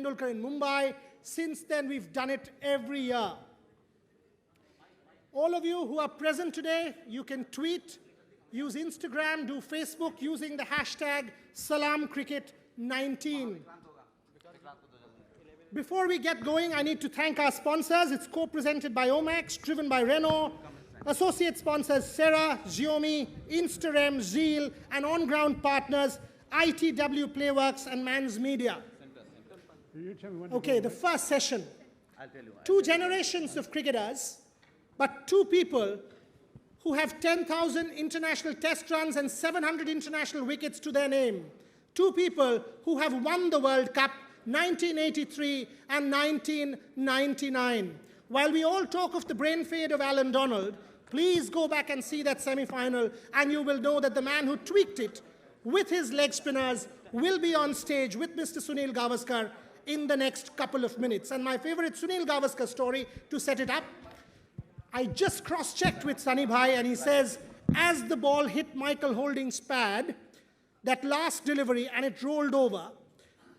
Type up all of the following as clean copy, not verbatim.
Tendulkar in Mumbai. Since then, we've done it every year. All of you who are present today, you can tweet, use Instagram, do Facebook using the hashtag Salaam Cricket 19. Before we get going, I need to thank our sponsors. It's co-presented by Omax, driven by Renault. Associate sponsors Serra, Xiaomi, Instarem, Zeal, and on-ground partners ITW Playworks and Mans Media. Okay, the first session. Two generations of cricketers, but two people who have 10,000 international test runs and 700 international wickets to their name. Two people who have won the World Cup 1983 and 1999. While we all talk of the brain fade of Alan Donald, please go back and see that semi-final, and you will know that the man who tweaked it with his leg spinners will be on stage with Mr. Sunil Gavaskar in the next couple of minutes. And my favorite Sunil Gavaskar story to set it up, I just cross-checked with Sunny Bhai, and he says, as the ball hit Michael Holding's pad, that last delivery, and it rolled over,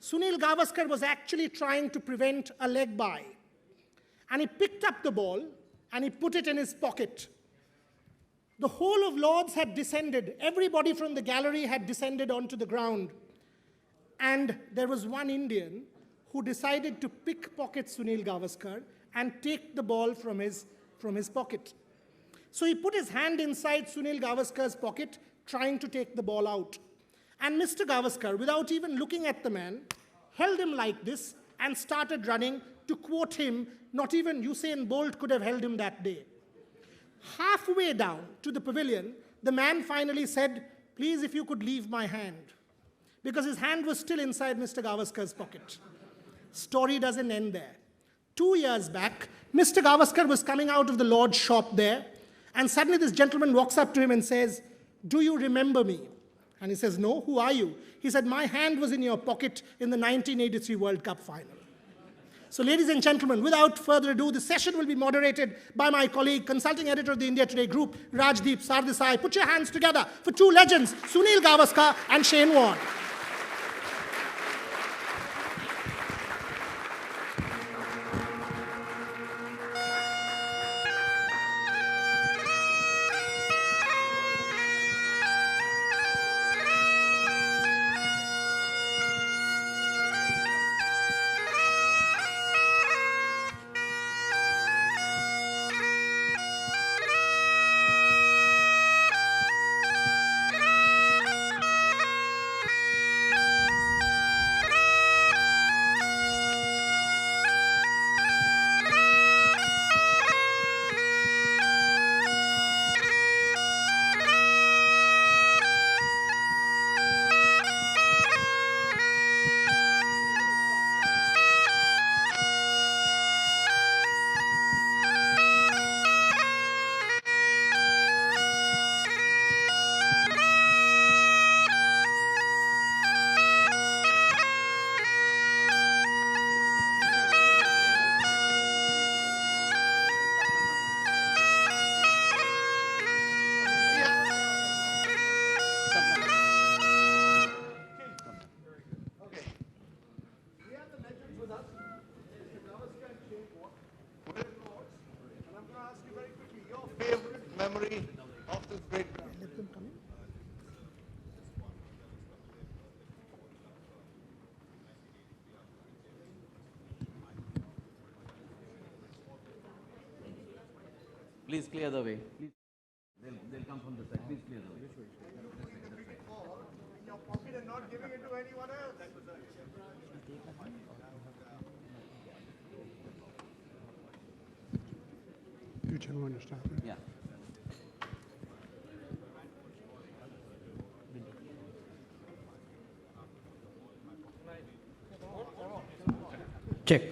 Sunil Gavaskar was actually trying to prevent a leg bye. And he picked up the ball, and he put it in his pocket. The whole of Lords had descended. Everybody from the gallery had descended onto the ground. And there was one Indian who decided to pickpocket Sunil Gavaskar and take the ball from his pocket. So he put his hand inside Sunil Gavaskar's pocket, trying to take the ball out. And Mr. Gavaskar, without even looking at the man, held him like this and started running. To quote him, not even Usain Bolt could have held him that day. Halfway down to the pavilion, the man finally said, please, if you could leave my hand. Because his hand was still inside Mr. Gavaskar's pocket. Story doesn't end there. 2 years back, Mr. Gavaskar was coming out of the Lord's shop there, and suddenly this gentleman walks up to him and says, do you remember me? And he says, no, who are you? He said, my hand was in your pocket in the 1983 World Cup final. So ladies and gentlemen, without further ado, the session will be moderated by my colleague, consulting editor of the India Today Group, Rajdeep Sardesai. Put your hands together for two legends, Sunil Gavaskar and Shane Warne. Memory of this great man. Please clear the way. Please. They'll come from the side. Please clear the way. In your pocket and not giving it to anyone else. Yeah. Check.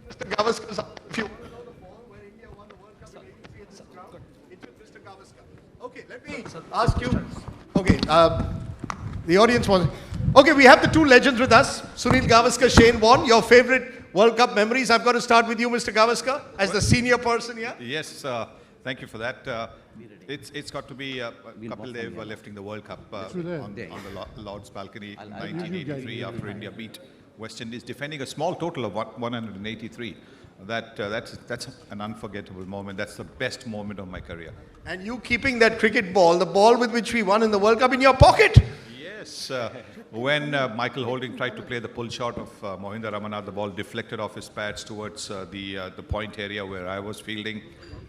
Mr. Gavaskar, if you want to know the ball where India won the World Cup in 83 in this ground, it was Mr. Gavaskar. Okay, let me ask you. Okay, the audience was. Okay, we have the two legends with us, Sunil Gavaskar, Shane Warne. Your favorite World Cup memories. I've got to start with you, Mr. Gavaskar, as the senior person here. Yes, Thank you for that. It's got to be Kapil Dev lifting the World Cup on the Lord's balcony in 1983 after India beat West Indies, defending a small total of 183. That's an unforgettable moment. That's the best moment of my career. And you keeping that cricket ball, the ball with which we won in the World Cup, in your pocket. Yes. When Michael Holding tried to play the pull shot of Mohinder Ramanath, the ball deflected off his pads towards the point area where I was fielding.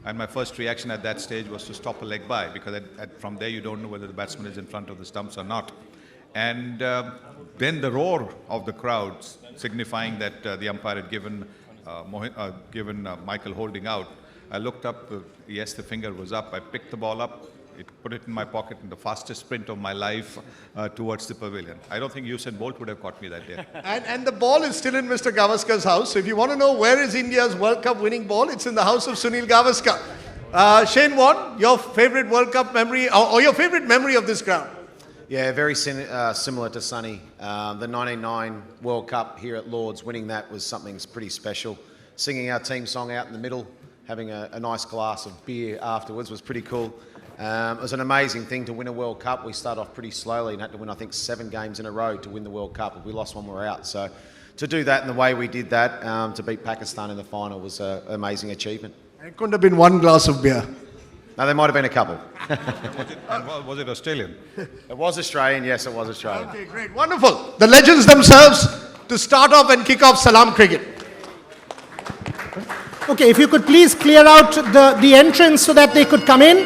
And my first reaction at that stage was to stop a leg by, because from there you don't know whether the batsman is in front of the stumps or not. And then the roar of the crowd, signifying that the umpire had given Michael Holding out. I looked up, yes, the finger was up. I picked the ball up, put it in my pocket in the fastest sprint of my life towards the pavilion. I don't think Usain Bolt would have caught me that day. And the ball is still in Mr. Gavaskar's house. So if you want to know where is India's World Cup winning ball, it's in the house of Sunil Gavaskar. Shane Warne, your favorite World Cup memory or your favorite memory of this ground? Yeah, very similar to Sonny. The 1999 World Cup here at Lord's, winning that was something pretty special. Singing our team song out in the middle, having a nice glass of beer afterwards was pretty cool. It was an amazing thing to win a World Cup. We started off pretty slowly and had to win, I think, 7 games in a row to win the World Cup. If we lost one, we were out. So to do that in the way we did that, to beat Pakistan in the final, was an amazing achievement. It couldn't have been one glass of beer. No, there might have been a couple. Was it Australian? It was Australian, yes, it was Australian. Okay, great. Wonderful. The legends themselves to start off and kick off Salaam Cricket. Okay, if you could please clear out the entrance so that they could come in.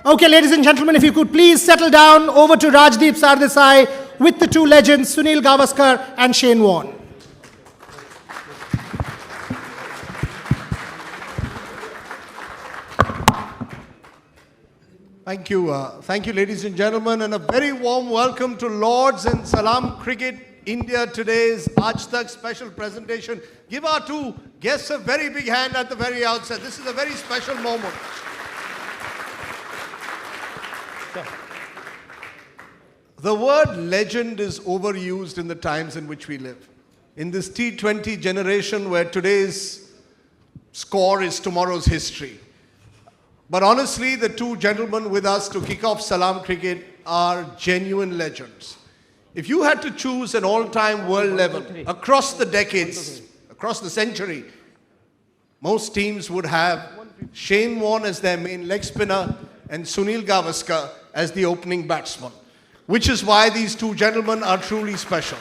Okay, ladies and gentlemen, if you could please settle down over to Rajdeep Sardesai with the two legends, Sunil Gavaskar and Shane Warne. Thank you, ladies and gentlemen, and a very warm welcome to Lords and Salaam Cricket India today's Aaj Tak special presentation. Give our two guests a very big hand at the very outset. This is a very special moment. The word legend is overused in the times in which we live. In this T20 generation where today's score is tomorrow's history. But honestly, the two gentlemen with us to kick off Salaam Cricket are genuine legends. If you had to choose an all-time world level across the decades, across the century, most teams would have Shane Warne as their main leg spinner and Sunil Gavaskar as the opening batsman, which is why these two gentlemen are truly special.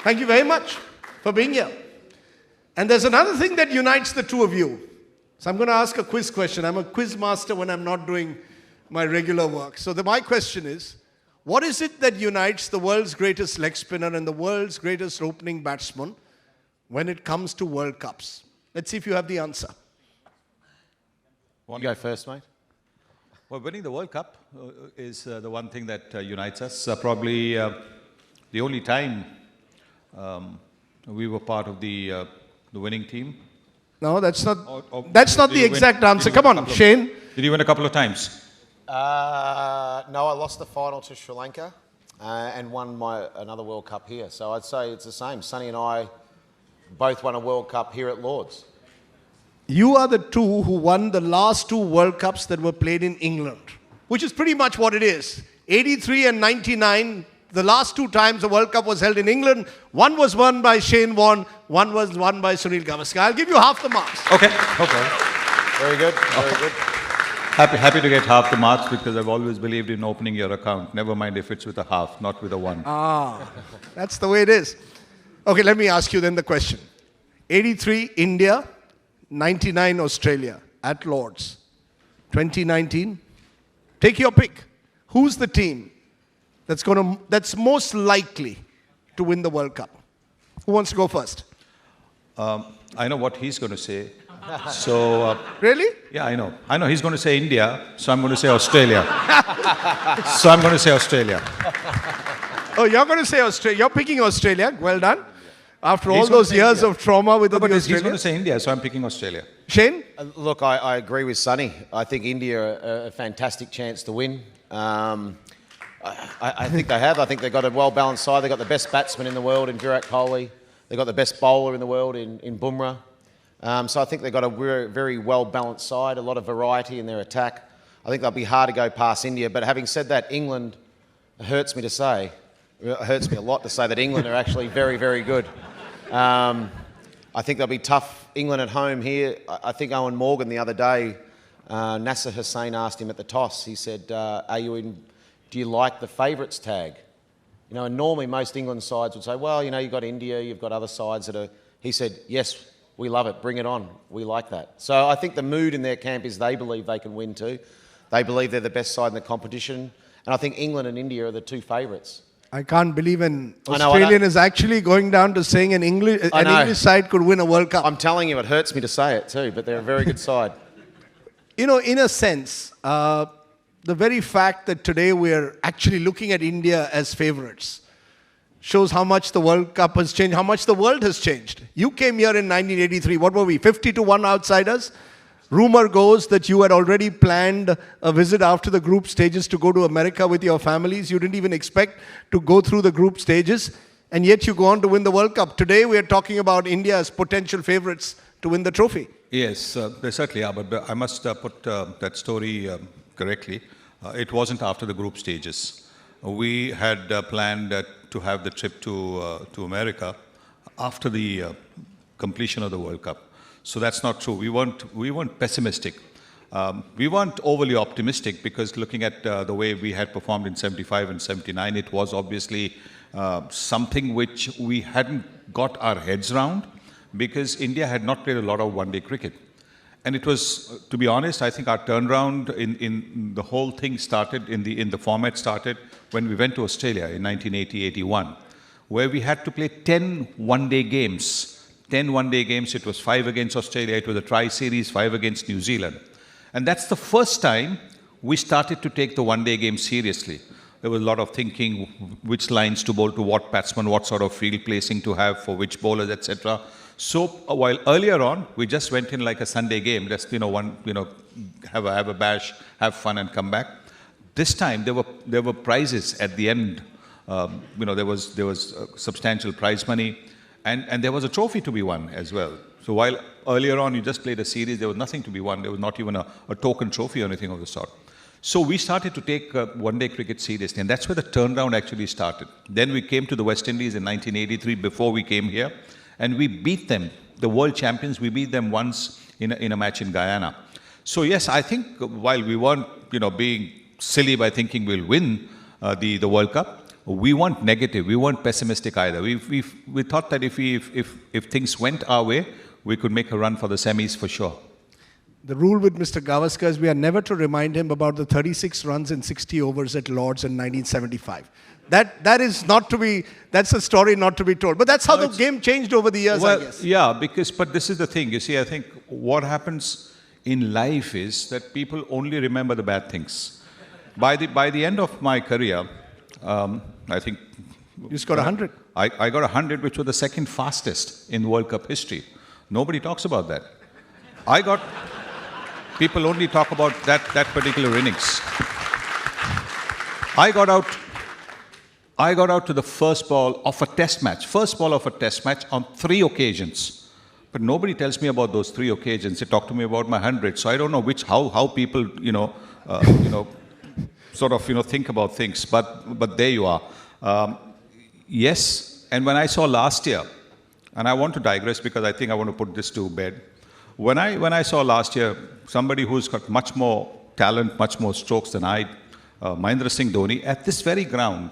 Thank you very much for being here. And there's another thing that unites the two of you. So I'm going to ask a quiz question. I'm a quiz master when I'm not doing my regular work. So my question is, what is it that unites the world's greatest leg spinner and the world's greatest opening batsman when it comes to World Cups? Let's see if you have the answer. You go first, mate. Well, winning the World Cup is the one thing that unites us. Probably the only time we were part of the winning team. No, that's not the exact answer. Come on, Shane. Did you win a couple of times? No, I lost the final to Sri Lanka and won another World Cup here. So I'd say it's the same. Sonny and I both won a World Cup here at Lord's. You are the two who won the last two World Cups that were played in England, which is pretty much what it is. 83 and 99, the last two times the World Cup was held in England. One was won by Shane Warne, one was won by Sunil Gavaskar. I'll give you half the marks. Okay. Very good, very good. Happy to get half the marks because I've always believed in opening your account. Never mind if it's with a half, not with a one. That's the way it is. Okay, let me ask you then the question. 83 India, 99 Australia at Lords. 2019. Take your pick. Who's the team that's most likely to win the World Cup? Who wants to go first? I know what he's going to say. So, Really? yeah, I know. I know he's going to say India, so I'm going to say Australia. So I'm going to say Australia. Oh, you're going to say Australia. You're picking Australia. Well done. After all He's gonna those say years India. of trauma with the But he's going to Australians. say India, so I'm picking Australia. Shane? Look, I agree with Sonny. I think India are a fantastic chance to win. I think they have. I think they've got a well-balanced side. They've got the best batsman in the world in Virat Kohli. They've got the best bowler in the world in Bumrah. So I think they've got a very well-balanced side, a lot of variety in their attack. I think they'll be hard to go past India. But having said that, England, it hurts me a lot to say that England are actually very, very good. I think they'll be tough. England at home here. I think Owen Morgan the other day, Nasser Hussain asked him at the toss. He said, do you like the favourites tag? You know, and normally most England sides would say, well, you know, you've got India, you've got other sides that are... He said, yes, we love it. Bring it on. We like that. So I think the mood in their camp is they believe they can win too. They believe they're the best side in the competition. And I think England and India are the two favourites. I can't believe an I know, Australian is actually going down to saying an English side could win a World Cup. I'm telling you, it hurts me to say it too, but they're a very good side. You know, in a sense, the very fact that today we're actually looking at India as favourites shows how much the World Cup has changed, how much the world has changed. You came here in 1983. What were we, 50-1 outsiders? Rumor goes that you had already planned a visit after the group stages to go to America with your families. You didn't even expect to go through the group stages, and yet you go on to win the World Cup. Today we are talking about India as potential favourites to win the trophy. Yes, they certainly are, but I must put that story correctly. It wasn't after the group stages. We had planned to have the trip to America after the completion of the World Cup. So that's not true. We weren't pessimistic. We weren't overly optimistic because looking at the way we had performed in 75 and 79, it was obviously something which we hadn't got our heads around because India had not played a lot of one-day cricket. And it was, to be honest, I think our turnaround in the whole thing started, in the format started when we went to Australia in 1980-81, where we had to play 10 one-day games. 10 one-day games, it was 5 against Australia, it was a tri-series, 5 against New Zealand. And that's the first time we started to take the one-day game seriously. There was a lot of thinking, which lines to bowl to what batsman, what sort of field placing to have for which bowlers, etc. So while earlier on, we just went in like a Sunday game, just, have a bash, have fun and come back. This time, there were prizes at the end. There was substantial prize money. And there was a trophy to be won as well. So while earlier on you just played a series, there was nothing to be won. There was not even a token trophy or anything of the sort. So we started to take one-day cricket seriously, and that's where the turnaround actually started. Then we came to the West Indies in 1983 before we came here, and we beat them, the world champions. We beat them once in a match in Guyana. So yes, I think while we weren't being silly by thinking we'll win the World Cup, we weren't negative. We weren't pessimistic either. We thought that if things went our way, we could make a run for the semis for sure. The rule with Mr. Gavaskar is we are never to remind him about the 36 runs in 60 overs at Lords in 1975. That is not to be. That's a story not to be told. But that's how the game changed over the years, I guess. Yeah, but this is the thing. You see, I think what happens in life is that people only remember the bad things. By the end of my career, I think... You scored 100. I got 100, which was the second fastest in World Cup history. Nobody talks about that. People only talk about that particular innings. I got out to the first ball of a test match on 3 occasions. But nobody tells me about those 3 occasions. They talk to me about my 100. So I don't know how people, think about things. But there you are. Yes, and when I saw last year, and I want to digress because I think I want to put this to bed. When I saw last year somebody who's got much more talent, much more strokes than I, Mahendra Singh Dhoni, at this very ground,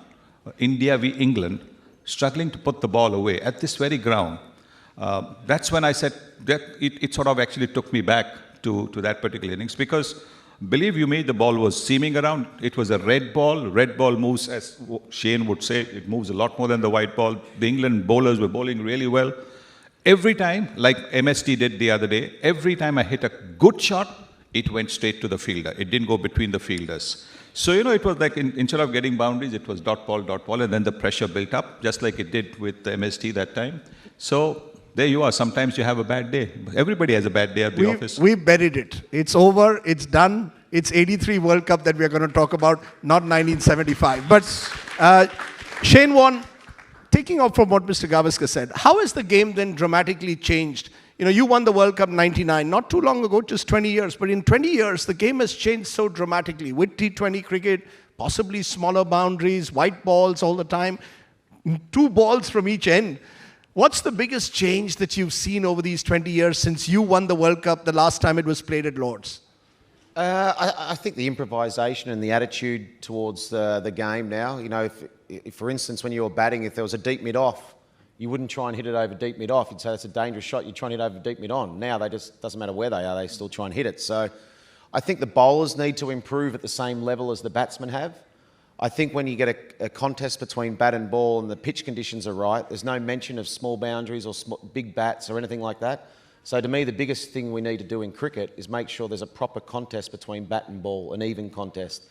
India v England, struggling to put the ball away at this very ground. That's when I said that it sort of actually took me back to that particular innings, because believe you me, the ball was seaming around. It was a red ball. Red ball moves, as Shane would say, it moves a lot more than the white ball. The England bowlers were bowling really well. Every time, like MST did the other day, every time I hit a good shot, it went straight to the fielder. It didn't go between the fielders. So, it was like instead of getting boundaries, it was dot ball, and then the pressure built up, just like it did with the MST that time. So, there you are. Sometimes you have a bad day. Everybody has a bad day at the office. We buried it. It's over. It's done. It's 83 World Cup that we're going to talk about, not 1975. But Shane Warne, taking off from what Mr. Gavaskar said, how has the game then dramatically changed? You won the World Cup '99, not too long ago, just 20 years. But in 20 years, the game has changed so dramatically with T20 cricket, possibly smaller boundaries, white balls all the time, 2 balls from each end. What's the biggest change that you've seen over these 20 years since you won the World Cup the last time it was played at Lord's? I think the improvisation and the attitude towards the game now. If for instance, when you were batting, if there was a deep mid-off, you wouldn't try and hit it over deep mid-off. You'd say that's a dangerous shot. You'd try and hit over deep mid-on. Now, doesn't matter where they are, they still try and hit it. So I think the bowlers need to improve at the same level as the batsmen have. I think when you get a contest between bat and ball and the pitch conditions are right, there's no mention of small boundaries or big bats or anything like that. So to me, the biggest thing we need to do in cricket is make sure there's a proper contest between bat and ball, an even contest.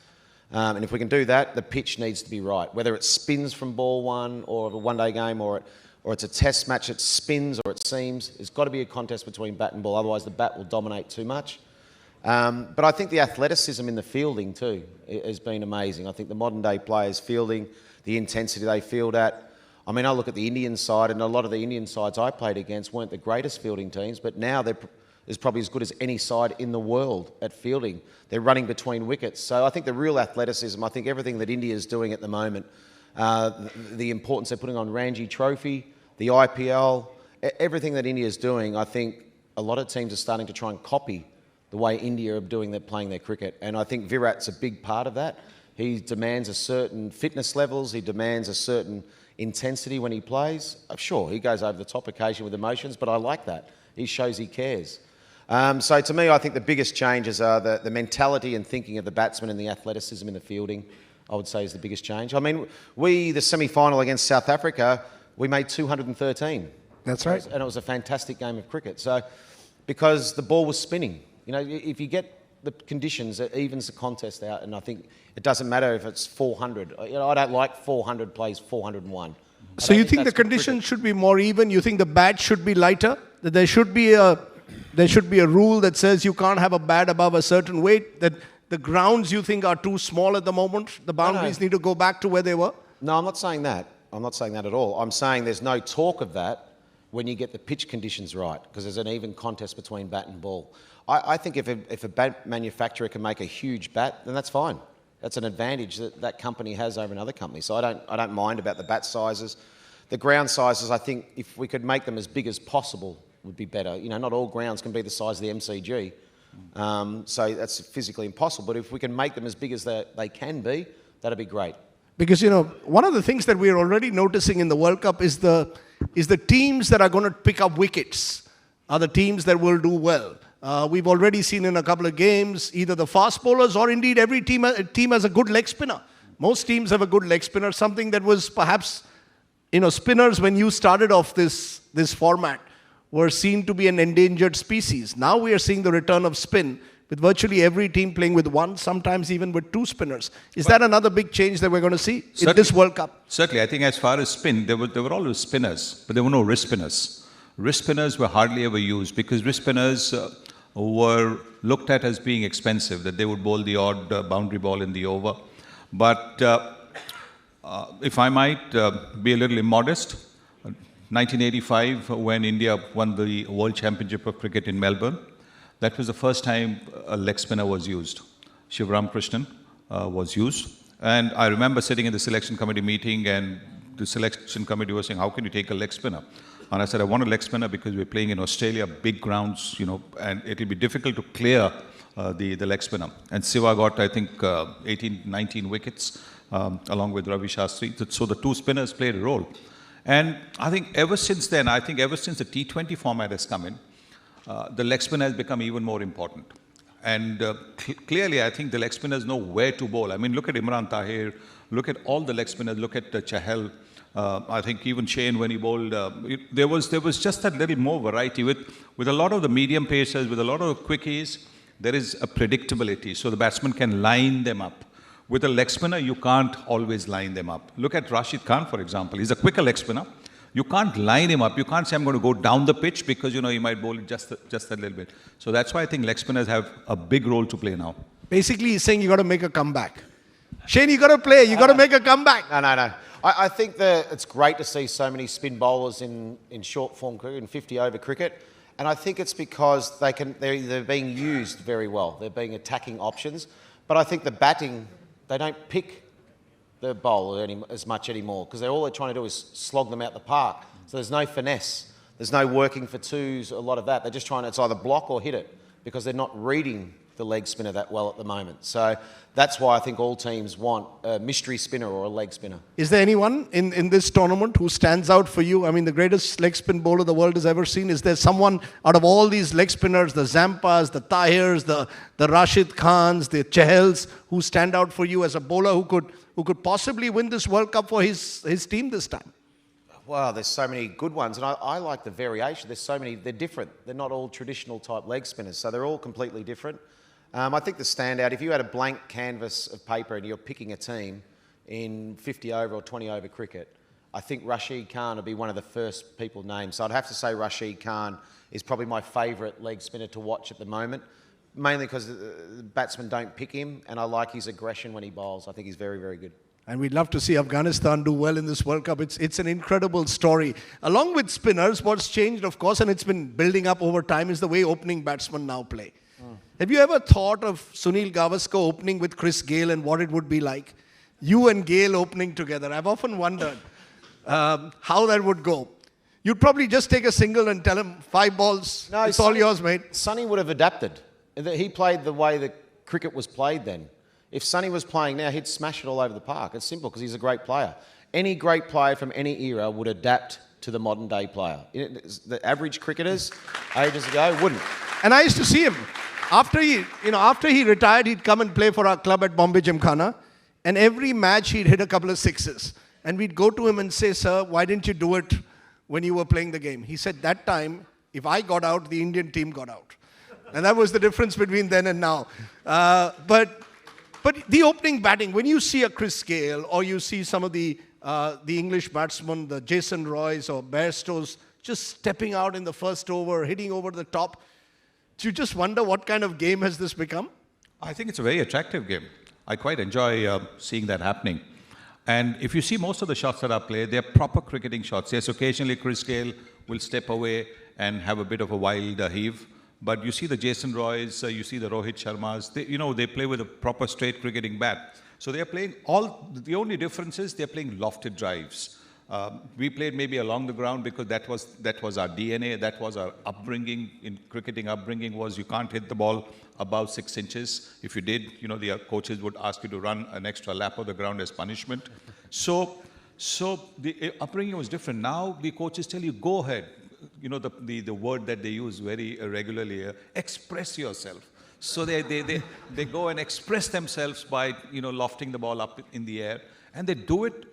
And if we can do that, the pitch needs to be right. Whether it spins from ball one or a one-day game or it's a test match, it spins or it seams, there's got to be a contest between bat and ball. Otherwise, the bat will dominate too much. But I think the athleticism in the fielding too has been amazing. I think the modern day players fielding, the intensity they field at. I mean, I look at the Indian side, and a lot of the Indian sides I played against weren't the greatest fielding teams, but now they're probably as good as any side in the world at fielding. They're running between wickets. So I think the real athleticism, I think everything that India is doing at the moment, the importance they're putting on Ranji Trophy, the IPL, everything that India is doing, I think a lot of teams are starting to try and copy the way India are playing their cricket. And I think Virat's a big part of that. He demands a certain fitness levels, he demands a certain intensity when he plays. Sure, he goes over the top occasionally with emotions, but I like that. He shows he cares. So to me, I think the biggest changes are the mentality and thinking of the batsman and the athleticism in the fielding, I would say, is the biggest change. I mean, the semi-final against South Africa, we made 213. That's right. And it was a fantastic game of cricket. So, because the ball was spinning. If you get the conditions, it evens the contest out, and I think it doesn't matter if it's 400. I don't like 400 plays 401. So you think the conditions should be more even? You think the bat should be lighter? That there should be a rule that says you can't have a bat above a certain weight? That the grounds you think are too small at the moment? The boundaries need to go back to where they were? No, I'm not saying that. I'm not saying that at all. I'm saying there's no talk of that when you get the pitch conditions right, because there's an even contest between bat and ball. I think if a bat manufacturer can make a huge bat, then that's fine. That's an advantage that company has over another company. So I don't mind about the bat sizes. The ground sizes, I think if we could make them as big as possible would be better. Not all grounds can be the size of the MCG. So that's physically impossible. But if we can make them as big as they can be, that'd be great. Because, one of the things that we're already noticing in the World Cup is the teams that are going to pick up wickets are the teams that will do well. We've already seen in a couple of games, either the fast bowlers or indeed every team has a good leg spinner. Most teams have a good leg spinner, something that was perhaps, spinners when you started off this format were seen to be an endangered species. Now we are seeing the return of spin with virtually every team playing with one, sometimes even with 2 spinners. Is that another big change that we're going to see in this World Cup? Certainly. I think as far as spin, there were always spinners, but there were no wrist spinners. Wrist spinners were hardly ever used because wrist spinners were looked at as being expensive, that they would bowl the odd boundary ball in the over. But if I might be a little immodest, 1985, when India won the World Championship of Cricket in Melbourne, that was the first time a leg spinner was used. Shivram Krishnan was used. And I remember sitting in the selection committee meeting, and the selection committee was saying, how can you take a leg spinner? And I said, I want a leg spinner because we're playing in Australia, big grounds, and it'll be difficult to clear the leg spinner. And Siva got, I think, 18, 19 wickets, along with Ravi Shastri. So the 2 spinners played a role. And I think ever since then, ever since the T20 format has come in, the leg spinner has become even more important. And clearly, I think the leg spinners know where to bowl. I mean, look at Imran Tahir, look at all the leg spinners, look at Chahal. I think even Shane, when he bowled, there was just that little more variety. With a lot of the medium pacers, with a lot of the quickies, there is a predictability. So the batsman can line them up. With a leg spinner, you can't always line them up. Look at Rashid Khan, for example. He's a quicker leg spinner. You can't line him up. You can't say, I'm going to go down the pitch because, he might bowl it just a little bit. So that's why I think leg spinners have a big role to play now. Basically, he's saying you got to make a comeback. Shane, you got to play. You got to make a comeback. No. I think that it's great to see so many spin bowlers in short form cricket, in 50-over cricket. And I think it's because they're being used very well. They're being attacking options. But I think the batting, they don't pick the bowler as much anymore because all they're trying to do is slog them out the park. So there's no finesse. There's no working for twos, a lot of that. They're just trying to, it's either block or hit it because they're not reading the leg spinner that well at the moment. So that's why I think all teams want a mystery spinner or a leg spinner. Is there anyone in this tournament who stands out for you? I mean, the greatest leg spin bowler the world has ever seen. Is there someone out of all these leg spinners, the Zampas, the Tahirs, the Rashid Khans, the Chahals, who stand out for you as a bowler who could possibly win this World Cup for his team this time? Wow, there's so many good ones. And I like the variation. There's so many, they're different. They're not all traditional type leg spinners. So they're all completely different. I think the standout, if you had a blank canvas of paper and you're picking a team in 50-over or 20-over cricket, I think Rashid Khan would be one of the first people named. So I'd have to say Rashid Khan is probably my favourite leg spinner to watch at the moment, mainly because the batsmen don't pick him, and I like his aggression when he bowls. I think he's very, very good. And we'd love to see Afghanistan do well in this World Cup. It's an incredible story. Along with spinners, what's changed, of course, and it's been building up over time, is the way opening batsmen now play. Have you ever thought of Sunil Gavaskar opening with Chris Gayle and what it would be like? You and Gayle opening together. I've often wondered how that would go. You'd probably just take a single and tell him 5 balls, no, it's all yours, mate. Sonny would have adapted. He played the way that cricket was played then. If Sonny was playing now, he'd smash it all over the park. It's simple because he's a great player. Any great player from any era would adapt to the modern day player. The average cricketers ages ago wouldn't. And I used to see him. After he retired, he'd come and play for our club at Bombay Gymkhana. And every match, he'd hit a couple of sixes. And we'd go to him and say, sir, why didn't you do it when you were playing the game? He said, that time, if I got out, the Indian team got out. And that was the difference between then and now. But the opening batting, when you see a Chris Gayle or you see some of the English batsmen, the Jason Roys or Bairstows, just stepping out in the first over, hitting over the top, do you just wonder what kind of game has this become? I think it's a very attractive game. I quite enjoy seeing that happening. And if you see most of the shots that are played, they're proper cricketing shots. Yes, occasionally Chris Gayle will step away and have a bit of a wild heave. But you see the Jason Roys, you see the Rohit Sharmas, they play with a proper straight cricketing bat. So they're playing the only difference is they're playing lofted drives. We played maybe along the ground because that was our DNA, that was our upbringing. In cricketing, upbringing was you can't hit the ball above 6 inches. If you did, the coaches would ask you to run an extra lap of the ground as punishment. So the upbringing was different. Now the coaches tell you, go ahead. The word that they use very regularly, express yourself. So they go and express themselves by, lofting the ball up in the air. And they do it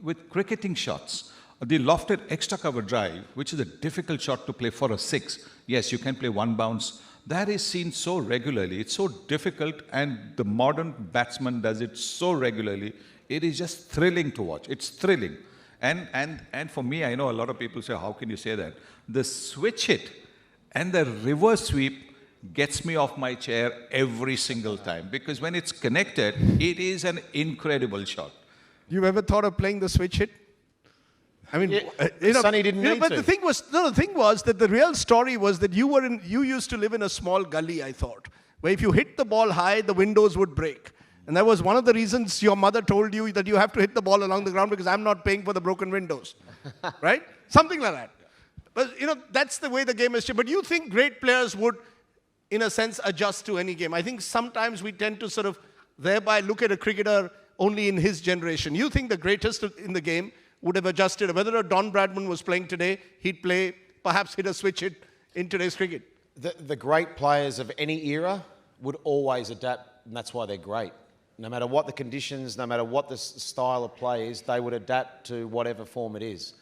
with cricketing shots. The lofted extra cover drive, which is a difficult shot to play for a 6. Yes, you can play one bounce. That is seen so regularly. It's so difficult, and the modern batsman does it so regularly. It is just thrilling to watch. It's thrilling. And for me, I know a lot of people say, how can you say that? The switch hit and the reverse sweep gets me off my chair every single time. Because when it's connected, it is an incredible shot. You ever thought of playing the switch hit? I mean, Sonny didn't need but to. the thing was that the real story was that you used to live in a small gully, I thought, where if you hit the ball high, the windows would break. And that was one of the reasons your mother told you that you have to hit the ball along the ground because I'm not paying for the broken windows. Right? Something like that. But, that's the way the game has changed. But you think great players would, in a sense, adjust to any game? I think sometimes we tend to sort of thereby look at a cricketer only in his generation. You think the greatest in the game would have adjusted. Whether Don Bradman was playing today, he'd play, perhaps hit a switch hit in today's cricket. The great players of any era would always adapt, and that's why they're great. No matter what the conditions, no matter what the style of play is, they would adapt to whatever form it is.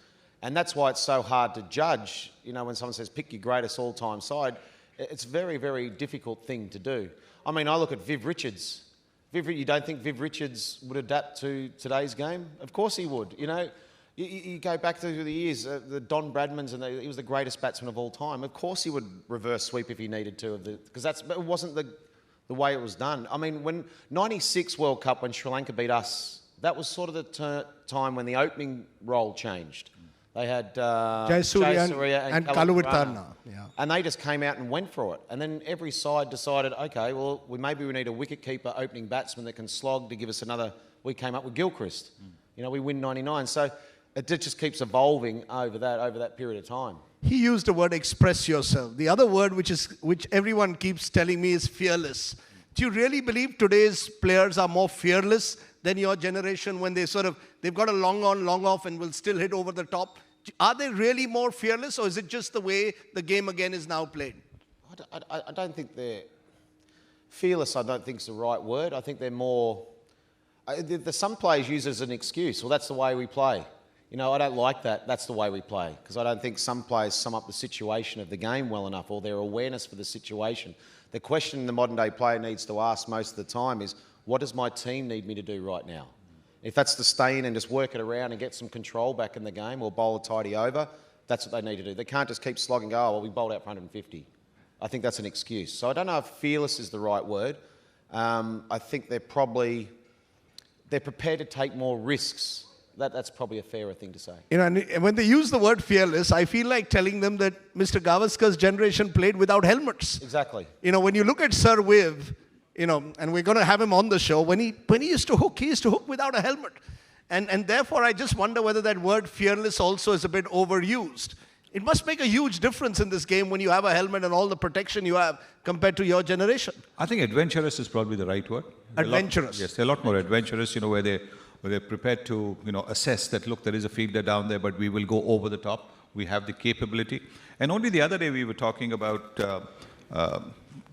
And that's why it's so hard to judge. You know, when someone says, pick your greatest all-time side, it's a very, very difficult thing to do. I mean, I look at Viv Richards. You don't think Viv Richards would adapt to today's game? Of course he would. You know, you go back through the years, the Don Bradmans, and he was the greatest batsman of all time. Of course he would reverse sweep if he needed to, because it wasn't the way it was done. I mean, when 96 World Cup, when Sri Lanka beat us, that was sort of the time when the opening role changed. They had Jayasuriya and Kaluwitharana. Yeah. And they just came out and went for it. And then every side decided, okay, well, maybe we need a wicket-keeper opening batsman that can slog to give us another. We came up with Gilchrist. You know, we win 99. So it just keeps evolving over that period of time. He used the word express yourself. The other word which everyone keeps telling me is fearless. Do you really believe today's players are more fearless than your generation when they've got a long on, long off and will still hit over the top? Are they really more fearless, or is it just the way the game again is now played? I don't think they're fearless. I don't think is the right word. I think they're more. Some players use it as an excuse. Well, that's the way we play. You know, I don't like that. That's the way we play, because I don't think some players sum up the situation of the game well enough, or their awareness for the situation. The question the modern day player needs to ask most of the time is, what does my team need me to do right now? If that's to stay in and just work it around and get some control back in the game, or bowl a tidy over, that's what they need to do. They can't just keep slogging and go, oh, well, we bowled out for 150. I think that's an excuse. So I don't know if fearless is the right word. I think they're prepared to take more risks. That's probably a fairer thing to say. You know, and when they use the word fearless, I feel like telling them that Mr. Gavaskar's generation played without helmets. Exactly. You know, when you look at Sir Viv, you know, and we're going to have him on the show, when he used to hook, without a helmet. And therefore, I just wonder whether that word fearless also is a bit overused. It must make a huge difference in this game when you have a helmet and all the protection you have compared to your generation. I think adventurous is probably the right word. Adventurous. Yes, they're a lot more adventurous, you know, where they're prepared to, you know, assess that, look, there is a fielder down there, but we will go over the top. We have the capability. And only the other day we were talking about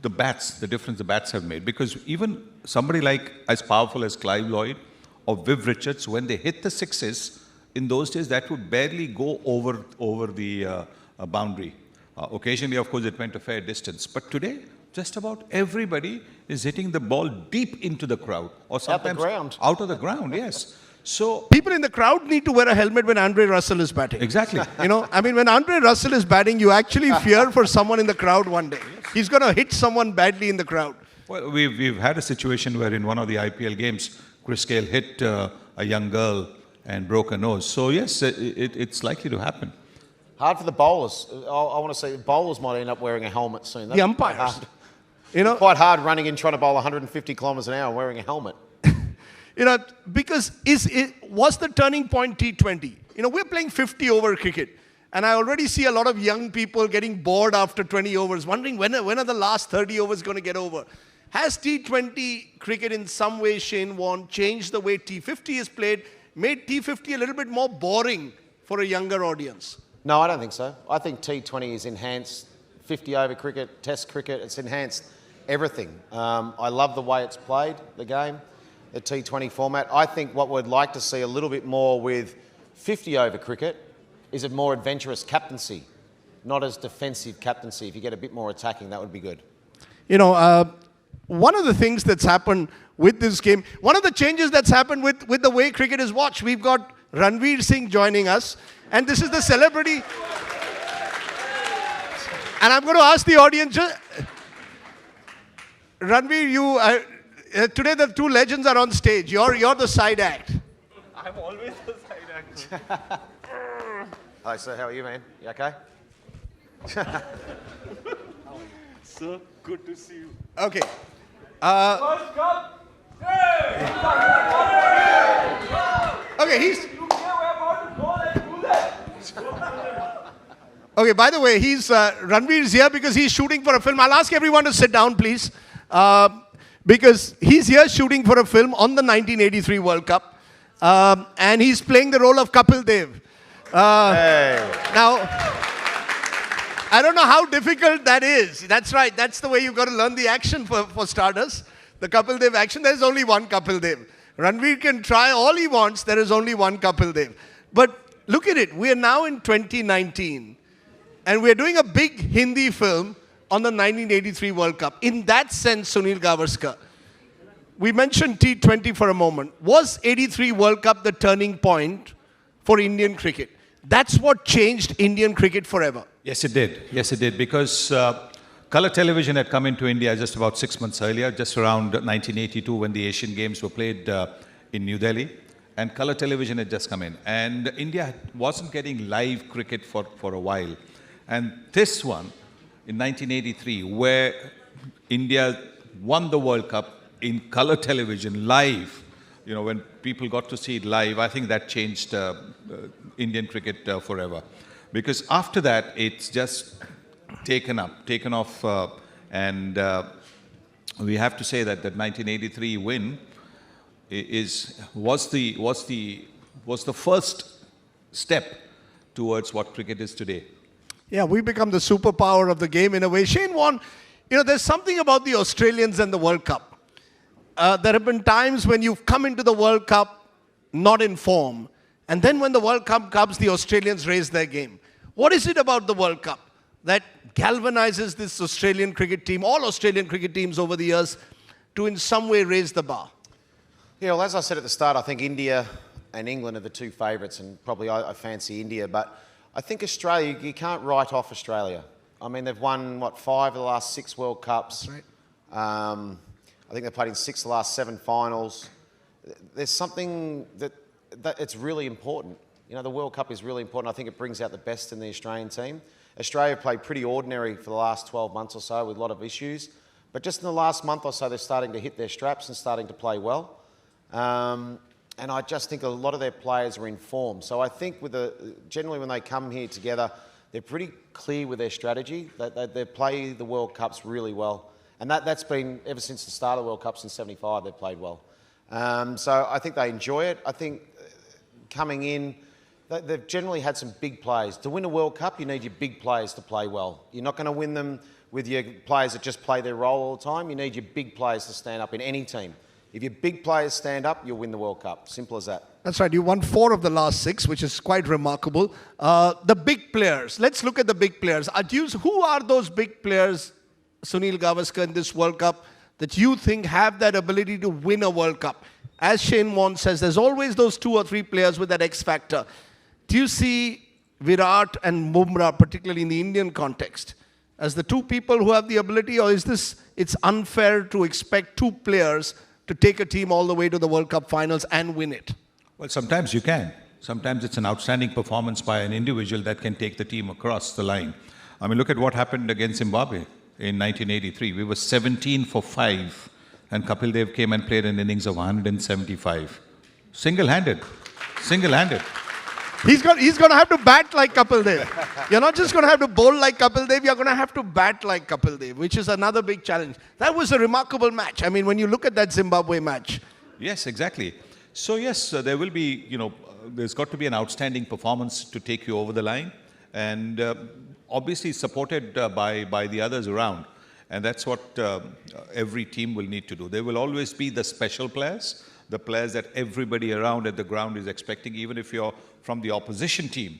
the bats, the difference the bats have made. Because even somebody like as powerful as Clive Lloyd or Viv Richards, when they hit the sixes, in those days that would barely go over the boundary. Occasionally, of course, it went a fair distance. But today, just about everybody is hitting the ball deep into the crowd. Or sometimes out of the ground, yes. So people in the crowd need to wear a helmet when Andre Russell is batting. Exactly. You know, I mean, when Andre Russell is batting, you actually fear for someone in the crowd one day. He's going to hit someone badly in the crowd. Well, we've had a situation where in one of the IPL games, Chris Gale hit a young girl and broke her nose. So yes, it's likely to happen. Hard for the bowlers. I want to say bowlers might end up wearing a helmet soon. The umpires. You know, quite hard running in trying to bowl 150 kilometres an hour and wearing a helmet. You know, because was the turning point T20? You know, we're playing 50-over cricket. And I already see a lot of young people getting bored after 20 overs, wondering when are the last 30 overs going to get over. Has T20 cricket in some way, Shane Warne, changed the way T50 is played, made T50 a little bit more boring for a younger audience? No, I don't think so. I think T20 is enhanced 50-over cricket, Test cricket. It's enhanced everything. I love the way it's played, the game, the T20 format. I think what we'd like to see a little bit more with 50-over cricket is a more adventurous captaincy, not as defensive captaincy. If you get a bit more attacking, that would be good. You know, one of the things that's happened with this game, one of the changes that's happened with the way cricket is watched, we've got Ranveer Singh joining us, and this is the celebrity. And I'm going to ask the audience, Ranveer, today the two legends are on stage. You're the side act. I'm always the side act. Hi, sir. How are you, man? You okay? Sir, good to see you. Okay. First cup. Hey! Okay, he's... You we're about to go and do that. Okay, by the way, Ranveer's here because he's shooting for a film. I'll ask everyone to sit down, please. Because he's here shooting for a film on the 1983 World Cup. And he's playing the role of Kapil Dev. Now, I don't know how difficult that is. That's right. That's the way you've got to learn the action for starters. The Kapil Dev action, there's only one Kapil Dev. Ranveer can try all he wants. There is only one Kapil Dev. But look at it. We are now in 2019. And we're doing a big Hindi film on the 1983 World Cup. In that sense, Sunil Gavaskar, we mentioned T20 for a moment. Was 83 World Cup the turning point for Indian cricket? That's what changed Indian cricket forever. Yes, it did. Yes, it did. Because colour television had come into India just about 6 months earlier, just around 1982 when the Asian Games were played in New Delhi. And colour television had just come in. And India wasn't getting live cricket for a while. And this one, in 1983, where India won the World Cup in colour television, live, you know, when people got to see it live, I think that changed Indian cricket forever. Because after that, it's just taken off, and we have to say that 1983 win was the first step towards what cricket is today. Yeah, we become the superpower of the game in a way. Shane Warne, you know, there's something about the Australians and the World Cup. There have been times when you've come into the World Cup not in form. And then when the World Cup comes, the Australians raise their game. What is it about the World Cup that galvanizes this Australian cricket team, all Australian cricket teams over the years, to in some way raise the bar? Yeah, well, as I said at the start, I think India and England are the two favourites, and probably I fancy India. But I think Australia, you can't write off Australia. I mean, they've won, 5 of the last 6 World Cups. Right. I think they've played in 6 of the last 7 finals. There's something that it's really important. You know, the World Cup is really important. I think it brings out the best in the Australian team. Australia played pretty ordinary for the last 12 months or so with a lot of issues. But just in the last month or so, they're starting to hit their straps and starting to play well. And I just think a lot of their players are in form. So I think generally when they come here together, they're pretty clear with their strategy. They play the World Cups really well. And that's been, ever since the start of the World Cups in '75, they've played well. So I think they enjoy it. I think coming in, they've generally had some big players. To win a World Cup, you need your big players to play well. You're not going to win them with your players that just play their role all the time. You need your big players to stand up in any team. If your big players stand up, you'll win the World Cup. Simple as that. That's right. You won 4 of the last 6, which is quite remarkable. The big players. Let's look at the big players. Who are those big players, Sunil Gavaskar, in this World Cup that you think have that ability to win a World Cup? As Shane Warne says, there's always those 2 or 3 players with that X factor. Do you see Virat and Bumrah, particularly in the Indian context, as the 2 people who have the ability, or is it's unfair to expect 2 players to take a team all the way to the World Cup finals and win it? Well, sometimes you can. Sometimes it's an outstanding performance by an individual that can take the team across the line. I mean, look at what happened against Zimbabwe in 1983. We were 17 for 5, and Kapil Dev came and played an innings of 175. Single-handed. Single-handed. He's going to have to bat like Kapil Dev. You're not just going to have to bowl like Kapil Dev, you're going to have to bat like Kapil Dev, which is another big challenge. That was a remarkable match. I mean, when you look at that Zimbabwe match. Yes, exactly. So yes, there will be, there's got to be an outstanding performance to take you over the line, and obviously supported by the others around. And that's what every team will need to do. There will always be the special players, the players that everybody around at the ground is expecting. Even if you're from the opposition team,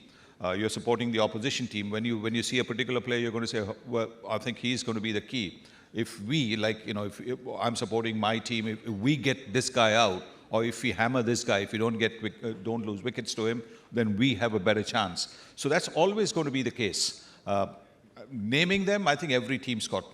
you're supporting the opposition team. When you see a particular player, you're going to say, well, I think he's going to be the key. If we, if I'm supporting my team, if we get this guy out, or if we hammer this guy, if we don't lose wickets to him, then we have a better chance. So that's always going to be the case. Naming them, I think every team's got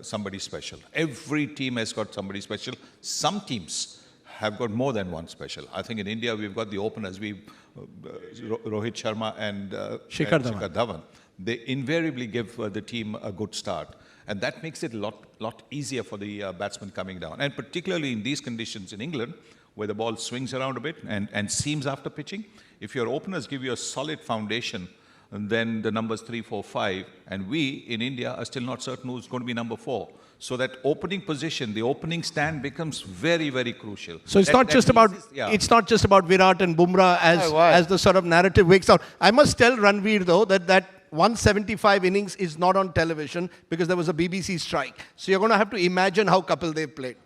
somebody special. Every team has got somebody special. Some teams have got more than one special. I think in India, we've got the openers. Rohit Sharma and Shikhar Dhawan. They invariably give the team a good start. And that makes it a lot easier for the batsman coming down. And particularly in these conditions in England, where the ball swings around a bit and seams after pitching, if your openers give you a solid foundation, and then the numbers 3, 4, 5, and we in India are still not certain who's going to be number 4. So that opening position, the opening stand becomes very, very crucial. So it's not just about it's not just about Virat and Bumrah as the sort of narrative wakes out. I must tell Ranveer though that 175 innings is not on television because there was a BBC strike. So you're going to have to imagine how Kapil Dev played,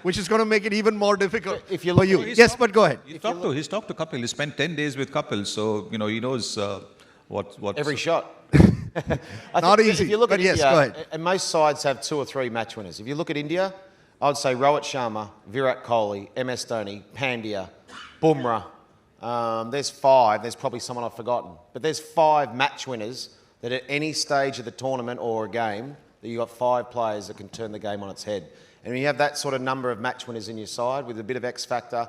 which is going to make it even more difficult for you. Yes, but go ahead. He's talked to Kapil. He spent 10 days with Kapil, so he knows what Every shot. Not easy, If you look but at yes, India, go ahead. and most sides have 2 or 3 match winners. If you look at India, I would say Rohit Sharma, Virat Kohli, MS Dhoni, Pandya, Bumrah. There's 5. There's probably someone I've forgotten. But there's 5 match winners that at any stage of the tournament or a game, that you've got 5 players that can turn the game on its head. And when you have that sort of number of match winners in your side with a bit of X factor,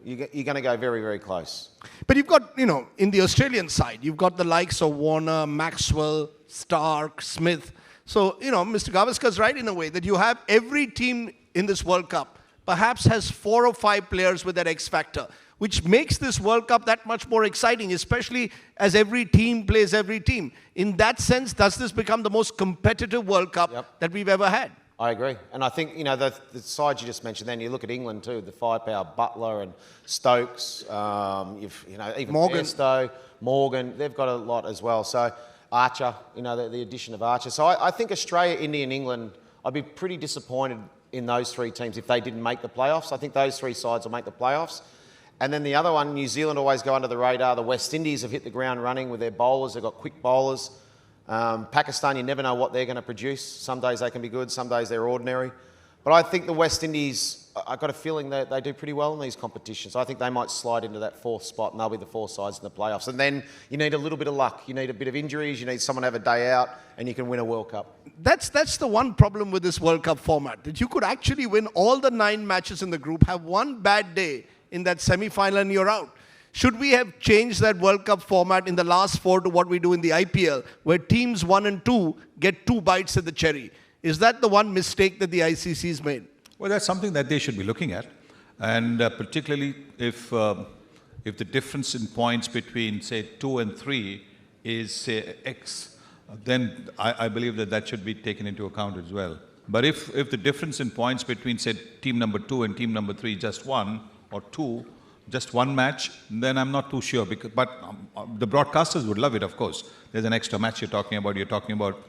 you're going to go very, very close. But you've got, in the Australian side, you've got the likes of Warner, Maxwell, Stark, Smith. So, Mr. Gavaskar's right in a way that you have every team in this World Cup perhaps has 4 or 5 players with that X factor, which makes this World Cup that much more exciting, especially as every team plays every team. In that sense, does this become the most competitive World Cup that we've ever had? I agree. And I think, the sides you just mentioned then, you look at England too, the firepower, Butler and Stokes, even Morgan. Bairstow, Morgan, they've got a lot as well. So Archer, the addition of Archer. So I think Australia, India and England, I'd be pretty disappointed in those 3 teams if they didn't make the playoffs. I think those 3 sides will make the playoffs. And then the other one, New Zealand always go under the radar. The West Indies have hit the ground running with their bowlers. They've got quick bowlers. Pakistan, you never know what they're going to produce. Some days they can be good, some days they're ordinary. But I think the West Indies, I've got a feeling that they do pretty well in these competitions. I think they might slide into that 4th spot and they'll be the 4 sides in the playoffs. And then you need a little bit of luck. You need a bit of injuries. You need someone to have a day out and you can win a World Cup. That's the one problem with this World Cup format, that you could actually win all the 9 matches in the group, have one bad day in that semi-final and you're out. Should we have changed that World Cup format in the last 4 to what we do in the IPL, where teams 1 and 2 get 2 bites at the cherry? Is that the one mistake that the ICC's made? Well, that's something that they should be looking at. And particularly if the difference in points between, say, 2 and 3 is, say, X, then I believe that should be taken into account as well. But if the difference in points between, say, team number 2 and team number 3 just 1 or 2, just 1 match, then I'm not too sure. But the broadcasters would love it, of course. There's an extra match you're talking about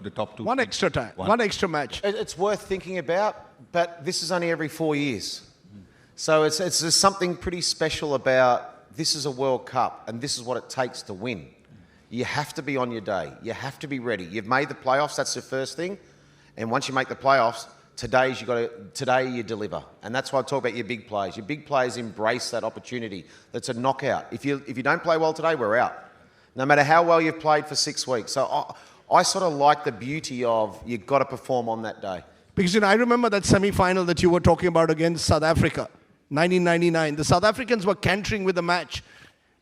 the top 2. One extra time, one extra match. It's worth thinking about, but this is only every 4 years. So there's something pretty special about this is a World Cup and this is what it takes to win. You have to be on your day. You have to be ready. You've made the playoffs, that's the first thing. And once you make the playoffs, today you deliver. And that's why I talk about your big players. Your big players embrace that opportunity. That's a knockout. If you don't play well today, we're out. No matter how well you've played for 6 weeks. So I sort of like the beauty of you've got to perform on that day. Because I remember that semi-final that you were talking about against South Africa, 1999. The South Africans were cantering with the match.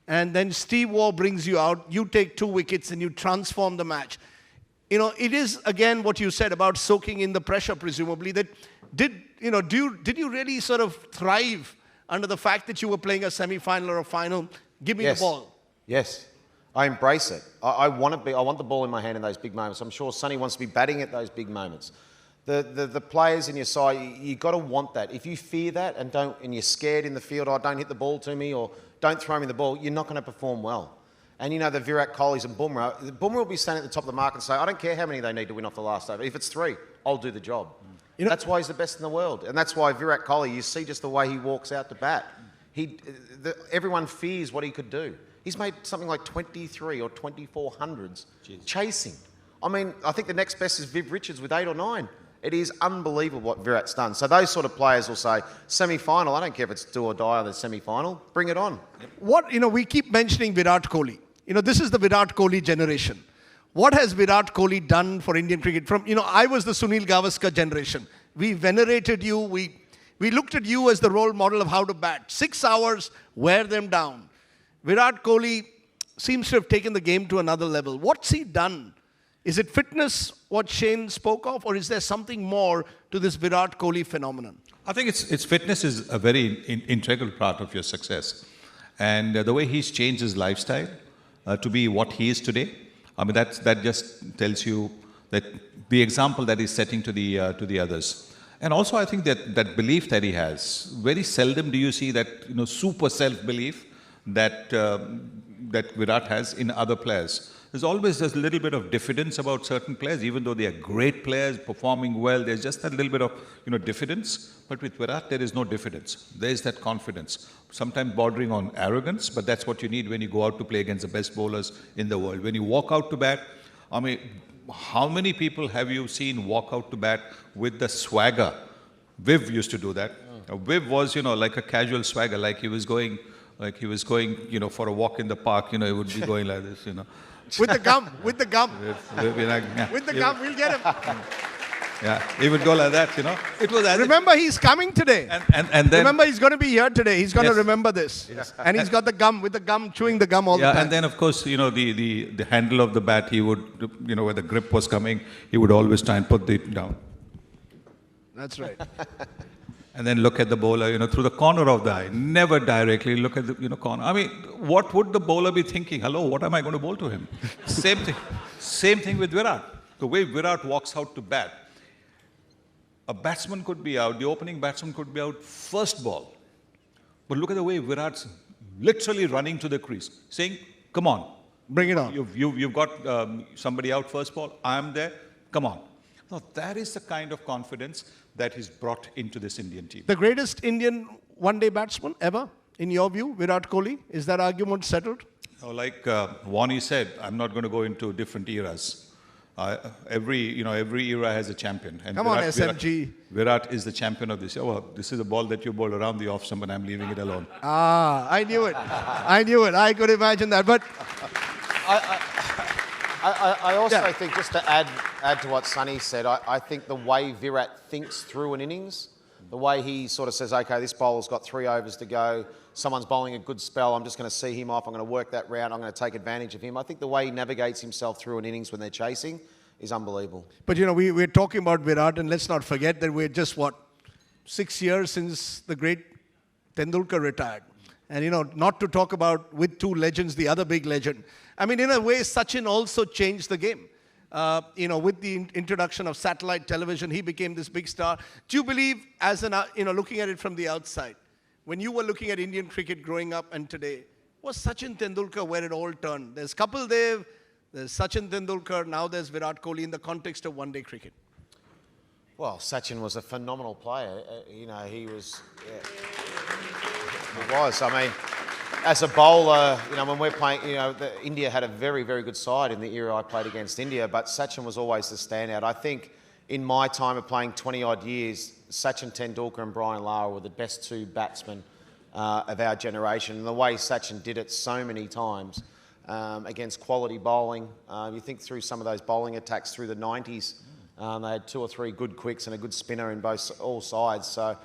And then Steve Waugh brings you out, you take 2 wickets and you transform the match. It is, again, what you said about soaking in the pressure, presumably, that did you really sort of thrive under the fact that you were playing a semi-final or a final? Give me the ball. Yes. I embrace it. I want the ball in my hand in those big moments. I'm sure Sonny wants to be batting at those big moments. The players in your side, you've got to want that. If you fear that and you're scared in the field, don't hit the ball to me or don't throw me the ball, you're not going to perform well. And the Virat Kohlis and Bumrah will be standing at the top of the mark and say, I don't care how many they need to win off the last over. If it's 3, I'll do the job. That's why he's the best in the world. And that's why Virat Kohli, you see just the way he walks out to bat. Everyone fears what he could do. He's made something like 23 or 24 hundreds chasing. I mean, I think the next best is Viv Richards with 8 or 9. It is unbelievable what Virat's done. So those sort of players will say, semi-final, I don't care if it's do or die on the semi-final, bring it on. We keep mentioning Virat Kohli. This is the Virat Kohli generation. What has Virat Kohli done for Indian cricket? I was the Sunil Gavaskar generation. We venerated you. We looked at you as the role model of how to bat. 6 hours, wear them down. Virat Kohli seems to have taken the game to another level. What's he done? Is it fitness, what Shane spoke of, or is there something more to this Virat Kohli phenomenon? I think it's fitness is a very integral part of your success. And the way he's changed his lifestyle to be what he is today, I mean, that just tells you that the example that he's setting to the others. And also, I think that belief that he has, very seldom do you see that, super self-belief that Virat has in other players. There's always this little bit of diffidence about certain players, even though they are great players, performing well. There's just that little bit of, diffidence. But with Virat, there is no diffidence. There is that confidence, sometimes bordering on arrogance, but that's what you need when you go out to play against the best bowlers in the world. When you walk out to bat, I mean, how many people have you seen walk out to bat with the swagger? Viv used to do that. Viv was, like a casual swagger, like he was going, for a walk in the park. He would be going like this, With the gum, with the gum. With the gum, we'll get him. Yeah, he would go like that, It was Remember, he's coming today. And then, remember, he's going to be here today. He's going to Yes. remember this. Yes. And he's got the gum, with the gum, chewing the gum all the yeah, time. and then of course, the handle of the bat, he would, where the grip was coming, he would always try and put it down. That's right. And then look at the bowler, through the corner of the eye. Never directly look at the, corner. I mean, what would the bowler be thinking? Hello, what am I going to bowl to him? Same thing. Same thing with Virat. The way Virat walks out to bat, a batsman could be out, the opening batsman could be out first ball. But look at the way Virat's literally running to the crease, saying, come on. Bring it on. You've got somebody out first ball, I'm there, come on. Now, that is the kind of confidence that is brought into this Indian team. The greatest Indian one-day batsman ever, in your view, Virat Kohli? Is that argument settled? Like Wani said, I'm not going to go into different eras. Every era has a champion. And Come on, SMG. Virat is the champion of this. Oh, well, this is a ball that you bowl around the off stump and I'm leaving it alone. I knew it. I knew it. I could imagine that. But I also think, just to add to what Sunny said, I think the way Virat thinks through an innings, the way he sort of says, okay, this bowler's got 3 overs to go, someone's bowling a good spell, I'm just going to see him off, I'm going to work that round, I'm going to take advantage of him. I think the way he navigates himself through an innings when they're chasing is unbelievable. But, we're talking about Virat, and let's not forget that we're just, 6 years since the great Tendulkar retired. And, not to talk about, with 2 legends, the other big legend. I mean, in a way, Sachin also changed the game. With the introduction of satellite television, he became this big star. Do you believe, as looking at it from the outside, when you were looking at Indian cricket growing up and today, was Sachin Tendulkar where it all turned? There's Kapil Dev, there's Sachin Tendulkar, now there's Virat Kohli in the context of one-day cricket. Well, Sachin was a phenomenal player. He was. Yeah. He was. I mean, as a bowler, when we're playing, India had a very, very good side in the era I played against India, but Sachin was always the standout. I think in my time of playing 20-odd years, Sachin Tendulkar and Brian Lara were the best 2 batsmen of our generation. And the way Sachin did it so many times against quality bowling, you think through some of those bowling attacks through the 90s, they had 2 or 3 good quicks and a good spinner in all sides. So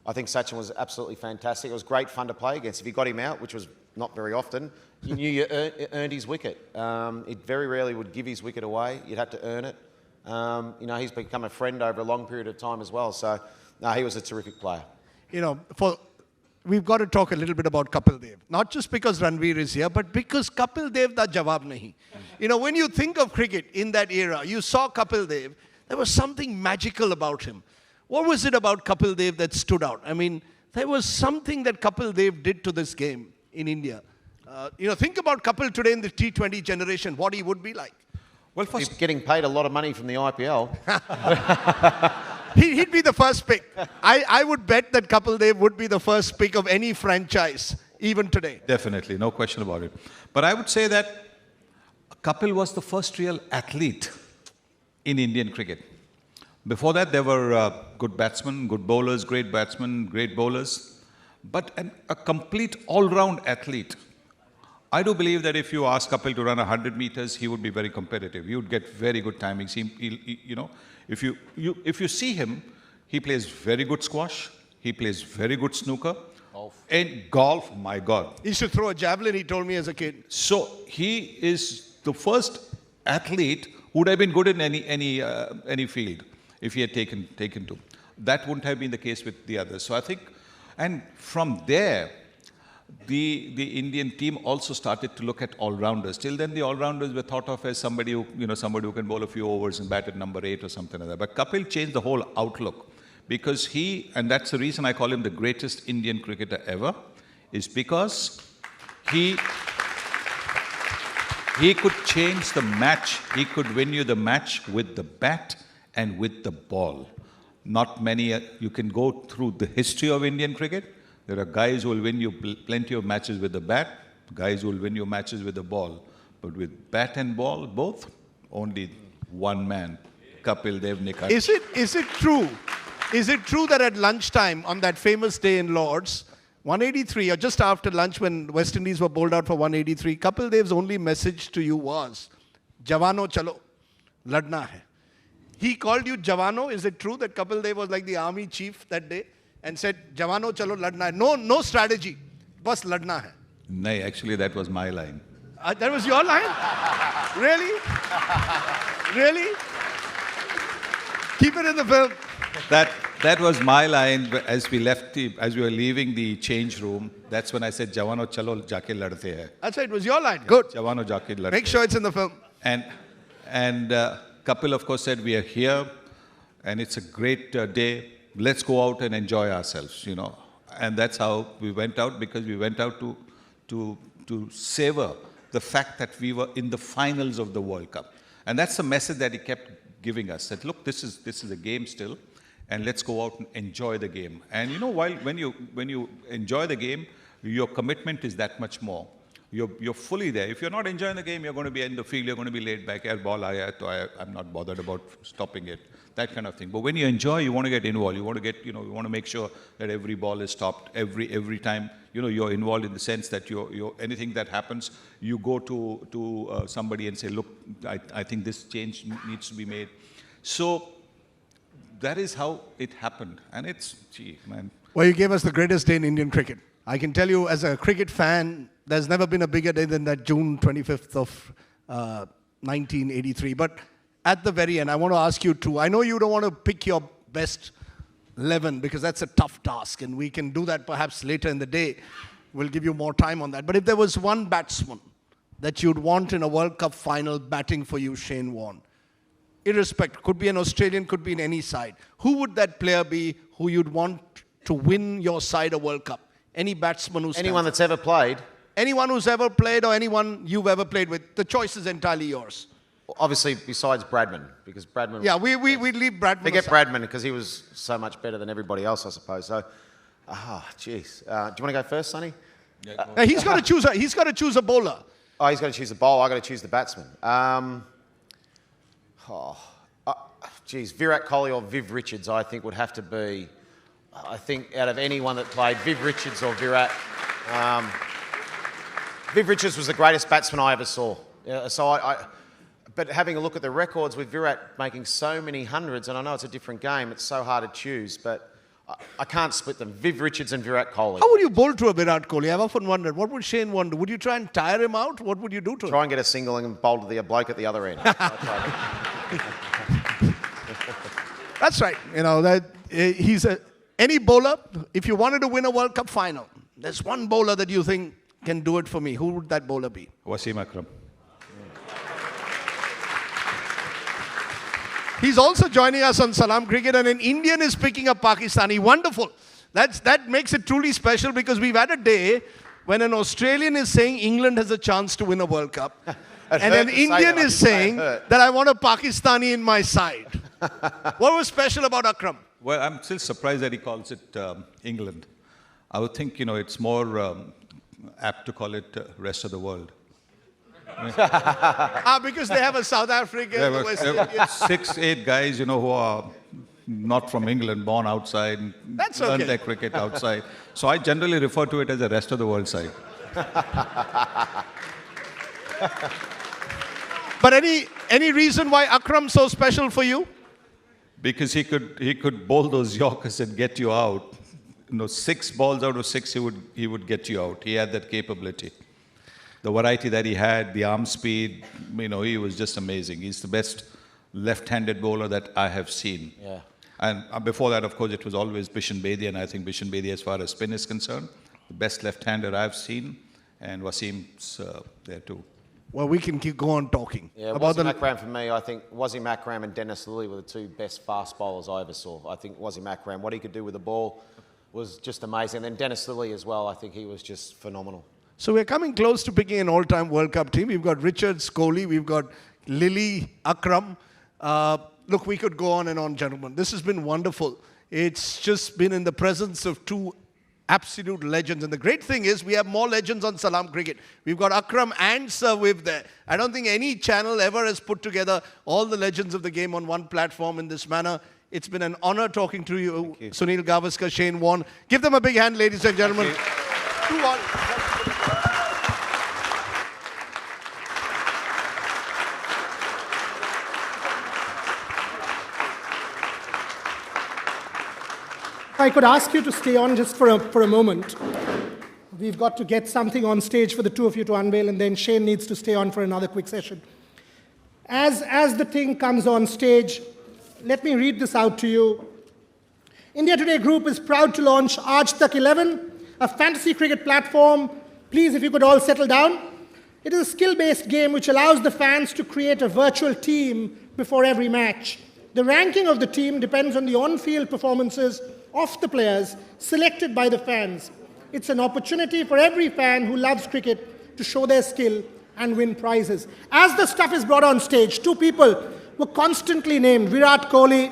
I think Sachin was absolutely fantastic. It was great fun to play against. If you got him out, which was not very often, you knew you earned his wicket. It very rarely would give his wicket away. You'd have to earn it. He's become a friend over a long period of time as well. So, no, he was a terrific player. We've got to talk a little bit about Kapil Dev. Not just because Ranveer is here, but because Kapil Dev da jawab nahi. When you think of cricket in that era, you saw Kapil Dev, there was something magical about him. What was it about Kapil Dev that stood out? I mean, there was something that Kapil Dev did to this game in India. Think about Kapil today in the T20 generation, what he would be like. Well, he's getting paid a lot of money from the IPL. He'd be the first pick. I would bet that Kapil Dev would be the first pick of any franchise, even today. Definitely, no question about it. But I would say that Kapil was the first real athlete in Indian cricket. Before that, there were good batsmen, good bowlers, great batsmen, great bowlers. But a complete all-round athlete. I do believe that if you ask Kapil to run 100 meters, he would be very competitive. He would get very good timings. If you see him, he plays very good squash. He plays very good snooker. Golf. And golf, my God. He used to throw a javelin, he told me as a kid. So he is the first athlete who would have been good in any field if he had taken to. That wouldn't have been the case with the others. So I think, and from there, the Indian team also started to look at all-rounders. Till then, the all-rounders were thought of as somebody who can bowl a few overs and bat at number 8 or something like that. But Kapil changed the whole outlook because and that's the reason I call him the greatest Indian cricketer ever, is because he could change the match. He could win you the match with the bat and with the ball. Not many, you can go through the history of Indian cricket. There are guys who will win you plenty of matches with the bat, guys who will win you matches with the ball. But with bat and ball, both, only one man, Kapil Dev Nikhat. Is it true? Is it true that at lunchtime on that famous day in Lords, 183, or just after lunch when West Indies were bowled out for 183, Kapil Dev's only message to you was, Javano chalo, ladna hai. He called you Javano. Is it true that Kapil Dev was like the army chief that day and said, Javano chalo, ladna hai? No strategy, bas ladna hai. No, actually that was my line. That was your line? Really? Really? Keep it in the film. That was my line as we were leaving the change room. That's when I said, Javano chalo jaake ladte hai. That's right, it was your line. Good. Javano jaake ladte. Make sure it's in the film. And Kapil, of course, said, we are here and it's a great day. Let's go out and enjoy ourselves, And that's how we went out, because we went out to savor the fact that we were in the finals of the World Cup. And that's the message that he kept giving us, that look, this is a game still, and let's go out and enjoy the game. And when you enjoy the game, your commitment is that much more. You're fully there. If you're not enjoying the game, you're going to be in the field, you're going to be laid back, ball aaya, to I'm not bothered about stopping it, that kind of thing. But when you enjoy, you want to get involved. You want to you want to make sure that every ball is stopped, every time, you're involved in the sense that anything that happens, you go to somebody and say, look, I think this change needs to be made. So that is how it happened. And gee, man. Well, you gave us the greatest day in Indian cricket. I can tell you, as a cricket fan, there's never been a bigger day than that June 25th of 1983. But at the very end, I want to ask you two. I know you don't want to pick your best 11 because that's a tough task, and we can do that perhaps later in the day. We'll give you more time on that. But if there was one batsman that you'd want in a World Cup final batting for you, Shane Warne, irrespective, could be an Australian, could be in any side, who would that player be who you'd want to win your side a World Cup? Any batsman who's Anyone that's ever played? Anyone who's ever played or anyone you've ever played with. The choice is entirely yours. Obviously, besides Bradman, because Bradman... Yeah, we leave Bradman Forget aside. Bradman, because he was so much better than everybody else, I suppose. So, jeez. Do you want to go first, Sonny? Yeah, Now, he's got to choose a bowler. Oh, he's got to choose the bowler. I've got to choose the batsman. Geez, Virat Kohli or Viv Richards, I think, would have to be... I think out of anyone that played, Viv Richards or Virat... Viv Richards was the greatest batsman I ever saw. But having a look at the records with Virat making so many hundreds, and I know it's a different game, it's so hard to choose, but I can't split them. Viv Richards and Virat Kohli. How would you bowl to a Virat Kohli? I've often wondered, what would Shane Warne do? Would you try and tire him out? What would you do to him? Try and get a single and bowl to the bloke at the other end. That's right. Any bowler, if you wanted to win a World Cup final, there's one bowler that you think can do it for me. Who would that bowler be? Wasim Akram. He's also joining us on Salaam Cricket, and an Indian is picking up Pakistani. Wonderful. That makes it truly special, because we've had a day when an Australian is saying England has a chance to win a World Cup, and an Indian is saying that I want a Pakistani in my side. What was special about Akram? Well, I'm still surprised that he calls it England. I would think, it's more apt to call it rest of the world. Because they have a South African, West Indian. 6-8 guys, who are not from England, born outside, and That's learned okay. their cricket outside. So I generally refer to it as the rest of the world side. But any reason why Akram's so special for you? Because he could bowl those Yorkers and get you out. 6 balls out of 6, he would get you out. He had that capability. The variety that he had, the arm speed, he was just amazing. He's the best left-handed bowler that I have seen. Yeah. And before that, of course, it was always Bishan Bedi, and I think Bishan Bedi, as far as spin is concerned, the best left-hander I've seen, and Wasim's there too. Well, we can go on talking. Yeah, about Wasim Akram for me, I think Wasim Akram and Dennis Lilly were the two best fast bowlers I ever saw. I think Wasim Akram, what he could do with the ball was just amazing. And then Dennis Lilly as well, I think he was just phenomenal. So we're coming close to picking an all-time World Cup team. We've got Richards, Kohli, we've got Lilly, Akram. Look, we could go on and on, gentlemen. This has been wonderful. It's just been in the presence of two absolute legends. And the great thing is we have more legends on Salaam Cricket. We've got Akram and Sir Viv there. I don't think any channel ever has put together all the legends of the game on one platform in this manner. It's been an honor talking to you, Sunil Gavaskar, Shane Warne. Give them a big hand, ladies and gentlemen. I could ask you to stay on just for a moment. We've got to get something on stage for the two of you to unveil, and then Shane needs to stay on for another quick session. As the thing comes on stage, let me read this out to you. India Today Group is proud to launch Aaj Tak 11, a fantasy cricket platform. Please, if you could all settle down. It is a skill-based game which allows the fans to create a virtual team before every match. The ranking of the team depends on the on-field performances of the players selected by the fans. It's an opportunity for every fan who loves cricket to show their skill and win prizes. As the stuff is brought on stage, two people were constantly named. Virat Kohli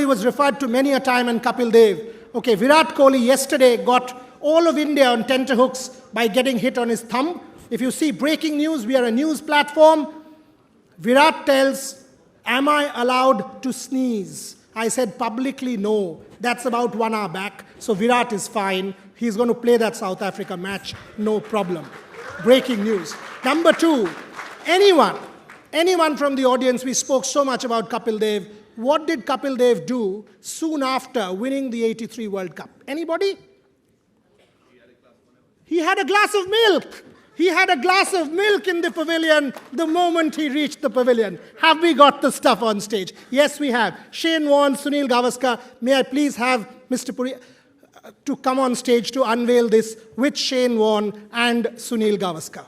was referred to many a time, and Kapil Dev. Okay, Virat Kohli yesterday got all of India on tenterhooks by getting hit on his thumb. If you see breaking news, we are a news platform. Virat tells, "Am I allowed to sneeze?" I said publicly no. That's about 1 hour back. So Virat is fine. He's going to play that South Africa match, no problem. Breaking news. Number two, anyone from the audience, we spoke so much about Kapil Dev. What did Kapil Dev do soon after winning the '83 World Cup? Anybody? He had a glass of milk. He had a glass of milk in the pavilion the moment he reached the pavilion. Have we got the stuff on stage? Yes, we have. Shane Warne, Sunil Gavaskar, may I please have Mr. Puri to come on stage to unveil this with Shane Warne and Sunil Gavaskar.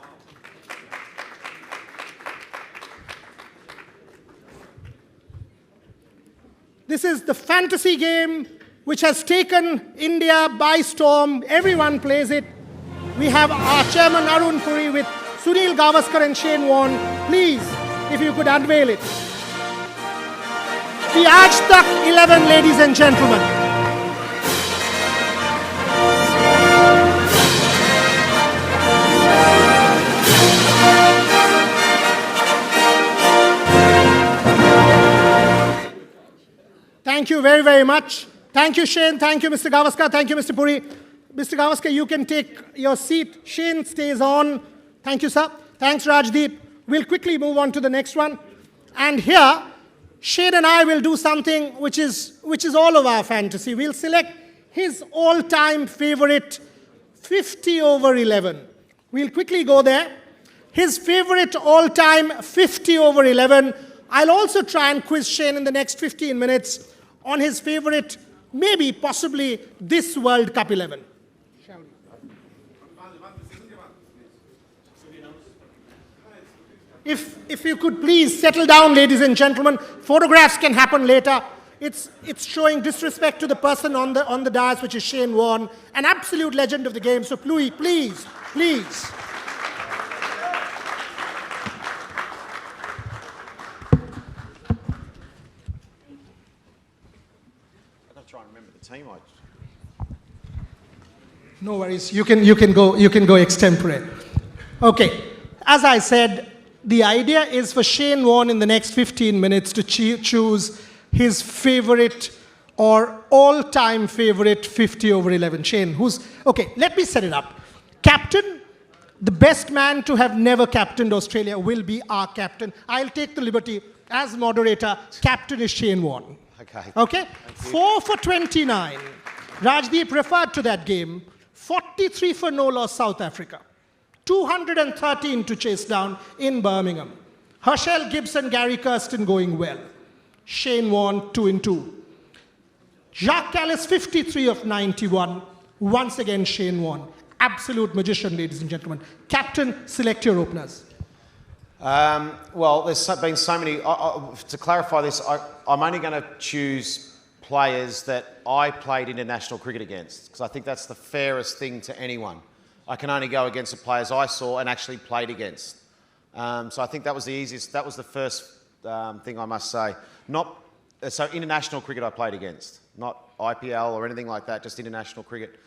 This is the fantasy game which has taken India by storm. Everyone plays it. We have our chairman Arun Puri with Sunil Gavaskar and Shane Warne. Please, if you could unveil it. The Aaj Tak 11, ladies and gentlemen. Thank you very, very much. Thank you, Shane. Thank you, Mr. Gavaskar. Thank you, Mr. Puri. Mr. Gavaskar, you can take your seat. Shane stays on. Thank you, sir. Thanks, Rajdeep. We'll quickly move on to the next one. And here, Shane and I will do something which is all of our fantasy. We'll select his all-time favorite 50 over 11. We'll quickly go there. His favorite all-time 50 over 11. I'll also try and quiz Shane in the next 15 minutes on his favorite, maybe, possibly, this World Cup 11. If you could please settle down, ladies and gentlemen. Photographs can happen later. It's showing disrespect to the person on the dais, which is Shane Warne, an absolute legend of the game. So please, please. I've got to try and remember the team. No worries. You can go extempore. Okay. As I said, the idea is for Shane Warne in the next 15 minutes to choose his favorite or all-time favorite 50 over 11. Shane, okay, let me set it up. Captain, the best man to have never captained Australia will be our captain. I'll take the liberty as moderator. Captain is Shane Warne. Okay? 4 for 29. Rajdeep referred to that game. 43 for no loss South Africa. 213 to chase down in Birmingham. Herschel Gibson, Gary Kirsten going well. Shane Warne 2-2. Jacques Kallis 53 of 91. Once again, Shane Warne. Absolute magician, ladies and gentlemen. Captain, select your openers. Well, there's been so many. To clarify this, I'm only going to choose players that I played international cricket against, because I think that's the fairest thing to anyone. I can only go against the players I saw and actually played against. So I think that was the easiest. That was the first thing I must say. So international cricket I played against, not IPL or anything like that, just international cricket.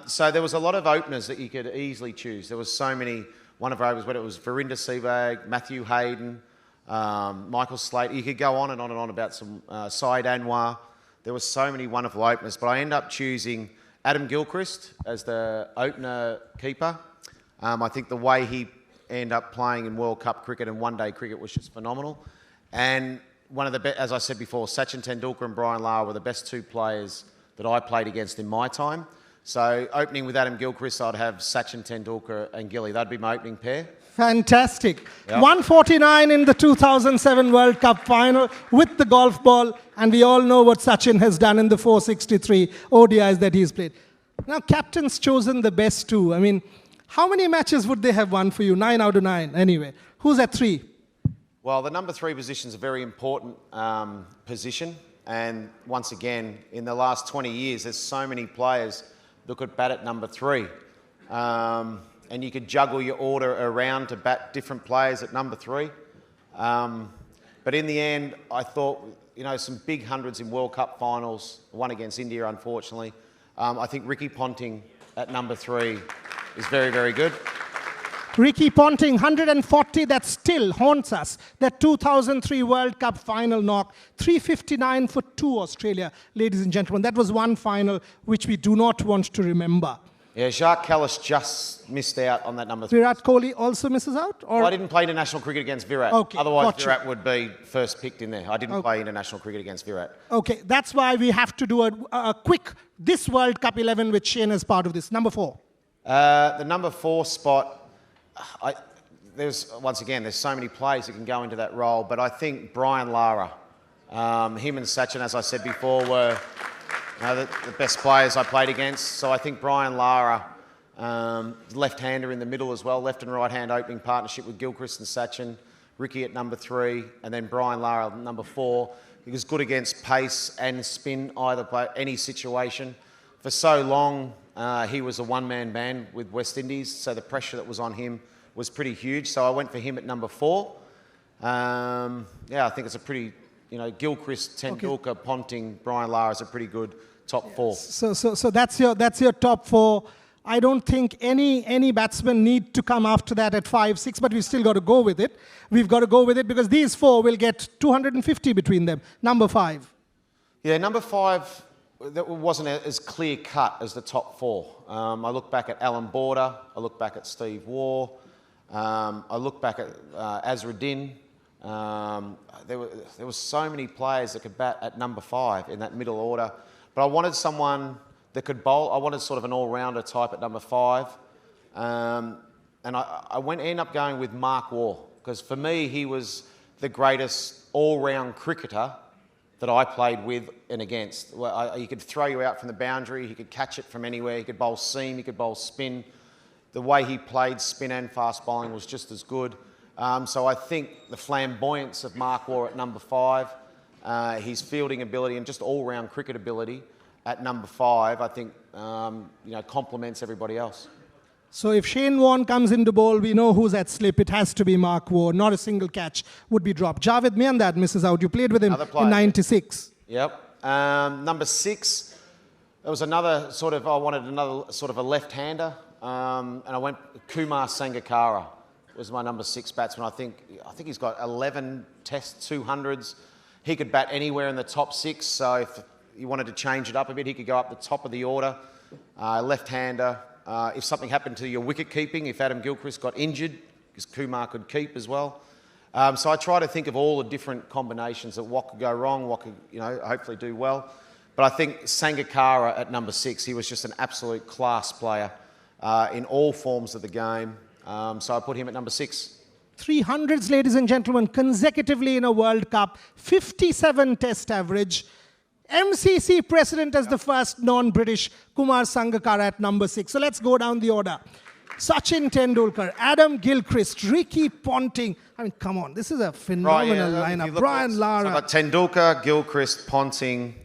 So there was a lot of openers that you could easily choose. There was so many. One of those, whether it was Verinder Sehwag, Matthew Hayden, Michael Slater. You could go on and on and on about some Syed Anwar. There were so many wonderful openers, but I ended up choosing Adam Gilchrist as the opener keeper. I think the way he ended up playing in World Cup cricket and one-day cricket was just phenomenal. And one of the best, as I said before, Sachin Tendulkar and Brian Lara were the best two players that I played against in my time. So opening with Adam Gilchrist, I'd have Sachin Tendulkar and Gilly. That'd be my opening pair. Fantastic. Yep. 149 in the 2007 World Cup final with the golf ball, and we all know what Sachin has done in the 463 ODIs that he's played. Now, captain's chosen the best two. I mean, how many matches would they have won for you? 9 out of 9. Anyway, who's at 3? Well, the number 3 position is a very important position. And once again, in the last 20 years, there's so many players that could bat at number 3. And you could juggle your order around to bat different players at number 3. But in the end, I thought, some big hundreds in World Cup finals, one against India, unfortunately. I think Ricky Ponting at number 3 is very, very good. Ricky Ponting, 140, that still haunts us. That 2003 World Cup final knock, 359 for 2 Australia, ladies and gentlemen. That was one final which we do not want to remember. Yeah, Jacques Kallis just missed out on that number 3. Virat Kohli also misses out? Or? Well, I didn't play international cricket against Virat. Okay, Otherwise, gotcha. Virat would be first picked in there. I didn't play international cricket against Virat. Okay, that's why we have to do a quick, this World Cup 11 with Shane as part of this. Number 4. The number 4 spot, there's so many players that can go into that role, but I think Brian Lara, him and Sachin, as I said before, were the best players I played against. So I think Brian Lara, left-hander in the middle as well, left and right-hand opening partnership with Gilchrist and Sachin, Ricky at number 3, and then Brian Lara at number 4. He was good against pace and spin, any situation. For so long, he was a one-man band with West Indies, so the pressure that was on him was pretty huge. So I went for him at number 4. I think it's a pretty, Gilchrist, Tendulkar, Ponting, Brian Lara is a pretty good top 4. So that's your top 4. I don't think any batsman need to come after that at 5, 6, but we've still got to go with it. We've got to go with it because these 4 will get 250 between them. Number 5. Yeah, number 5, that wasn't as clear-cut as the top 4. I look back at Alan Border. I look back at Steve Waugh. I look back at Azruddin. There were so many players that could bat at number 5 in that middle order. But I wanted someone that could bowl. I wanted sort of an all-rounder type at number 5. And I ended up going with Mark Waugh, because for me, he was the greatest all-round cricketer that I played with and against. He could throw you out from the boundary, he could catch it from anywhere, he could bowl seam, he could bowl spin. The way he played spin and fast bowling was just as good. So I think the flamboyance of Mark Waugh at number 5, his fielding ability and just all-round cricket ability at number 5, I think complements everybody else. So if Shane Warne comes into bowl, we know who's at slip. It has to be Mark Waugh. Not a single catch would be dropped. Javed Miandad misses out. You played with him in 96. Yep. Number 6, there was another sort of, I wanted another sort of a left-hander. And I went Kumar Sangakkara was my number 6 batsman. I think he's got 11 Test 200s. He could bat anywhere in the top 6. So if you wanted to change it up a bit, he could go up the top of the order. Left-hander. If something happened to your wicket keeping, if Adam Gilchrist got injured, because Kumar could keep as well. So I try to think of all the different combinations of what could go wrong, what could hopefully do well. But I think Sangakkara at number 6, he was just an absolute class player in all forms of the game. So I put him at number 6. 300s, ladies and gentlemen, consecutively in a World Cup, 57 test average. MCC president as the first non-British, Kumar Sangakkara at number 6. So let's go down the order. Sachin Tendulkar, Adam Gilchrist, Ricky Ponting. I mean, come on, this is a phenomenal lineup. Brian Lara. So I've got Tendulkar, Gilchrist, Ponting,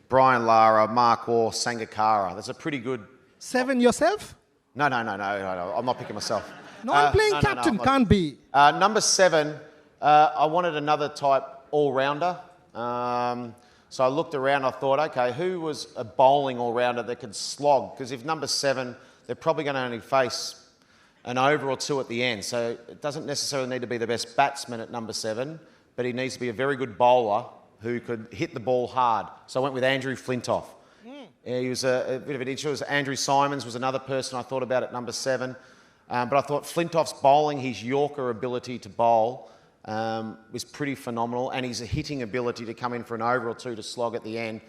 Brian Lara, Mark Waugh, Sangakkara. That's a pretty good... 7 yourself? No. I'm not picking myself. Non-playing captain can't be. Number 7, I wanted another type all-rounder. So I looked around, I thought, okay, who was a bowling all-rounder that could slog? Because if number 7, they're probably going to only face an over or 2 at the end. So it doesn't necessarily need to be the best batsman at number 7, but he needs to be a very good bowler who could hit the ball hard. So I went with Andrew Flintoff. He was a bit of an issue. Andrew Simons was another person I thought about at number 7. But I thought Flintoff's bowling, his Yorker ability to bowl was pretty phenomenal, and his hitting ability to come in for an over or 2 to slog at the end,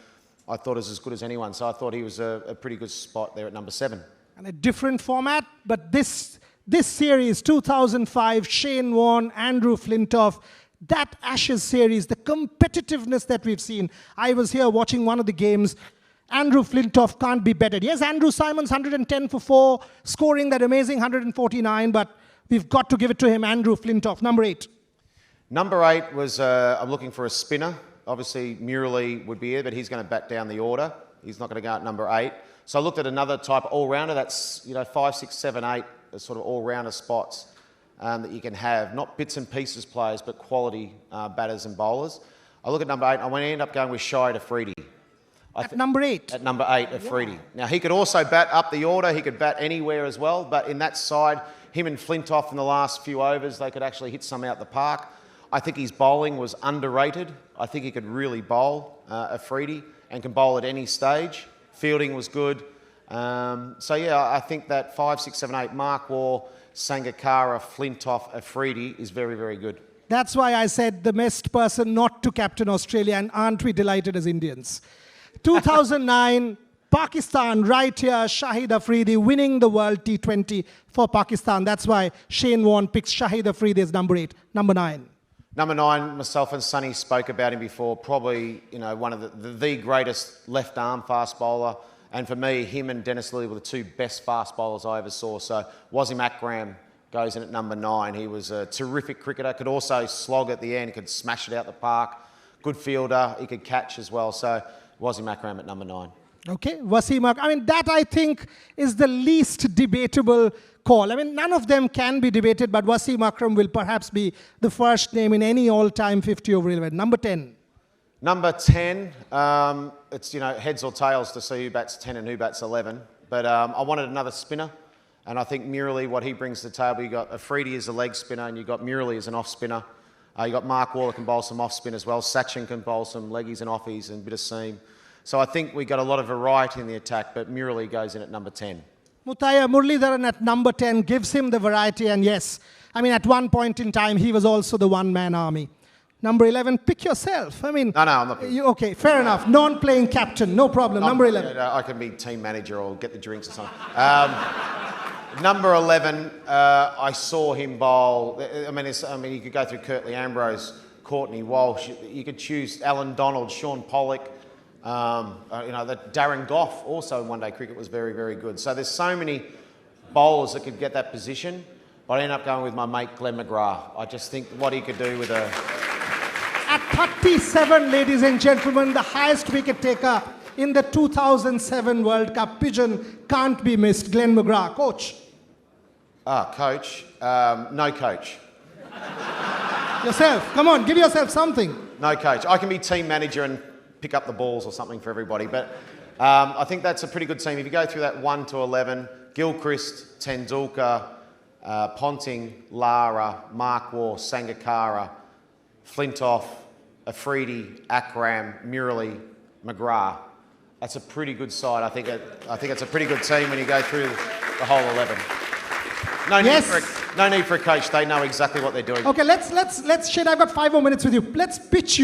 I thought was as good as anyone. So I thought he was a pretty good spot there at number 7. And a different format, but this series, 2005, Shane Warne, Andrew Flintoff, that Ashes series, the competitiveness that we've seen. I was here watching one of the games. Andrew Flintoff can't be bettered. Yes, Andrew Simons, 110 for 4, scoring that amazing 149, but we've got to give it to him, Andrew Flintoff. Number 8. Number 8 was, I'm looking for a spinner. Obviously, Murali would be here, but he's going to bat down the order. He's not going to go at number 8. So I looked at another type of all-rounder. That's 5, 6, 7, 8 sort of all-rounder spots that you can have. Not bits and pieces players, but quality batters and bowlers. I look at number 8. I end up going with Shahid Afridi. At number 8? At number 8, Afridi. Now, he could also bat up the order. He could bat anywhere as well. But in that side, him and Flintoff in the last few overs, they could actually hit some out the park. I think his bowling was underrated. I think he could really bowl, Afridi, and can bowl at any stage. Fielding was good. So, yeah, I think that 5, 6, 7, 8, Mark Waugh, Sangakkara, Flintoff, Afridi is very, very good. That's why I said the best person not to captain Australia, and aren't we delighted as Indians? 2009, Pakistan, right here, Shahid Afridi winning the World T20 for Pakistan. That's why Shane Warne picks Shahid Afridi as number 8. Number 9. Number 9, myself and Sonny spoke about him before. Probably, one of the greatest left-arm fast bowler. And for me, him and Dennis Lillee were the 2 best fast bowlers I ever saw. So Wasim Akram goes in at number 9. He was a terrific cricketer. Could also slog at the end. Could smash it out the park. Good fielder. He could catch as well. So Wasim Akram at number 9. Okay, Wasim Akram. I mean, that I think is the least debatable call. I mean, none of them can be debated, but Wasim Akram will perhaps be the first name in any all-time 50 over 11. Number 10. Number 10, it's, heads or tails to see who bats 10 and who bats 11. But I wanted another spinner, and I think Murali, what he brings to the table, you got Afridi as a leg spinner, and you got Murali as an off spinner. You got Mark Waugh can bowl some off spin as well. Sachin can bowl some leggies and offies and a bit of seam. So I think we got a lot of variety in the attack, but Murali goes in at number 10. Muthaiya Muralidharan at number 10 gives him the variety, and yes, I mean, at one point in time, he was also the one-man army. Number 11, pick yourself. I mean... No, I'm not picking. Okay, fair enough. Non-playing captain, no problem. Number 11. I can be team manager or get the drinks or something. Number 11, I saw him bowl. I mean, you could go through Curtly Ambrose, Courtney Walsh. You could choose Alan Donald, Sean Pollock. That Darren Gough also in one-day cricket was very, very good. So there's so many bowlers that could get that position. But I ended up going with my mate Glenn McGrath. I just think what he could do with a... At 37, ladies and gentlemen, the highest wicket taker in the 2007 World Cup. Pigeon can't be missed. Glenn McGrath. Coach. Coach? No coach. Yourself. Come on, give yourself something. No coach. I can be team manager and pick up the balls or something for everybody. But I think that's a pretty good team. If you go through that 1 to 11, Gilchrist, Tendulkar, Ponting, Lara, Mark Waugh, Sangakkara, Flintoff, Afridi, Akram, Murali, McGrath. That's a pretty good side. I think it's a pretty good team when you go through the whole 11. No need for a coach. They know exactly what they're doing. Okay, let's Shane, I've got 5 more minutes with you. Let's pitch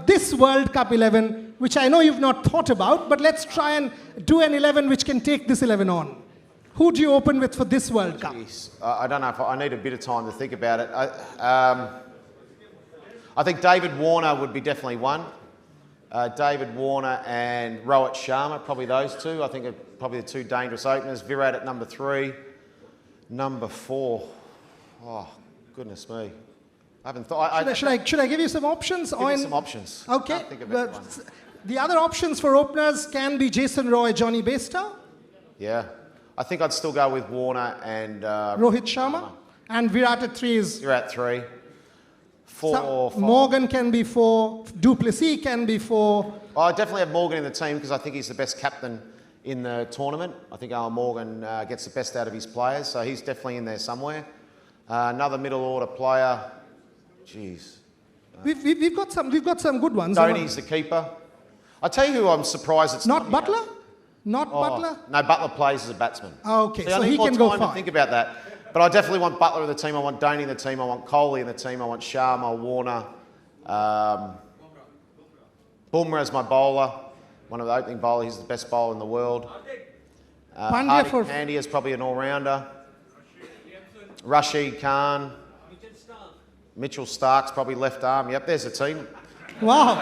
this World Cup 11, which I know you've not thought about, but let's try and do an 11 which can take this 11 on. Who do you open with for this World Cup? I don't know if I need a bit of time to think about it. I think David Warner would be definitely one. David Warner and Rohit Sharma, probably those two. I think are probably the two dangerous openers. Virat at number 3. Number 4. Oh, goodness me. I haven't thought. Should I give you some options? Give me some options. Okay. Can't think of anyone. The other options for openers can be Jason Roy, Johnny Bairstow, Yeah. I think I'd still go with Warner and Rohit Sharma, and Virat at 3 is. Virat 3. 4, 5. Morgan can be 4. Duplessis can be 4. I definitely have Morgan in the team because I think he's the best captain in the tournament. I think Alan Morgan gets the best out of his players, so he's definitely in there somewhere. Another middle order player. Jeez. We've got some good ones. Dhoni's the keeper. I tell you who I'm surprised it's not Butler. Not Butler. No, Butler plays as a batsman. Okay, See, so I need he more can go time to 5. think about that. But I definitely want Butler in the team. I want Dhoni in the team. I want Kohli in the team. I want Sharma, Warner. Bumrah as my bowler. One of the opening bowlers. He's the best bowler in the world. Pandya is probably an all-rounder. Rashid Khan. Mitchell Stark's probably left arm. Yep, there's a team. Wow.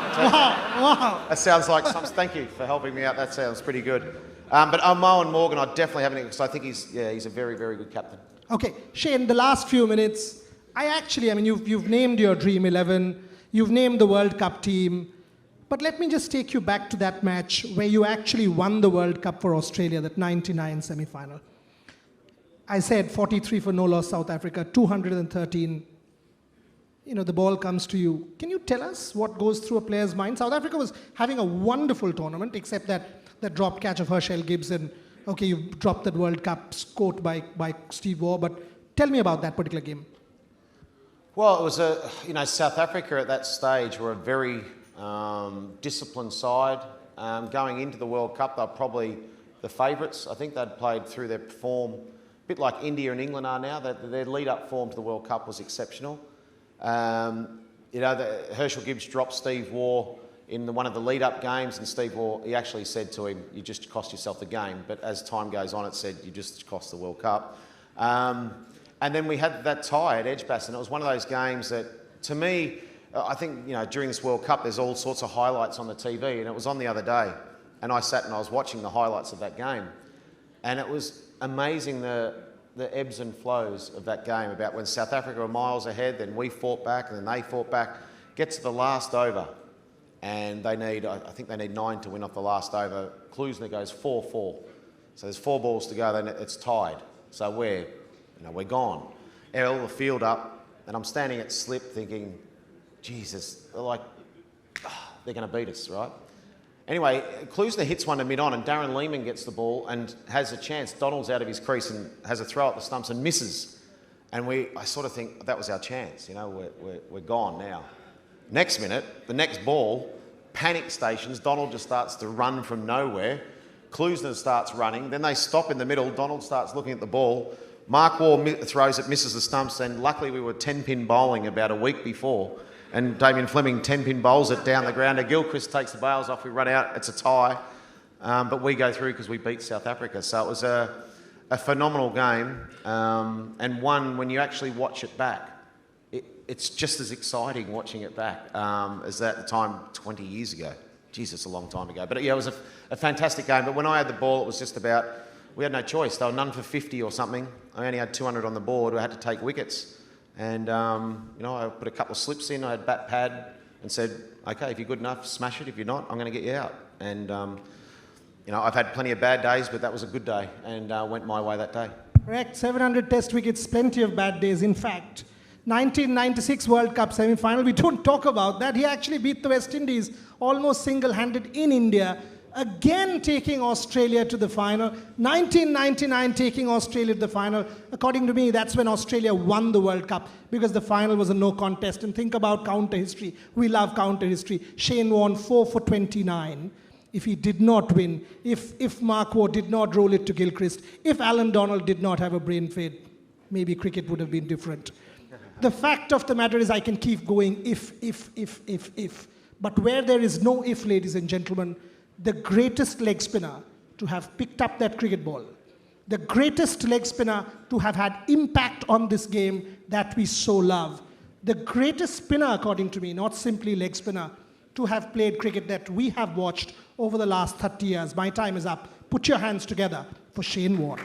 That sounds like something. Thank you for helping me out. That sounds pretty good. But Mo and Morgan, I definitely haven't, because I think he's a very, very good captain. Okay, Shane, the last few minutes, you've named your Dream 11, you've named the World Cup team, but let me just take you back to that match where you actually won the World Cup for Australia, that 99 semi-final. I said 43 for no loss South Africa, 213. The ball comes to you. Can you tell us what goes through a player's mind? South Africa was having a wonderful tournament, except that drop catch of Herschel Gibson. Okay, you dropped that World Cup scored by Steve Waugh, but tell me about that particular game. Well, it was South Africa at that stage were a very disciplined side. Going into the World Cup, they're probably the favourites. I think they'd played through their form, a bit like India and England are now. Their lead-up form to the World Cup was exceptional. Herschel Gibbs dropped Steve Waugh in one of the lead-up games, and Steve Waugh, he actually said to him, "You just cost yourself the game." But as time goes on, it said, "You just cost the World Cup." And then we had that tie at Edgbaston. It was one of those games that, to me, I think, during this World Cup, there's all sorts of highlights on the TV, and it was on the other day. And I sat and I was watching the highlights of that game. And it was amazing the ebbs and flows of that game, about when South Africa were miles ahead, then we fought back, and then they fought back. Get to the last over, and I think they need 9 to win off the last over. Klusener goes 4-4. So there's 4 balls to go, then it's tied. So we're gone. All the field up, and I'm standing at slip thinking, Jesus, they're going to beat us, right? Anyway, Klusener hits one to mid-on, and Darren Lehman gets the ball and has a chance. Donald's out of his crease and has a throw at the stumps and misses. And I sort of think that was our chance. We're gone now. Next minute, the next ball, panic stations. Donald just starts to run from nowhere. Klusener starts running. Then they stop in the middle. Donald starts looking at the ball. Mark Waugh throws it, misses the stumps, and luckily we were 10-pin bowling about a week before. And Damien Fleming 10-pin bowls it down the grounder. Gilchrist takes the bails off. We run out. It's a tie. But we go through because we beat South Africa. So it was a phenomenal game. And one, when you actually watch it back, it's just as exciting watching it back as at the time 20 years ago. Jesus, a long time ago. But it was a fantastic game. But when I had the ball, it was just about, we had no choice. They were none for 50 or something. I only had 200 on the board. I had to take wickets. And, I put a couple of slips in. I had bat pad and said, okay, if you're good enough, smash it. If you're not, I'm going to get you out. And, I've had plenty of bad days, but that was a good day and went my way that day. Correct. 700 test wickets, plenty of bad days. In fact, 1996 World Cup semi-final, we don't talk about that. He actually beat the West Indies almost single-handed in India. Again taking Australia to the final. 1999 taking Australia to the final. According to me, that's when Australia won the World Cup, because the final was a no contest. And think about counter history. We love counter history. Shane Warne 4 for 29. If he did not win, if Mark Waugh did not roll it to Gilchrist, if Alan Donald did not have a brain fade, maybe cricket would have been different. The fact of the matter is I can keep going if. But where there is no if, ladies and gentlemen, the greatest leg spinner to have picked up that cricket ball, the greatest leg spinner to have had impact on this game that we so love, the greatest spinner, according to me, not simply leg spinner, to have played cricket that we have watched over the last 30 years. My time is up. Put your hands together for Shane Warne.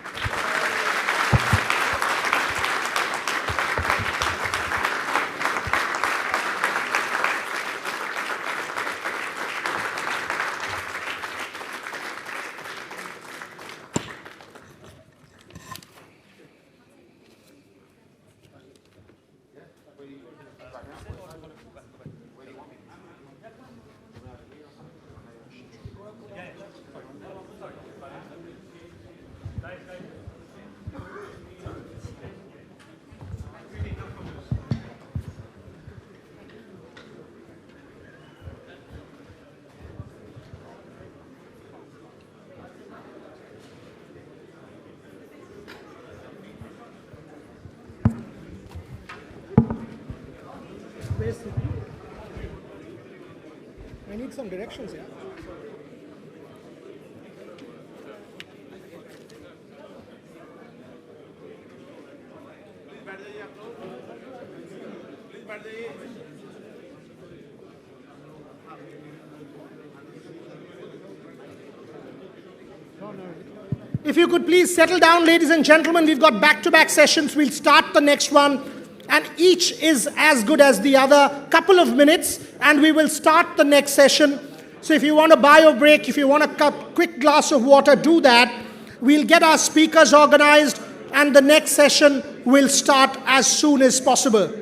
I need some directions, yeah? If you could please settle down, ladies and gentlemen, we've got back-to-back sessions. We'll start the next one, and each is as good as the other. Couple of minutes, and we will start the next session. So if you want a bio break, if you want a quick glass of water, do that. We'll get our speakers organized, and the next session will start as soon as possible.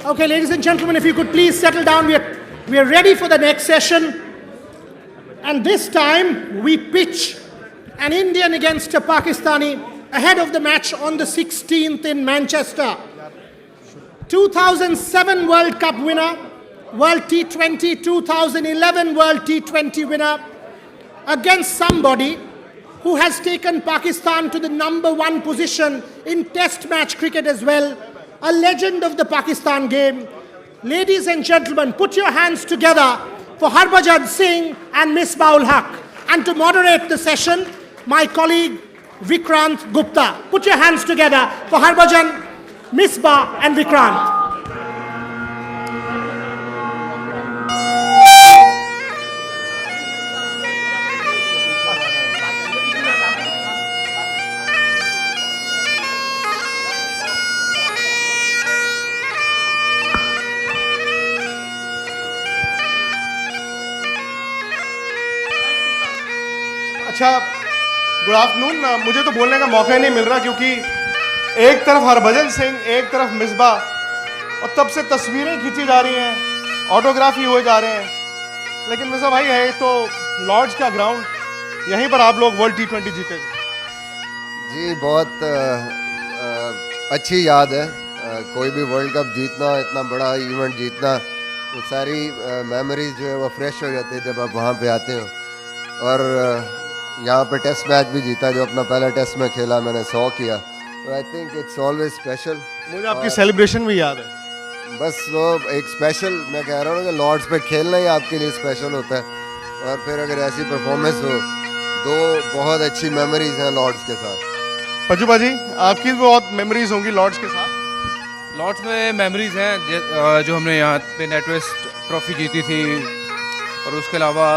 Okay, ladies and gentlemen, if you could please settle down. We are ready for the next session. And this time, we pitch an Indian against a Pakistani ahead of the match on the 16th in Manchester. 2007 World Cup winner, World T20, 2011 World T20 winner, against somebody who has taken Pakistan to the #1 position in test match cricket as well, a legend of the Pakistan game. Ladies and gentlemen, put your hands together for Harbhajan Singh and Misbah ul Haq. And to moderate the session, my colleague Vikrant Gupta. Put your hands together for Harbhajan, Misbah and Vikrant. अच्छा, good afternoon. मुझे तो बोलने का मौका ही नहीं मिल रहा क्योंकि एक तरफ हरभजन सिंह, एक तरफ मिसबाह, और तब से तस्वीरें खींची जा रही हैं, ऑटोग्राफी हुए जा रहे हैं। लेकिन मिसबाह भाई, है तो लॉर्ड्स का ग्राउंड, यहीं पर आप लोग वर्ल्ड T20 जीते जी। बहुत अच्छी याद है। कोई भी वर्ल्ड कप जीतना, इतना बड़ा इवेंट जीतना, वो सारी मेमोरीज जो है वो फ्रेश हो जाती है जब आप वहाँ पे आते हो। और यहाँ पे टेस्ट मैच भी जीता, जो अपना पहला टेस्ट में खेला मैंने 100 किया। तो I think it's always special. मुझे आपकी सेलिब्रेशन भी याद है। बस वो एक स्पेशल, मैं कह रहा हूँ कि लॉर्ड्स पे खेलना ही आपके लिए स्पेशल होता है। और फिर अगर ऐसी परफॉर्मेंस हो, 2 बहुत अच्छी मेमोरीज हैं लॉर्ड्स के साथ। पज्जू भाजी, आपकी भी बहुत मेमोरीज होंगी लॉर्ड्स के साथ। लॉर्ड्स में मेमोरीज हैं जो हमने यहाँ पे नेटवेस्ट ट्रॉफी जीती थी, और उसके अलावा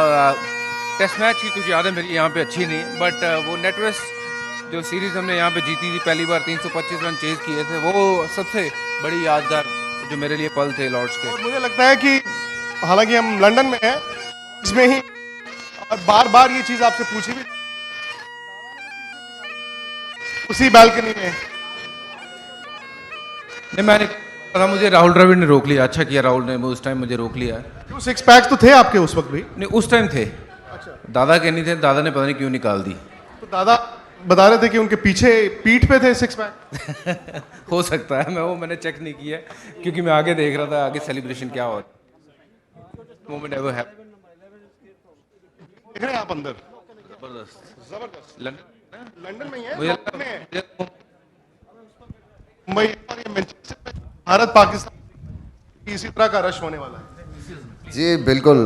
टेस्ट मैच की कुछ यादें मेरी यहाँ पे अच्छी नहीं, बट वो नेटवेस्ट जो सीरीज़ हमने यहाँ पे जीती थी, पहली बार 325 रन चेज किए थे, वो सबसे बड़ी यादगार जो मेरे लिए पल थे लॉर्ड्स के। और मुझे लगता है कि हालांकि हम लंदन में हैं, इसमें ही, और बार बार ये चीज़ आपसे पूछी भी उसी बैल्कनी में। नहीं, मैंने पता, मुझे राहुल द्रविड़ ने रोक लिया। अच्छा किया राहुल ने उस टाइम मुझे रोक लिया। क्यों, 6 पैक्स तो थे आपके उस वक्त भी? नहीं, उस टाइम थे। दादा के नहीं थे, दादा ने पता नहीं क्यों निकाल दी। तो दादा बता रहे थे कि उनके पीछे पीठ पे थे 6 पैक। हो सकता है, मैंने चेक नहीं किया क्योंकि मैं आगे देख रहा था आगे सेलिब्रेशन क्या हो। Moment ever have. देख रहे हैं आप अंदर? जबरदस्त। लंदन में ही है, मुझे मुंबई और ये मैनचेस्टर में भारत पाकिस्तान इसी तरह का रश होने वाला है। जी बिल्कुल,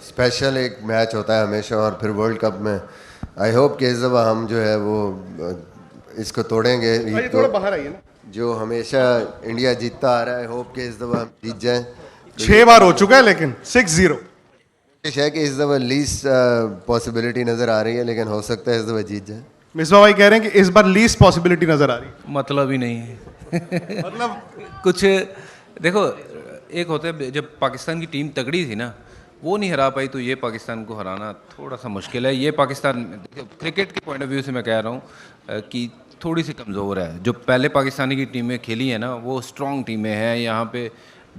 स्पेशल एक मैच होता है हमेशा, और फिर वर्ल्ड कप में आई होप कि इस दफ़ा हम जो है वो इसको तोड़ेंगे। थोड़ा बाहर आइए ना। जो हमेशा इंडिया जीतता आ रहा है, आई होप कि इस दफ़ा हम जीत जाएं। 6 बार हो चुका है, लेकिन 6-0 है कि इस दफ़ा लीस्ट पॉसिबिलिटी नज़र आ रही है, लेकिन हो सकता है इस दफ़ा जीत जाए। मिसबा भाई कह रहे हैं कि इस बार लीस्ट पॉसिबिलिटी नज़र आ रही है। मतलब ही नहीं है। मतलब कुछ देखो, एक होता है जब पाकिस्तान की टीम तगड़ी थी ना, वो नहीं हरा पाई, तो ये पाकिस्तान को हराना थोड़ा सा मुश्किल है। ये पाकिस्तान क्रिकेट के पॉइंट ऑफ व्यू से मैं कह रहा हूँ कि थोड़ी सी कमज़ोर है। जो पहले पाकिस्तानी की टीमें खेली हैं ना, वो स्ट्रॉन्ग टीमें हैं। यहाँ पे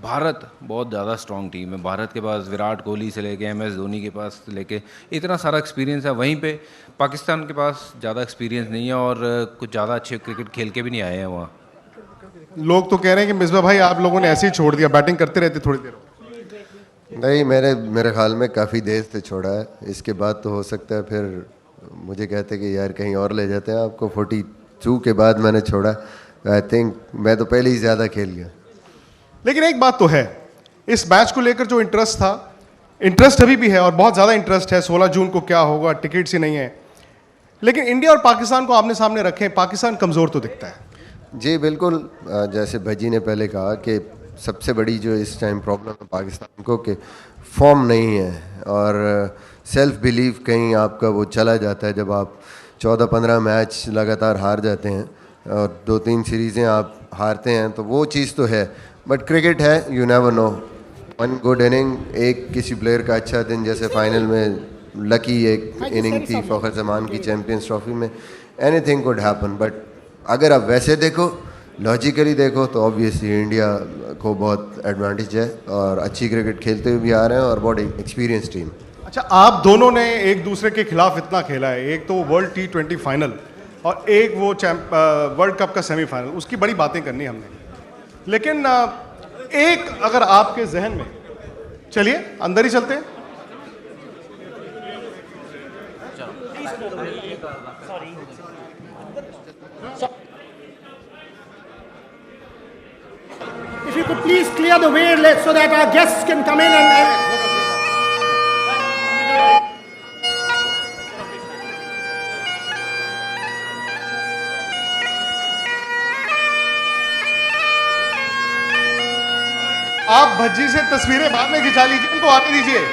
भारत बहुत ज़्यादा स्ट्रॉन्ग टीम है। भारत के पास विराट कोहली से लेके MS धोनी के पास लेके इतना सारा एक्सपीरियंस है। वहीं पे पाकिस्तान के पास ज़्यादा एक्सपीरियंस नहीं है, और कुछ ज़्यादा अच्छे क्रिकेट खेल के भी नहीं आए हैं वहाँ। लोग तो कह रहे हैं कि मिसबा भाई आप लोगों ने ऐसे ही छोड़ दिया, बैटिंग करते रहते थोड़ी देर। नहीं, मेरे ख्याल में काफ़ी देर से छोड़ा है। इसके बाद तो हो सकता है फिर मुझे कहते कि यार कहीं और ले जाते हैं आपको। 42 के बाद मैंने छोड़ा। आई थिंक मैं तो पहले ही ज़्यादा खेल गया। लेकिन एक बात तो है, इस मैच को लेकर जो इंटरेस्ट था, इंटरेस्ट अभी भी है, और बहुत ज़्यादा इंटरेस्ट है। 16 जून को क्या होगा, टिकट्स ही नहीं है। लेकिन इंडिया और पाकिस्तान को आपने सामने रखें, पाकिस्तान कमज़ोर तो दिखता है। जी बिल्कुल, जैसे भजी ने पहले कहा कि सबसे बड़ी जो इस टाइम प्रॉब्लम है पाकिस्तान को कि फॉर्म नहीं है, और सेल्फ बिलीव कहीं आपका वो चला जाता है जब आप 14-15 मैच लगातार हार जाते हैं और 2-3 सीरीज़ें आप हारते हैं, तो वो चीज़ तो है। बट क्रिकेट है, you never no. One good inning, एक किसी प्लेयर का अच्छा दिन, जैसे फाइनल में लकी एक इनिंग थी फ़खर जमान की चैम्पियंस ट्रॉफी में, एनीथिंग कुड हैपन। बट अगर आप वैसे देखो, लॉजिकली देखो, तो ऑब्वियसली इंडिया को बहुत एडवांटेज है, और अच्छी क्रिकेट खेलते हुए भी आ रहे हैं, और बहुत एक्सपीरियंस टीम। अच्छा, आप दोनों ने एक दूसरे के खिलाफ इतना खेला है, एक तो वर्ल्ड T20 फाइनल और एक वो वर्ल्ड कप का सेमीफाइनल, उसकी बड़ी बातें करनी हमने। लेकिन एक अगर आपके जहन में, चलिए अंदर ही चलते हैं। you could please clear the way so that our guests can come in and आप भज्जी से तस्वीरें बाद में खिंचा लीजिए, उनको आने दीजिए।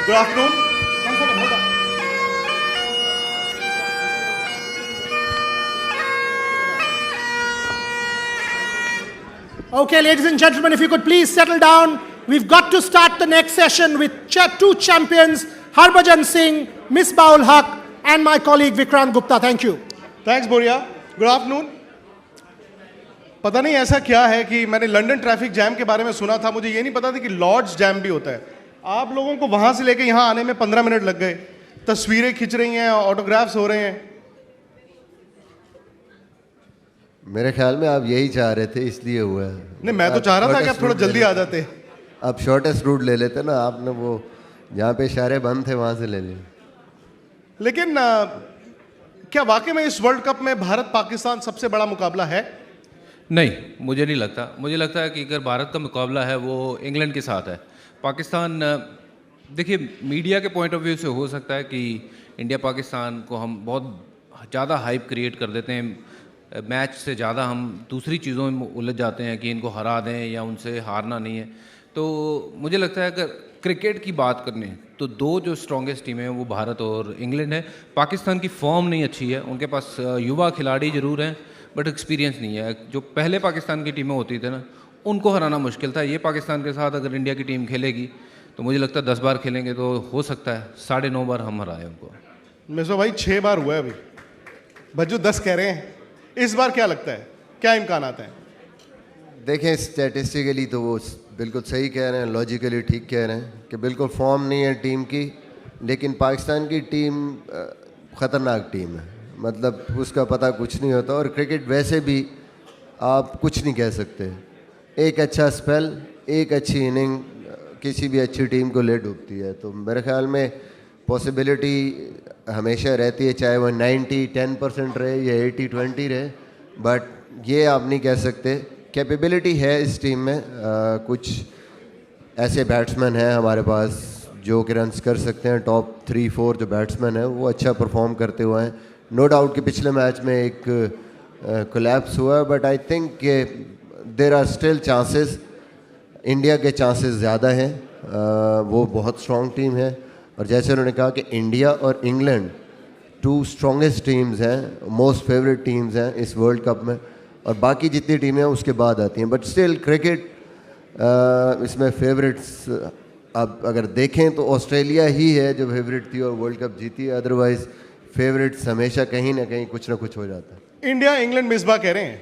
Good afternoon. One second, hold on. Okay, ladies and gentlemen, if you could please settle down. We've got to start the next session with two champions, Harbhajan Singh, Misbah-ul Haq, and my colleague Vikrant Gupta. Thank you. Thanks, Boria. Good afternoon. पता नहीं ऐसा क्या है कि मैंने London traffic jam के बारे में सुना था, मुझे ये नहीं पता था कि लॉर्ड्स जैम भी होता है। आप लोगों को वहां से लेके यहाँ आने में 15 मिनट लग गए, तस्वीरें खिंच रही हैं, ऑटोग्राफ्स हो रहे हैं। मेरे ख्याल में आप यही चाह रहे थे, इसलिए हुआ है। नहीं, मैं तो चाह रहा था कि आप थोड़ा जल्दी आ जाते। आप शॉर्टेस्ट रूट ले लेते ना, आपने वो जहाँ पे इशारे बंद थे वहां से ले लिए। लेकिन क्या वाकई में इस वर्ल्ड कप में भारत पाकिस्तान सबसे बड़ा मुकाबला है? नहीं, मुझे नहीं लगता। मुझे लगता है कि अगर भारत का मुकाबला है वो इंग्लैंड के साथ है। पाकिस्तान, देखिए, मीडिया के पॉइंट ऑफ व्यू से हो सकता है कि इंडिया पाकिस्तान को हम बहुत ज़्यादा हाइप क्रिएट कर देते हैं, मैच से ज़्यादा हम दूसरी चीज़ों में उलझ जाते हैं कि इनको हरा दें या उनसे हारना नहीं है। तो मुझे लगता है अगर क्रिकेट की बात करनी है तो दो जो स्ट्रॉन्गेस्ट टीमें हैं वो भारत और इंग्लैंड है। पाकिस्तान की फॉर्म नहीं अच्छी है, उनके पास युवा खिलाड़ी ज़रूर हैं बट एक्सपीरियंस नहीं है। जो पहले पाकिस्तान की टीमें होती थी ना, उनको हराना मुश्किल था। ये पाकिस्तान के साथ अगर इंडिया की टीम खेलेगी तो मुझे लगता है 10 बार खेलेंगे तो हो सकता है 9.5 बार हम हराएं उनको। मिसो भाई 6 बार हुआ है अभी, बज्जू 10 कह रहे हैं। इस बार क्या लगता है, क्या इम्कान हैं? देखें, स्टैटिस्टिकली तो वो बिल्कुल सही कह रहे हैं, लॉजिकली ठीक कह रहे हैं कि बिल्कुल फॉर्म नहीं है टीम की, लेकिन पाकिस्तान की टीम ख़तरनाक टीम है, मतलब उसका पता कुछ नहीं होता। और क्रिकेट वैसे भी आप कुछ नहीं कह सकते, एक अच्छा स्पेल, एक अच्छी इनिंग किसी भी अच्छी टीम को ले डूबती है। तो मेरे ख्याल में पॉसिबिलिटी हमेशा रहती है, चाहे वो 90-10% रहे या 80-20 रहे, बट ये आप नहीं कह सकते। कैपेबिलिटी है इस टीम में, कुछ ऐसे बैट्समैन हैं हमारे पास जो कि रन्स कर सकते हैं। टॉप 3-4 जो बैट्समैन हैं वो अच्छा परफॉर्म करते हुए हैं। नो डाउट कि पिछले मैच में एक कोलैप्स हुआ, but I think there are still chances. India के चांसेस ज़्यादा हैं, वो बहुत स्ट्रॉन्ग टीम है। और जैसे उन्होंने कहा कि इंडिया और इंग्लैंड 2 स्ट्रॉन्गेस्ट टीम्स हैं, मोस्ट फेवरेट टीम्स हैं इस वर्ल्ड कप में, और बाकी जितनी टीमें हैं उसके बाद आती हैं। बट स्टिल क्रिकेट इसमें फेवरेट्स अब अगर देखें तो ऑस्ट्रेलिया ही है जो फेवरेट थी और वर्ल्ड कप जीती है, अदरवाइज फेवरेट्स हमेशा कहीं ना कहीं कुछ ना कुछ हो जाता है। इंडिया इंग्लैंड मिसबा कह रहे हैं,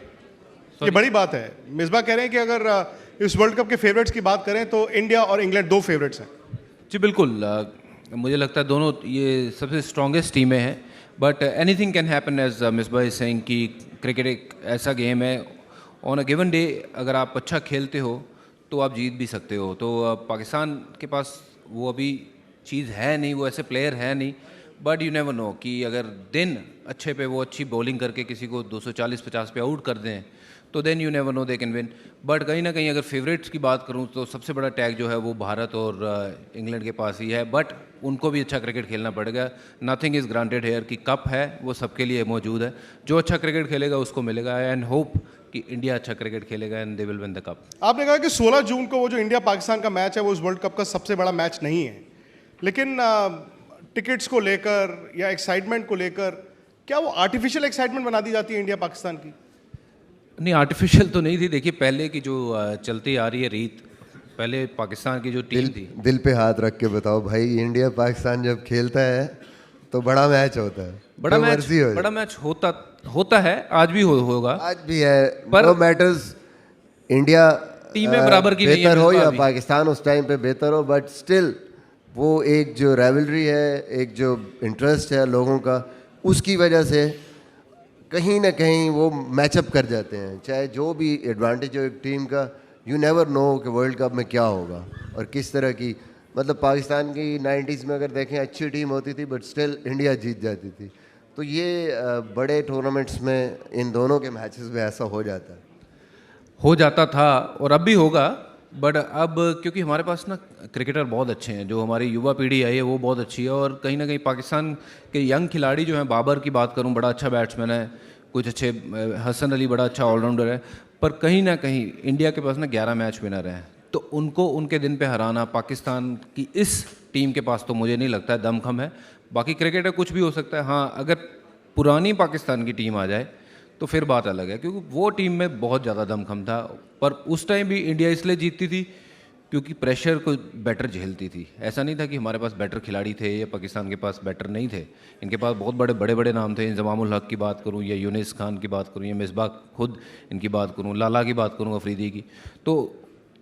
ये बड़ी बात है। मिसबा कह रहे हैं कि अगर इस वर्ल्ड कप के फेवरेट्स की बात करें तो इंडिया और इंग्लैंड 2 फेवरेट्स हैं। जी बिल्कुल, मुझे लगता है दोनों ये सबसे स्ट्रॉन्गेस्ट टीमें हैं, but anything can happen as Misbah is saying कि क्रिकेट एक ऐसा गेम है, ऑन अ गिवन डे अगर आप अच्छा खेलते हो तो आप जीत भी सकते हो। तो पाकिस्तान के पास वो अभी चीज़ है नहीं, वो ऐसे प्लेयर है नहीं, बट यू नेवर नो कि अगर दिन अच्छे पे वो अच्छी बॉलिंग करके किसी को 240-50 पे आउट कर दें तो then you never know they can win. But कहीं ना कहीं अगर फेवरेट्स की बात करूं तो सबसे बड़ा टैग जो है वो भारत और इंग्लैंड के पास ही है, बट उनको भी अच्छा क्रिकेट खेलना पड़ेगा। नथिंग इज़ ग्रांटेड हेयर कि कप है वो सबके लिए मौजूद है, जो अच्छा क्रिकेट खेलेगा उसको मिलेगा, एंड होप कि इंडिया अच्छा क्रिकेट खेलेगा and they will win the cup. आपने कहा कि 16 जून को वो जो इंडिया पाकिस्तान का मैच है वो उस वर्ल्ड कप का सबसे बड़ा मैच नहीं है, लेकिन टिकट्स को लेकर या एक्साइटमेंट को लेकर क्या वो आर्टिफिशियल एक्साइटमेंट बना दी जाती है इंडिया पाकिस्तान की? नहीं, आर्टिफिशियल तो नहीं थी। देखिए, पहले की जो चलती आ रही है रीत, पहले पाकिस्तान की जो टीम थी, दिल पे हाथ रख के बताओ भाई, इंडिया पाकिस्तान जब खेलता है तो बड़ा मैच होता है, बड़ा जो मैच मर्जी हो जाए। बड़ा मैच होता है, आज भी होगा। आज भी है, पर नो मैटर्स इंडिया टीमें बराबर की नहीं है बेहतर हो इस बार या भी। पाकिस्तान उस टाइम पे बेहतर हो, बट स्टिल वो एक जो राइवलरी है, एक जो इंटरेस्ट है लोगों का, उसकी वजह से कहीं ना कहीं वो मैचअप कर जाते हैं। चाहे जो भी एडवांटेज हो एक टीम का, यू नेवर नो कि वर्ल्ड कप में क्या होगा और किस तरह की, मतलब पाकिस्तान की 90s में अगर देखें अच्छी टीम होती थी बट स्टिल इंडिया जीत जाती थी। तो ये बड़े टूर्नामेंट्स में इन दोनों के मैचेस में ऐसा हो जाता था और अब भी होगा। बट अब क्योंकि हमारे पास ना क्रिकेटर बहुत अच्छे हैं, जो हमारी युवा पीढ़ी आई है वो बहुत अच्छी है, और कहीं ना कहीं पाकिस्तान के यंग खिलाड़ी जो हैं, बाबर की बात करूं, बड़ा अच्छा बैट्समैन है, कुछ अच्छे, हसन अली बड़ा अच्छा ऑलराउंडर है, पर कहीं ना कहीं इंडिया के पास ना 11 मैच विनर हैं, तो उनको उनके दिन पे हराना पाकिस्तान की इस टीम के पास तो मुझे नहीं लगता है दमखम है। बाकी क्रिकेटर कुछ भी हो सकता है, हाँ अगर पुरानी पाकिस्तान की टीम आ जाए तो फिर बात अलग है, क्योंकि वो टीम में बहुत ज़्यादा दमखम था। पर उस टाइम भी इंडिया इसलिए जीतती थी क्योंकि प्रेशर को बेटर झेलती थी। ऐसा नहीं था कि हमारे पास बेटर खिलाड़ी थे या पाकिस्तान के पास बेटर नहीं थे, इनके पास बहुत बड़े बड़े नाम थे। इंजमामुल हक की बात करूं या यूनिस खान की बात करूं या मिसबाह खुद इनकी बात करूं, लाला की बात करूं, अफरीदी की, तो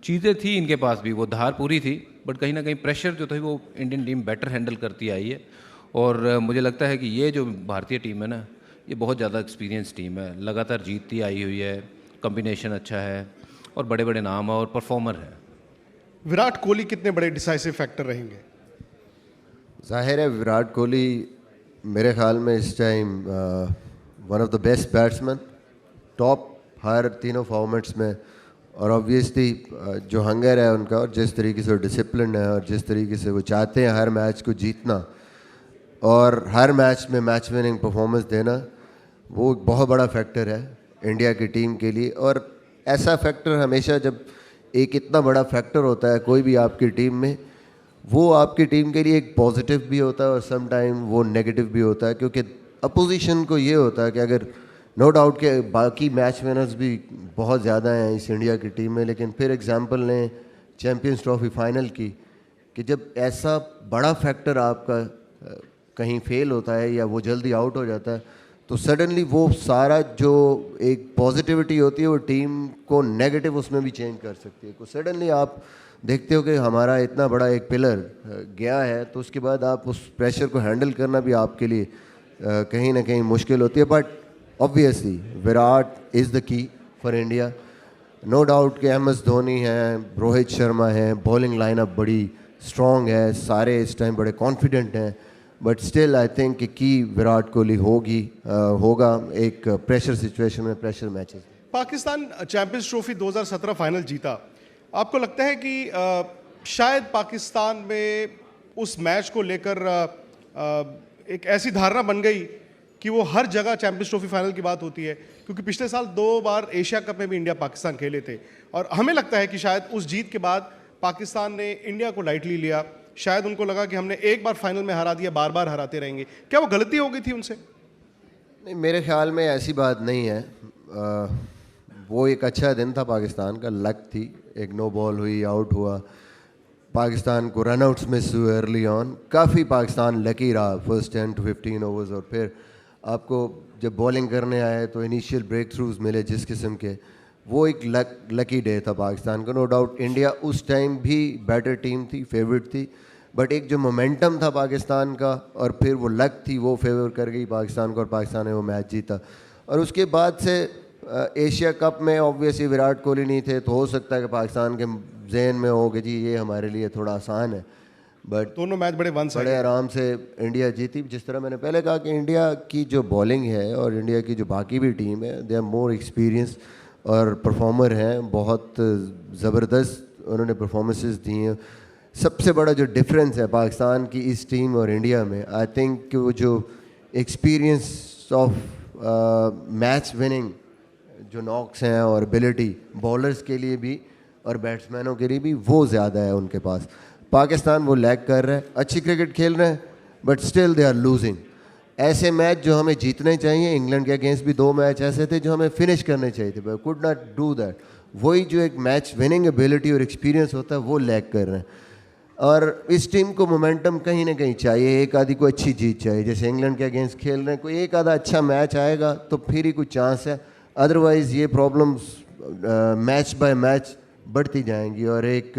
चीज़ें थी इनके पास भी, वो धार पूरी थी। बट कहीं ना कहीं प्रेशर जो था वो इंडियन टीम बेटर हैंडल करती आई है। और मुझे लगता है कि ये जो भारतीय टीम है ना, ये बहुत ज़्यादा एक्सपीरियंस टीम है, लगातार जीतती आई हुई है, कॉम्बिनेशन अच्छा है और बड़े बड़े नाम है और परफॉर्मर है। विराट कोहली कितने बड़े डिसाइसिव फैक्टर रहेंगे? जाहिर है विराट कोहली मेरे ख्याल में इस time one of the best batsman, top हर तीनों फॉर्मेट्स में। और ऑब्वियसली जो हंगर है उनका, और जिस तरीके से वो डिसिप्लिन है और जिस तरीके से वो चाहते हैं हर मैच को जीतना और हर मैच में मैच विनिंग परफॉर्मेंस देना, वो एक बहुत बड़ा फैक्टर है इंडिया की टीम के लिए। और ऐसा फैक्टर हमेशा, जब एक इतना बड़ा फैक्टर होता है कोई भी आपकी टीम में, वो आपकी टीम के लिए एक पॉजिटिव भी होता है और सम टाइम वो नेगेटिव भी होता है, क्योंकि अपोजिशन को ये होता है कि अगर नो डाउट के बाकी मैच विनर्स भी बहुत ज़्यादा हैं इस इंडिया की टीम में, लेकिन फिर एग्जांपल लें चैम्पियंस ट्रॉफी फाइनल की, कि जब ऐसा बड़ा फैक्टर आपका कहीं फेल होता है या वो जल्दी आउट हो जाता है, तो सडनली वो सारा जो एक पॉजिटिविटी होती है वो टीम को नेगेटिव उसमें भी चेंज कर सकती है। तो सडनली आप देखते हो कि हमारा इतना बड़ा एक पिलर गया है, तो उसके बाद आप उस प्रेशर को हैंडल करना भी आपके लिए कहीं ना कहीं मुश्किल होती है। But obviously Virat is the key for India, no doubt कि MS धोनी हैं, रोहित शर्मा हैं, बॉलिंग लाइनअप बड़ी स्ट्रॉन्ग है, सारे इस टाइम बड़े कॉन्फिडेंट हैं, बट स्टिल आई थिंक कि की विराट कोहली होगा एक प्रेशर सिचुएशन में, pressure matches. Pakistan champions trophy 2017 final जीता, आपको लगता है कि शायद पाकिस्तान में उस मैच को लेकर एक ऐसी धारणा बन गई कि वो हर जगह चैंपियंस ट्रॉफी फाइनल की बात होती है, क्योंकि पिछले साल 2 बार एशिया कप में भी इंडिया पाकिस्तान खेले थे, और हमें लगता है कि शायद उस जीत के बाद पाकिस्तान ने इंडिया को लाइटली लिया। शायद उनको लगा कि हमने एक बार फाइनल में हरा दिया, बार बार हराते रहेंगे। क्या वो गलती हो गई थी उनसे? नहीं, मेरे ख्याल में ऐसी बात नहीं है। वो एक अच्छा दिन था पाकिस्तान का, लक थी, एक नो बॉल हुई, आउट हुआ, पाकिस्तान को रनआउट्स मिस हुए अर्ली ऑन, काफ़ी पाकिस्तान लकी रहा फर्स्ट 10 to 15 ओवर्स, और फिर आपको जब बॉलिंग करने आए तो इनिशियल ब्रेक थ्रूज मिले जिस किस्म के, वो एक लकी डे था पाकिस्तान का। नो डाउट इंडिया उस टाइम भी बेटर टीम थी, फेवरेट थी, बट एक जो मोमेंटम था पाकिस्तान का और फिर वो लक थी, वो फेवर कर गई पाकिस्तान को और पाकिस्तान ने वो मैच जीता। और उसके बाद से एशिया कप में ऑब्वियसली विराट कोहली नहीं थे, तो हो सकता है कि पाकिस्तान के जहन में हो कि जी ये हमारे लिए थोड़ा आसान है, बट दोनों मैच बड़े आराम से इंडिया जीती। जिस तरह मैंने पहले कहा कि इंडिया की जो बॉलिंग है और इंडिया की जो बाकी भी टीम है, दे आर मोर एक्सपीरियंस और परफॉर्मर हैं, बहुत ज़बरदस्त उन्होंने परफॉर्मेंसेस दी हैं। सबसे बड़ा जो डिफरेंस है पाकिस्तान की इस टीम और इंडिया में, आई थिंक कि वो जो एक्सपीरियंस ऑफ मैच विनिंग जो नॉक्स हैं और एबिलिटी बॉलर्स के लिए भी और बैट्समैनों के लिए भी, वो ज़्यादा है उनके पास। पाकिस्तान वो लैग कर रहा है, अच्छी क्रिकेट खेल रहे हैं, but still they are losing. ऐसे मैच जो हमें जीतने चाहिए, इंग्लैंड के अगेंस्ट भी 2 मैच ऐसे थे जो हमें फिनिश करने चाहिए थे, but could not do that. वही जो एक मैच विनिंग एबिलिटी और एक्सपीरियंस होता है वो लैग कर रहे हैं। और इस टीम को मोमेंटम कहीं ना कहीं चाहिए, एक आधी कोई अच्छी जीत चाहिए। जैसे इंग्लैंड के अगेंस्ट खेल रहे हैं, कोई एक आधा अच्छा मैच आएगा तो फिर ही कुछ चांस है, अदरवाइज़ ये प्रॉब्लम्स मैच बाय मैच बढ़ती जाएंगी। और एक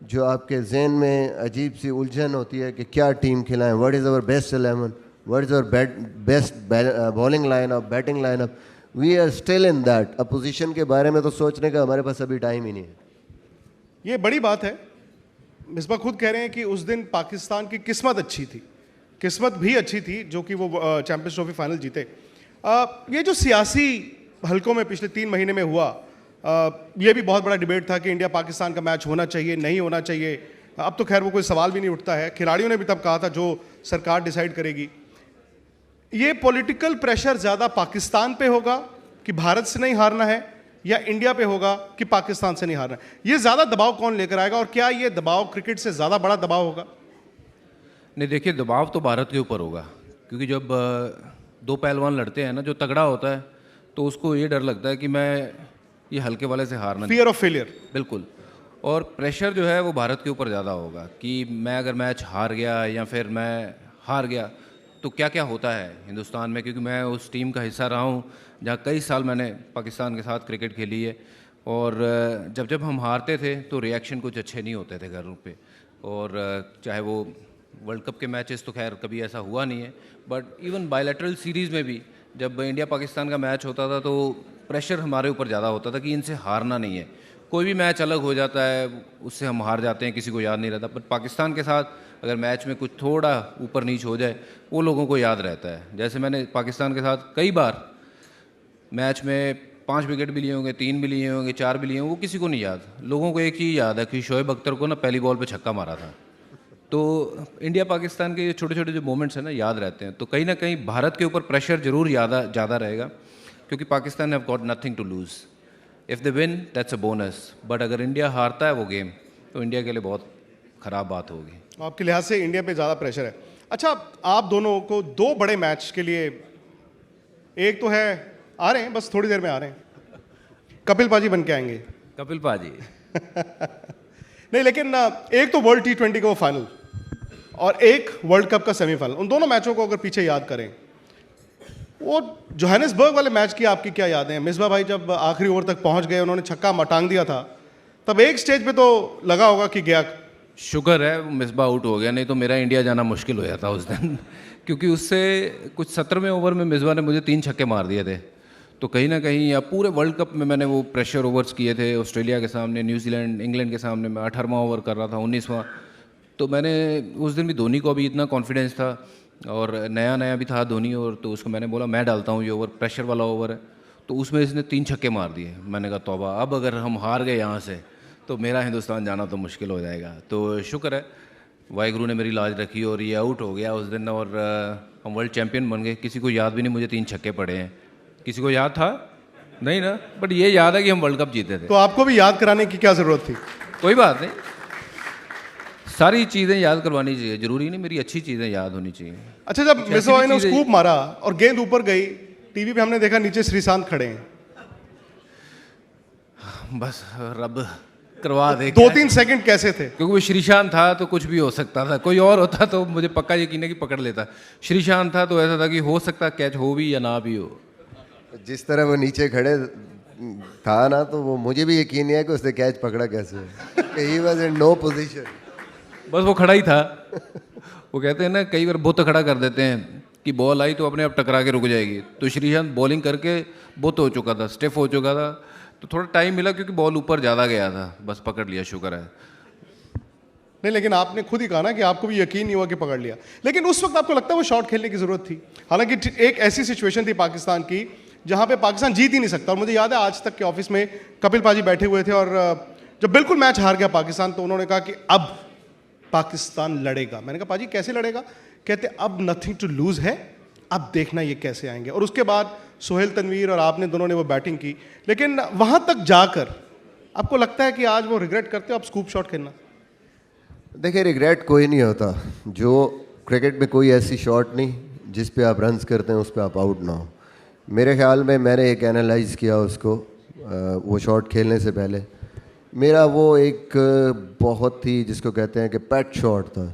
जो आपके जहन में अजीब सी उलझन होती है कि क्या टीम खिलाएं, what is our best 11, what is our best bowling lineup, batting lineup, we are still in that. Opposition के बारे में तो सोचने का हमारे पास अभी टाइम ही नहीं है। ये बड़ी बात है। मिसबा खुद कह रहे हैं कि उस दिन पाकिस्तान की किस्मत अच्छी थी, किस्मत भी अच्छी थी जो कि वो चैंपियंस ट्रॉफी फाइनल जीते। ये जो सियासी हलकों में पिछले 3 महीने में हुआ, ये भी बहुत बड़ा डिबेट था कि इंडिया पाकिस्तान का मैच होना चाहिए, नहीं होना चाहिए। अब तो खैर वो कोई सवाल भी नहीं उठता है, खिलाड़ियों ने भी तब कहा था जो सरकार डिसाइड करेगी। ये पॉलिटिकल प्रेशर ज़्यादा पाकिस्तान पे होगा कि भारत से नहीं हारना है, या इंडिया पे होगा कि पाकिस्तान से नहीं हारना है? ये ज़्यादा दबाव कौन लेकर आएगा, और क्या ये दबाव क्रिकेट से ज़्यादा बड़ा दबाव होगा? नहीं, देखिए, दबाव तो भारत के ऊपर होगा, क्योंकि जब दो पहलवान लड़ते हैं ना, जो तगड़ा होता है तो उसको ये डर लगता है कि मैं ये हल्के वाले से हारना, फियर ऑफ फेलियर। बिल्कुल। और प्रेशर जो है वो भारत के ऊपर ज़्यादा होगा कि मैं अगर मैच हार गया या फिर मैं हार गया तो क्या क्या होता है हिंदुस्तान में, क्योंकि मैं उस टीम का हिस्सा रहा हूँ जहाँ कई साल मैंने पाकिस्तान के साथ क्रिकेट खेली है। और जब हम हारते थे तो रिएक्शन कुछ अच्छे नहीं होते थे घरों पे, और चाहे वो वर्ल्ड कप के मैचेस तो खैर कभी ऐसा हुआ नहीं है, बट इवन बायलैटरल सीरीज़ में भी जब इंडिया पाकिस्तान का मैच होता था तो प्रेशर हमारे ऊपर ज़्यादा होता था कि इनसे हारना नहीं है। कोई भी मैच अलग हो जाता है, उससे हम हार जाते हैं, किसी को याद नहीं रहता, बट पाकिस्तान के साथ अगर मैच में कुछ थोड़ा ऊपर नीच हो जाए वो लोगों को याद रहता है। जैसे मैंने पाकिस्तान के साथ कई बार मैच में 5 विकेट भी लिए होंगे, 3 भी लिए होंगे, 4 भी लिए होंगे, वो किसी को नहीं याद। लोगों को एक ही याद है कि शोएब अख्तर को ना पहली बॉल पे छक्का मारा था। तो इंडिया पाकिस्तान के छोटे छोटे जो मोमेंट्स हैं ना, याद रहते हैं। तो कहीं ना कहीं भारत के ऊपर प्रेशर जरूर ज़्यादा रहेगा, क्योंकि Pakistan have got nothing to lose. If they win that's a bonus, but अगर इंडिया हारता है वो गेम तो इंडिया के लिए बहुत ख़राब बात होगी। आपके लिहाज से इंडिया पे ज़्यादा प्रेशर है। अच्छा, आप दोनों को 2 बड़े मैच के लिए, एक तो है, आ रहे हैं, बस थोड़ी देर में आ रहे हैं, कपिल पाजी बन के आएंगे। कपिल पाजी नहीं, लेकिन एक तो वर्ल्ड T20 का वो फाइनल और एक वर्ल्ड कप का सेमीफाइनल, उन दोनों मैचों को अगर पीछे याद करें, वो जोहानिसबर्ग वाले मैच की आपकी क्या यादें हैं? मिसबा भाई जब आखिरी ओवर तक पहुंच गए, उन्होंने छक्का मटांग दिया था, तब एक स्टेज पे तो लगा होगा कि गया। शुक्र है मिसबा आउट हो गया, नहीं तो मेरा इंडिया जाना मुश्किल हो जाता उस दिन क्योंकि उससे कुछ 17वें ओवर में मिसबा ने मुझे 3 छक्के मार दिए थे। तो कहीं ना कहीं, या पूरे वर्ल्ड कप में मैंने वो प्रेशर ओवर्स किए थे, ऑस्ट्रेलिया के सामने, न्यूजीलैंड, इंग्लैंड के सामने मैं 18वां ओवर कर रहा था, 19वां। तो मैंने उस दिन भी धोनी को अभी इतना कॉन्फिडेंस था और नया भी था धोनी, और तो उसको मैंने बोला मैं डालता हूँ ये ओवर, प्रेशर वाला ओवर है। तो उसमें इसने 3 छक्के मार दिए। मैंने कहा तौबा, अब अगर हम हार गए यहाँ से तो मेरा हिंदुस्तान जाना तो मुश्किल हो जाएगा। तो शुक्र है वाहिगुरु ने मेरी लाज रखी और ये आउट हो गया उस दिन, और हम वर्ल्ड चैम्पियन बन गए। किसी को याद भी नहीं मुझे 3 छक्के पड़े हैं, किसी को याद था नहीं ना, बट ये याद है कि हम वर्ल्ड कप जीते थे। तो आपको भी याद कराने की क्या जरूरत थी? कोई बात नहीं, सारी चीज़ें याद करवानी चाहिए, जरूरी नहीं मेरी अच्छी चीज़ें याद होनी चाहिए। अच्छा, जब मिसबा भाई ने स्कूप मारा और गेंद ऊपर गई, टीवी पे हमने देखा नीचे श्रीशांत खड़े हैं। बस रब करवा दे। 2-3 सेकंड कैसे थे? क्योंकि वो श्रीशांत था तो कुछ भी हो सकता था, कोई और होता तो मुझे पक्का यकीन है कि पकड़ लेता। श्रीशांत था तो ऐसा था कि हो सकता कैच हो भी या ना भी हो। जिस तरह वो नीचे खड़े था ना, तो वो मुझे भी यकीन नहीं है कि उसने कैच पकड़ा कैसे। He was in no position, बस वो खड़ा ही था। वो कहते हैं ना कई बार बुत खड़ा कर देते हैं कि बॉल आई तो अपने आप टकरा के रुक जाएगी। तो श्रीशांत बॉलिंग करके बुत हो चुका था, स्टिफ हो चुका था, तो थोड़ा टाइम मिला क्योंकि बॉल ऊपर ज़्यादा गया था, बस पकड़ लिया, शुक्र है। नहीं, लेकिन आपने खुद ही कहा ना कि आपको भी यकीन नहीं हुआ कि पकड़ लिया। लेकिन उस वक्त आपको लगता है वो शॉट खेलने की जरूरत थी? हालांकि एक ऐसी सिचुएशन थी पाकिस्तान की जहां पे पाकिस्तान जीत ही नहीं सकता। और मुझे याद है आज तक के ऑफिस में कपिल पाजी बैठे हुए थे, और जब बिल्कुल मैच हार गया पाकिस्तान तो उन्होंने कहा कि अब पाकिस्तान लड़ेगा। मैंने कहा पाजी कैसे लड़ेगा? कहते अब नथिंग टू लूज है, अब देखना ये कैसे आएंगे। और उसके बाद सोहेल तनवीर और आपने दोनों ने वो बैटिंग की, लेकिन वहां तक जाकर आपको लगता है कि आज वो रिग्रेट करते हो आप स्कूप शॉट खेलना? देखिए, रिग्रेट कोई नहीं होता। जो क्रिकेट में कोई ऐसी शॉट नहीं जिस पे आप रन्स करते हैं उस पर आप आउट ना हो। मेरे ख्याल में मैंने एक एनालाइज किया उसको वो शॉट खेलने से पहले मेरा वो एक बहुत ही जिसको कहते हैं कि पैट शॉट था,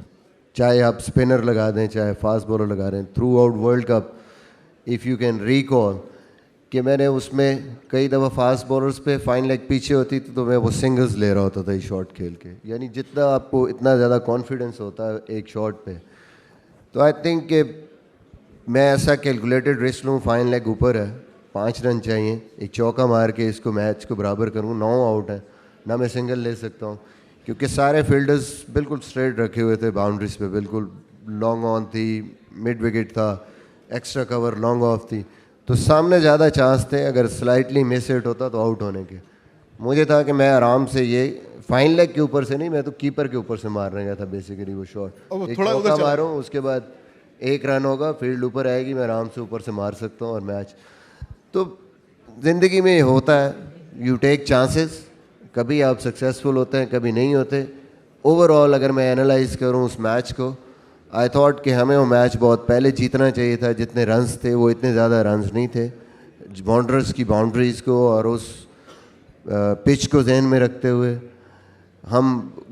चाहे आप स्पिनर लगा दें चाहे फास्ट बॉलर लगा दें, through out world cup if you can recall कि मैंने उसमें कई दफ़ा फास्ट बॉलर्स पे फाइन लेग पीछे होती थी तो मैं वो सिंगल्स ले रहा होता था ये शॉट खेल के। यानी जितना आपको इतना ज़्यादा कॉन्फिडेंस होता है एक शॉट पे, तो आई थिंक कि मैं ऐसा कैलकुलेटेड रिस्क लूँ, फाइन लेग ऊपर है, 5 रन चाहिए, एक चौका मार के इसको मैच को बराबर करूँ, 9 आउट है ना, मैं सिंगल ले सकता हूँ क्योंकि सारे फील्डर्स बिल्कुल स्ट्रेट रखे हुए थे बाउंड्रीज पे, बिल्कुल लॉन्ग ऑन थी, मिड विकेट था, एक्स्ट्रा कवर लॉन्ग ऑफ थी, तो सामने ज़्यादा चांस थे अगर स्लाइटली मिस हिट होता तो आउट होने के। मुझे था कि मैं आराम से ये फाइन लेग के ऊपर से नहीं, मैं तो कीपर के ऊपर से मारने गया था बेसिकली वो शॉट, एक चौका मारूँ उसके बाद 1 रन होगा, फील्ड ऊपर आएगी, मैं आराम से ऊपर से मार सकता हूँ और मैच। तो ज़िंदगी में ये होता है, यू टेक चांसेस, कभी आप सक्सेसफुल होते हैं कभी नहीं होते। ओवरऑल अगर मैं एनालाइज करूँ उस मैच को, आई थॉट कि हमें वो मैच बहुत पहले जीतना चाहिए था, जितने रन्स थे वो इतने ज़्यादा रन्स नहीं थे, बाउंडर्स की बाउंड्रीज़ को और उस पिच को जहन में रखते हुए हम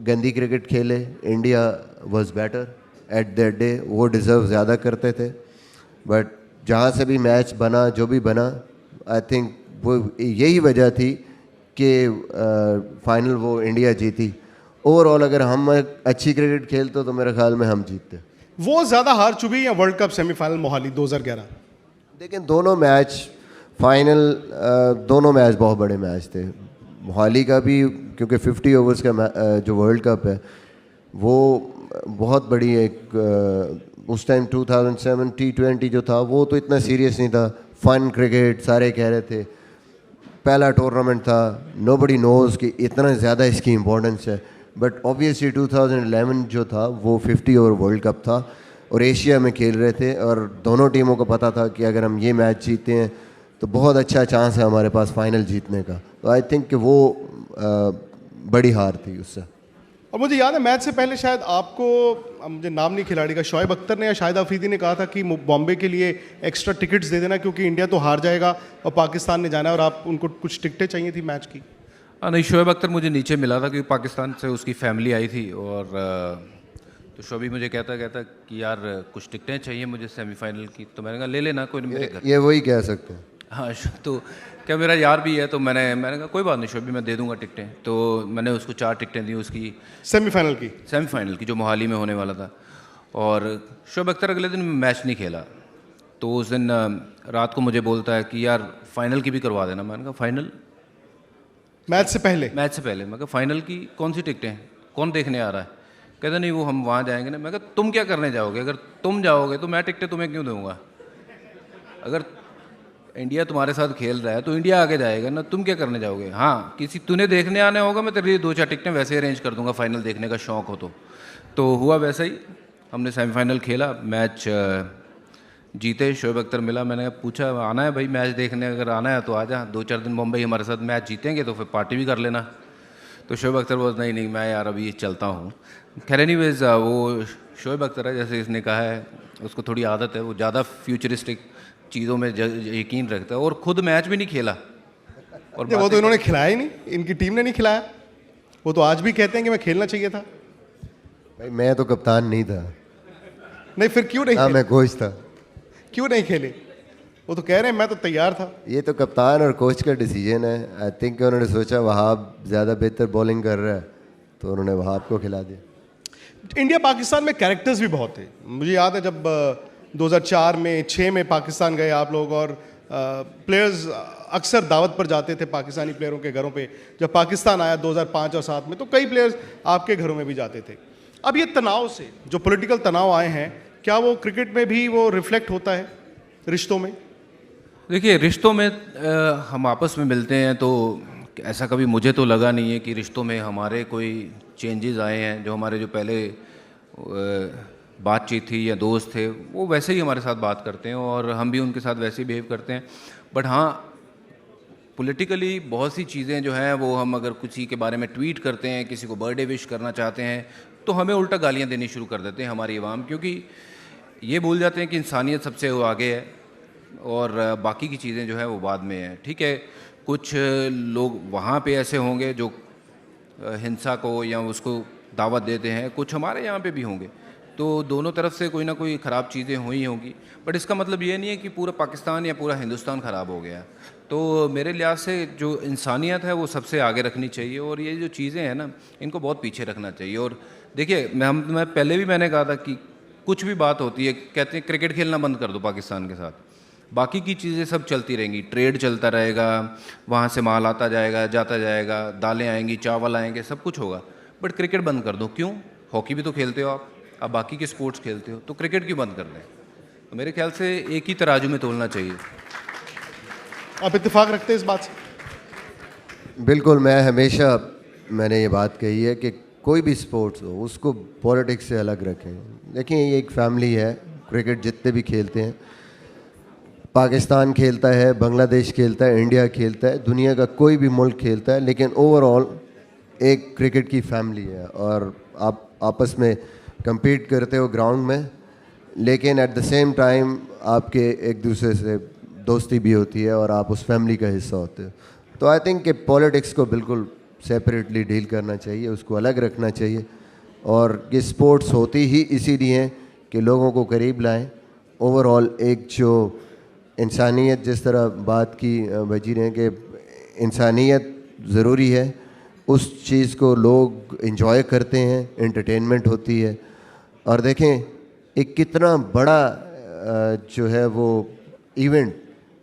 गंदी क्रिकेट खेले, India was better at that day, वो डिज़र्व ज़्यादा करते थे, बट जहाँ से भी मैच बना जो भी बना, आई थिंक वो यही वजह थी कि फाइनल वो इंडिया जीती। ओवरऑल अगर हम अच्छी क्रिकेट खेलते तो मेरे ख्याल में हम जीतते। वो ज़्यादा हार चुकी या वर्ल्ड कप सेमीफाइनल मोहाली 2011? लेकिन दोनों मैच फाइनल, दोनों मैच बहुत बड़े मैच थे। मोहाली का भी क्योंकि 50 ओवर्स का जो वर्ल्ड कप है वो बहुत बड़ी एक, उस टाइम 2007 T20 जो था वो तो इतना सीरियस नहीं था, फन क्रिकेट सारे कह रहे थे, पहला टूर्नामेंट था, नोबडी नोज़ कि इतना ज़्यादा इसकी इम्पोर्टेंस है, बट ऑब्वियसली 2011 जो था वो 50 ओवर वर्ल्ड कप था और एशिया में खेल रहे थे और दोनों टीमों को पता था कि अगर हम ये मैच जीते हैं तो बहुत अच्छा चांस है हमारे पास फाइनल जीतने का। तो आई थिंक कि वो बड़ी हार थी उससे। और मुझे याद है मैच से पहले शायद आपको, मुझे नाम नहीं खिलाड़ी का, शोएब अख्तर ने या शाहिद अफरीदी ने कहा था कि बॉम्बे के लिए एक्स्ट्रा टिकट्स दे देना क्योंकि इंडिया तो हार जाएगा और पाकिस्तान ने जाना है, और आप उनको कुछ टिकटें चाहिए थी मैच की। नहीं, शोएब अख्तर मुझे नीचे मिला था क्योंकि पाकिस्तान से उसकी फैमिली आई थी, और तो शोभी मुझे कहता कि यार कुछ टिकटें चाहिए मुझे सेमीफाइनल की, तो मैंने कहा ले लेना, कोई नहीं मेरे घर। ये वही कह सकते हैं। हाँ, तो क्या मेरा यार भी है, तो मैंने कहा कोई बात नहीं शोभी, मैं दे दूंगा टिकटें। तो मैंने उसको 4 टिकटें दी उसकी सेमीफाइनल की जो मोहाली में होने वाला था। और शोएब अख्तर अगले दिन मैच नहीं खेला, तो उस दिन रात को मुझे बोलता है कि यार फाइनल की भी करवा देना। मैंने कहा फाइनल मैच से पहले मैं कहा फाइनल की कौन सी टिकटें, कौन देखने आ रहा है? कहता नहीं वो हम वहाँ जाएंगे ना। मैं कहा तुम क्या करने जाओगे? अगर तुम जाओगे तो मैं टिकटें तुम्हें क्यों दूंगा? अगर इंडिया तुम्हारे साथ खेल रहा है तो इंडिया आगे जाएगा ना, तुम क्या करने जाओगे? हाँ, किसी तूने देखने आने होगा, मैं तेरे लिए 2-4 टिकटें वैसे अरेंज कर दूंगा फाइनल देखने का शौक हो तो हुआ वैसा ही। हमने सेमीफाइनल खेला, मैच जीते, शोएब अख्तर मिला, मैंने पूछा आना है भाई मैच देखने? अगर आना है तो आ जा, 2-4 दिन मुंबई हमारे साथ मैच जीतेंगे तो फिर पार्टी भी कर लेना। तो शोएब अख्तर बोल नहीं मैं यार अभी चलता हूँ। खैर एनीवेज, वो शोएब अख्तर है, जैसे इसने कहा है, उसको थोड़ी आदत है, वो ज़्यादा फ्यूचरिस्टिक चीज़ों में यकीन रखता है, और खुद मैच भी नहीं खेला। और वो तो इन्होंने खिलाया ही नहीं, इनकी टीम ने नहीं खिलाया। वो तो आज भी कहते हैं कि मैं खेलना चाहिए था। भाई मैं तो कप्तान नहीं था। नहीं फिर क्यों नहीं? हाँ, मैं कोच था। क्यों नहीं खेले? वो तो कह रहे हैं मैं तो तैयार था। ये तो कप्तान और कोच का डिसीजन है। आई थिंक उन्होंने सोचा वहाब ज़्यादा बेहतर बॉलिंग कर रहा है तो उन्होंने वहाब को खिला दिया। इंडिया पाकिस्तान में कैरेक्टर्स भी बहुत थे। मुझे याद है जब 2004 में 6 में पाकिस्तान गए आप लोग, और प्लेयर्स अक्सर दावत पर जाते थे पाकिस्तानी प्लेयरों के घरों पे। जब पाकिस्तान आया 2005 और 7 में तो कई प्लेयर्स आपके घरों में भी जाते थे। अब ये तनाव से जो पॉलिटिकल तनाव आए हैं, क्या वो क्रिकेट में भी वो रिफ्लेक्ट होता है रिश्तों में? देखिए, रिश्तों में हम आपस में मिलते हैं तो ऐसा कभी मुझे तो लगा नहीं है कि रिश्तों में हमारे कोई चेंजेस आए हैं। जो हमारे जो पहले बातचीत थी या दोस्त थे वो वैसे ही हमारे साथ बात करते हैं और हम भी उनके साथ वैसे ही बिहेव करते हैं। बट हाँ, पॉलिटिकली बहुत सी चीज़ें जो हैं वो हम अगर किसी के बारे में ट्वीट करते हैं, किसी को बर्थडे विश करना चाहते हैं तो हमें उल्टा गालियाँ देनी शुरू कर देते हैं हमारी आवाम, क्योंकि ये भूल जाते हैं कि इंसानियत सबसे वो आगे है और बाकी की चीज़ें जो है वो बाद में है। ठीक है, कुछ लोग वहाँ पे ऐसे होंगे जो हिंसा को या उसको दावत देते हैं, कुछ हमारे यहाँ पे भी होंगे। तो दोनों तरफ से कोई ना कोई ख़राब चीज़ें हुई होंगी, बट इसका मतलब ये नहीं है कि पूरा पाकिस्तान या पूरा हिंदुस्तान ख़राब हो गया। तो मेरे लिहाज से जो इंसानियत है वो सबसे आगे रखनी चाहिए, और ये जो चीज़ें हैं ना, इनको बहुत पीछे रखना चाहिए। और देखिए, मैं पहले भी मैंने कहा था कि कुछ भी बात होती है, कहते हैं क्रिकेट खेलना बंद कर दो पाकिस्तान के साथ, बाकी की चीज़ें सब चलती रहेंगी, ट्रेड चलता रहेगा, वहाँ से माल आता जाएगा, जाता जाएगा, दालें आएंगी, चावल आएंगे, सब कुछ होगा, बट क्रिकेट बंद कर दो। क्यों? हॉकी भी तो खेलते हो आप बाकी के स्पोर्ट्स खेलते हो, तो क्रिकेट क्यों बंद कर दें? तो मेरे ख्याल से एक ही तराजू में तोलना चाहिए। आप इत्तेफाक रखते हैं इस बात से? बिल्कुल, मैंने ये बात कही है कि कोई भी स्पोर्ट्स हो उसको पॉलिटिक्स से अलग रखें। देखिए, ये एक फैमिली है, क्रिकेट जितने भी खेलते हैं, पाकिस्तान खेलता है, बांग्लादेश खेलता है, इंडिया खेलता है, दुनिया का कोई भी मुल्क खेलता है, लेकिन ओवरऑल एक क्रिकेट की फैमिली है। और आप आपस में compete करते हो ग्राउंड में, लेकिन एट द सेम टाइम आपके एक दूसरे से दोस्ती भी होती है और आप उस फैमिली का हिस्सा होते हो। तो आई थिंक कि पॉलिटिक्स को बिल्कुल सेपरेटली डील करना चाहिए, उसको अलग रखना चाहिए। और ये स्पोर्ट्स होती ही इसीलिए कि लोगों को करीब लाएं। ओवरऑल एक जो इंसानियत, जिस तरह बात की भजी ने कि इंसानियत ज़रूरी है, उस चीज़ को लोग इन्जॉय करते हैं, एंटरटेनमेंट होती है। और देखें, एक कितना बड़ा जो है वो इवेंट,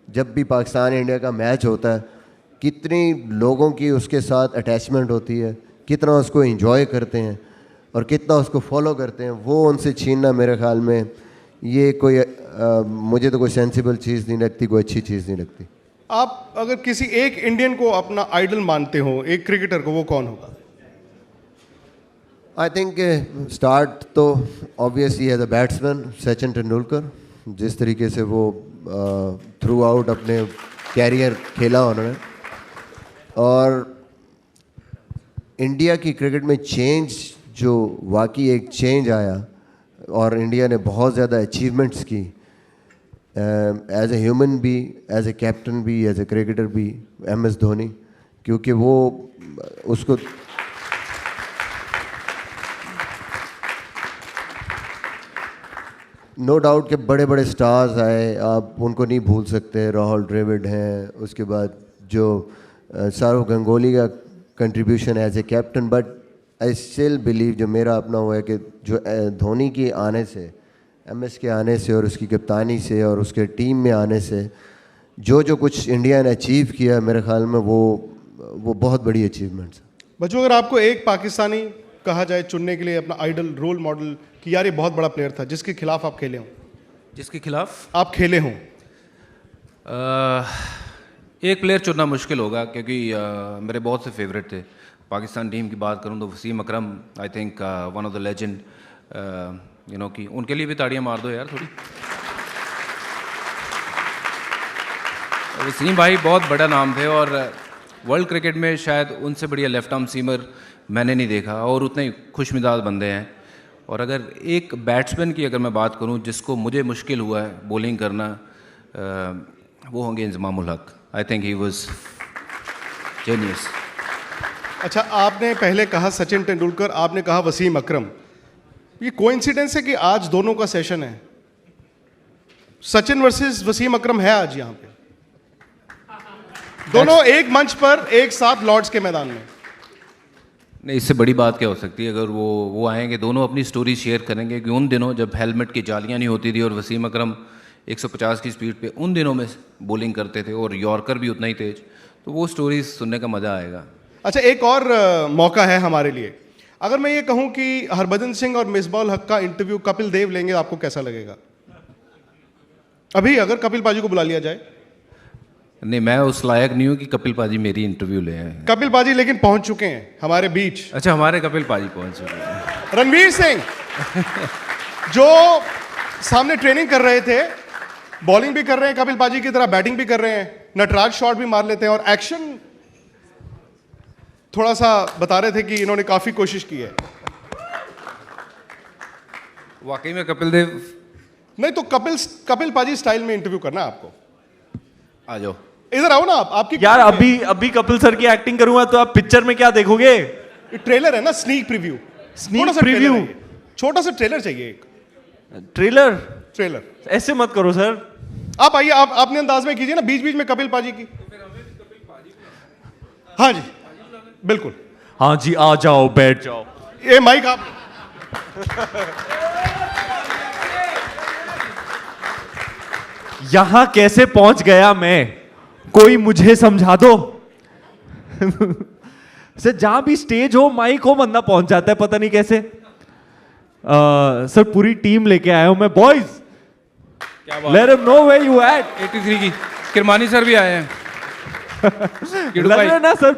जब भी पाकिस्तान इंडिया का मैच होता है, कितनी लोगों की उसके साथ अटैचमेंट होती है, कितना उसको एंजॉय करते हैं और कितना उसको फॉलो करते हैं। वो उनसे छीनना मेरे ख्याल में ये कोई मुझे तो कोई सेंसिबल चीज़ नहीं लगती, कोई अच्छी चीज़ नहीं लगती। आप अगर किसी एक इंडियन को अपना आइडल मानते हो, एक क्रिकेटर को, वो कौन होगा? आई थिंक स्टार्ट तो obviously as a batsman Sachin Tendulkar, जिस तरीके से वो थ्रू आउट अपने कैरियर खेला उन्होंने, और इंडिया की क्रिकेट में चेंज जो वाकई एक चेंज आया और इंडिया ने बहुत ज़्यादा अचीवमेंट्स की, एज ए ह्यूमन भी, एज ए कैप्टन भी, एज ए क्रिकेटर भी, MS धोनी, क्योंकि वो उसको नो डाउट के बड़े बड़े स्टार्स आए, आप उनको नहीं भूल सकते। राहुल द्रविड़ हैं, उसके बाद जो सौरव गंगोली का contribution as a captain, but I still believe, जो मेरा अपना हुआ है, कि जो धोनी के आने से, MS के आने से और उसकी कप्तानी से और उसके टीम में आने से जो कुछ इंडिया ने अचीव किया, मेरे ख्याल में वो बहुत बड़ी अचीवमेंट्स है। बच्चों, अगर आपको एक पाकिस्तानी कहा जाए चुनने के लिए अपना आइडल, रोल मॉडल, कि यार ये बहुत बड़ा प्लेयर था, जिसके खिलाफ आप खेले हों, जिसके खिलाफ आप खेले हों, एक प्लेयर चुनना मुश्किल होगा, क्योंकि मेरे बहुत से फेवरेट थे। पाकिस्तान टीम की बात करूं तो Wasim Akram, I think one of the legend, you know, कि उनके लिए भी ताड़ियां मार दो यार थोड़ी। वसीम भाई बहुत बड़ा नाम थे, और वर्ल्ड क्रिकेट में शायद उनसे बढ़िया लेफ्ट आर्म सीमर मैंने नहीं देखा, और उतने खुशमिजाज बंदे हैं। और अगर एक बैट्समैन की अगर मैं बात करूं जिसको मुझे मुश्किल हुआ है बॉलिंग करना, वो होंगे इंजमामुल हक। आई थिंक ही वाज जेनियस। अच्छा, आपने पहले कहा सचिन तेंदुलकर, आपने कहा वसीम अकरम। ये कोइंसिडेंस है कि आज दोनों का सेशन है? सचिन वर्सेस वसीम अकरम है आज यहाँ पे, दोनों एक मंच पर एक साथ लॉर्ड्स के मैदान में। नहीं, इससे बड़ी बात क्या हो सकती है? अगर वो आएंगे, दोनों अपनी स्टोरी शेयर करेंगे कि उन दिनों जब हेलमेट की जालियाँ नहीं होती थी और वसीम अकरम 150 की स्पीड पे उन दिनों में बॉलिंग करते थे, और यॉर्कर भी उतना ही तेज, तो वो स्टोरीज सुनने का मज़ा आएगा। अच्छा, एक और मौका है हमारे लिए। अगर मैं ये कहूँ कि हरभजन सिंह और मिसबाउल हक का इंटरव्यू कपिल देव लेंगे, आपको कैसा लगेगा? अभी अगर कपिल पाजी को बुला लिया जाए। नहीं, मैं उस लायक नहीं हूँ कि कपिल पाजी मेरी इंटरव्यू ले आए। कपिल पाजी लेकिन पहुंच चुके हैं हमारे बीच। अच्छा, हमारे कपिल पाजी पहुंच चुके हैं। रणवीर सिंह जो सामने ट्रेनिंग कर रहे थे, बॉलिंग भी कर रहे हैं कपिल पाजी की तरह, बैटिंग भी कर रहे हैं, नटराज शॉट भी मार लेते हैं, और एक्शन थोड़ा सा बता रहे थे कि इन्होंने काफी कोशिश की है। वाकई में कपिल देव? नहीं तो कपिल पाजी स्टाइल में इंटरव्यू करना है आपको। आ जाओ, इधर आओ ना आप। आपकी यार अभी कपिल सर की एक्टिंग करूंगा तो आप पिक्चर में क्या देखोगे? ट्रेलर है ना, स्नीक प्रीव्यू। Sneak preview? छोटा सा ट्रेलर चाहिए एक। ट्रेलर ट्रेलर ऐसे मत करो सर। आप आइए, आप अपने अंदाज में कीजिए ना, बीच बीच में कपिल पाजी की। हाँ जी बिल्कुल। हाँ जी, आ जाओ, बैठ जाओ। ये माइक आप यहां कैसे पहुंच गया मैं, कोई मुझे समझा दो। सर जहां भी स्टेज हो, माइक हो, बंदा पहुंच जाता है, पता नहीं कैसे। सर पूरी टीम लेके आया हूं मैं, boys. Let him know where you at. 83 की किरमानी सर भी आए हैं। लग रहा है ना सर,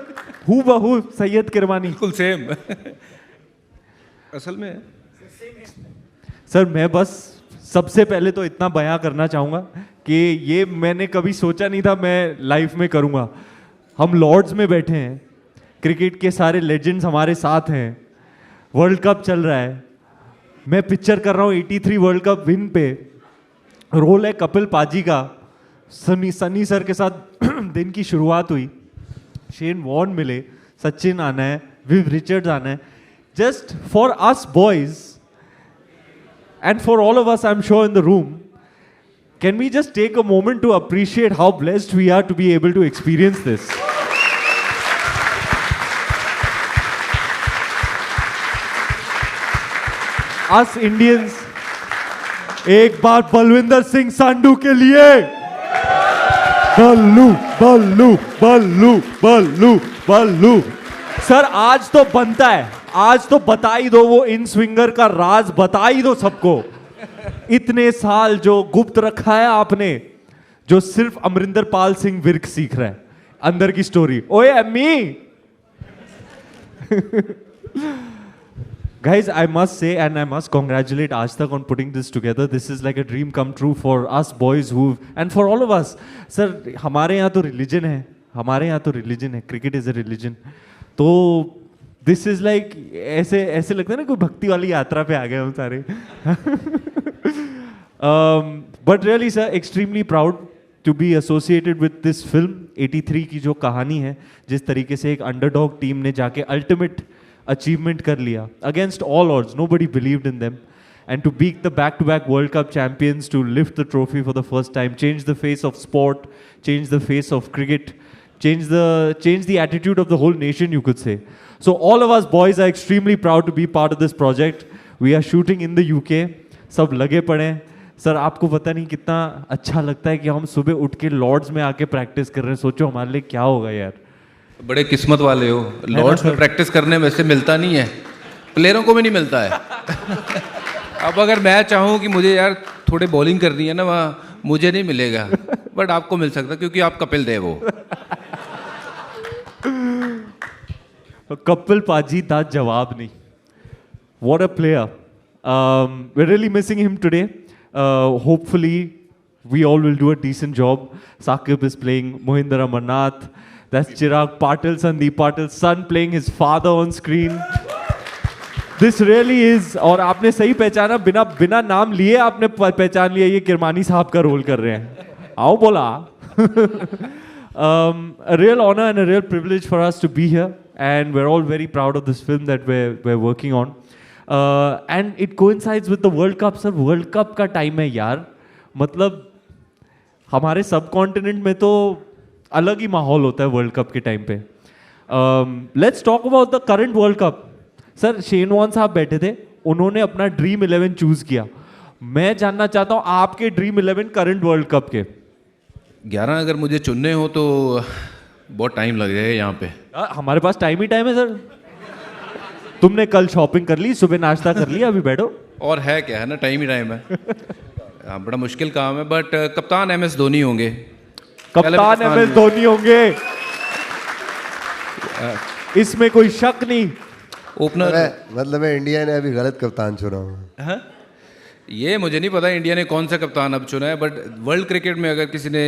हु बहू सैयद किरमानी। बिल्कुल सेम। असल में सर मैं बस सबसे पहले तो इतना बयां करना चाहूंगा कि ये मैंने कभी सोचा नहीं था मैं लाइफ में करूंगा। हम लॉर्ड्स में बैठे हैं, क्रिकेट के सारे लेजेंड्स हमारे साथ हैं, वर्ल्ड कप चल रहा है, मैं पिक्चर कर रहा हूँ 83 वर्ल्ड कप विन पे, रोल है कपिल पाजी का, सनी सर के साथ दिन की शुरुआत हुई, शेन वॉर्न मिले, सचिन आना है, विव रिचर्ड्स आना है, just for us boys and for all of us I'm sure in the room, can we just take a moment to appreciate how blessed we are to be able to experience this? Us Indians, एक बार बलविंदर सिंह संधू के लिए। बल्लू बल्लू बल्लू बल्लू बल्लू। Sir आज तो बनता है, आज तो बता ही दो, वो इन स्विंगर का राज बता ही दो सबको। इतने साल जो गुप्त रखा है आपने, जो सिर्फ अमरिंदर पाल सिंह विर्क सीख रहा है अंदर की स्टोरी। ओए अम्मी। Guys, I must say and I must congratulate Ashtak on putting this together. This is like a dream come true for us boys who and for all of us. Sir, हमारे यहाँ तो religion है, हमारे यहाँ तो religion है, cricket is a religion. तो this is like ऐसे ऐसे लगता है ना कोई भक्ति वाली यात्रा पे आ गए हम सारे। But really sir extremely proud to be associated with this film. 83 की जो कहानी है, जिस तरीके से एक अंडरडॉग टीम ने जाके अल्टीमेट अचीवमेंट कर लिया against all odds, nobody believed in them, and to beat the back-to-back World Cup champions, to lift the trophy for the first time, change the face of sport, change the face of cricket, change the attitude of the whole nation, you could say. So all of us boys are extremely proud to be part of this project. We are shooting in the UK. सब लगे पड़े हैं। Sir आपको पता नहीं कितना अच्छा लगता है कि हम सुबह उठ के लॉर्ड्स में आके प्रैक्टिस कर रहे हैं। सोचो हमारे लिए क्या होगा यार। बड़े किस्मत वाले हो, लॉर्ड्स में प्रैक्टिस करने में से मिलता नहीं है, प्लेयरों को भी नहीं मिलता है। अब अगर मैं चाहूँ कि मुझे यार थोड़े बॉलिंग करनी है ना, वहाँ मुझे नहीं मिलेगा, बट आपको मिल सकता क्योंकि आप कपिल देव हो। कपिल पाजी दा जवाब नहीं। What a player. We're really missing him today. Hopefully we all will do a decent job. Saqib is playing Mohinder Amarnath. That's Chirag Patil, Sandeep Patil's son playing his father on screen. This really is, और आपने सही पहचाना, बिना नाम लिए आपने पहचान लिया ये किरमानी साहब का रोल कर रहे हैं। आओ बोला। A real honor and a real privilege for us to be here, and we're all very proud of this film that we're working on. And it coincides with the World Cup. Sir, World Cup का time है यार, मतलब हमारे सब continent में तो अलग ही माहौल होता है वर्ल्ड कप के टाइम पे। Let's talk about the current world cup. Sir Shane Warne sahab बैठे थे, उन्होंने अपना ड्रीम 11 चूज किया। मैं जानना चाहता हूँ आपके ड्रीम 11 करंट वर्ल्ड कप के। 11 अगर मुझे चुनने हो तो बहुत टाइम लग जाएगा यहाँ पे। हमारे पास टाइम ही टाइम है सर। तुमने कल शॉपिंग कर ली, सुबह नाश्ता कर लिया, अभी बैठो। और है क्या, है ना, टाइम ही टाइम है। बड़ा मुश्किल काम है, बट कप्तान MS धोनी होंगे। कप्तान MS धोनी होंगे, इसमें कोई शक नहीं। ओपनर मतलब मैं इंडिया ने अभी गलत कप्तान चुना हूँ। ये मुझे नहीं पता इंडिया ने कौन सा कप्तान अब चुना है, बट वर्ल्ड क्रिकेट में अगर किसी ने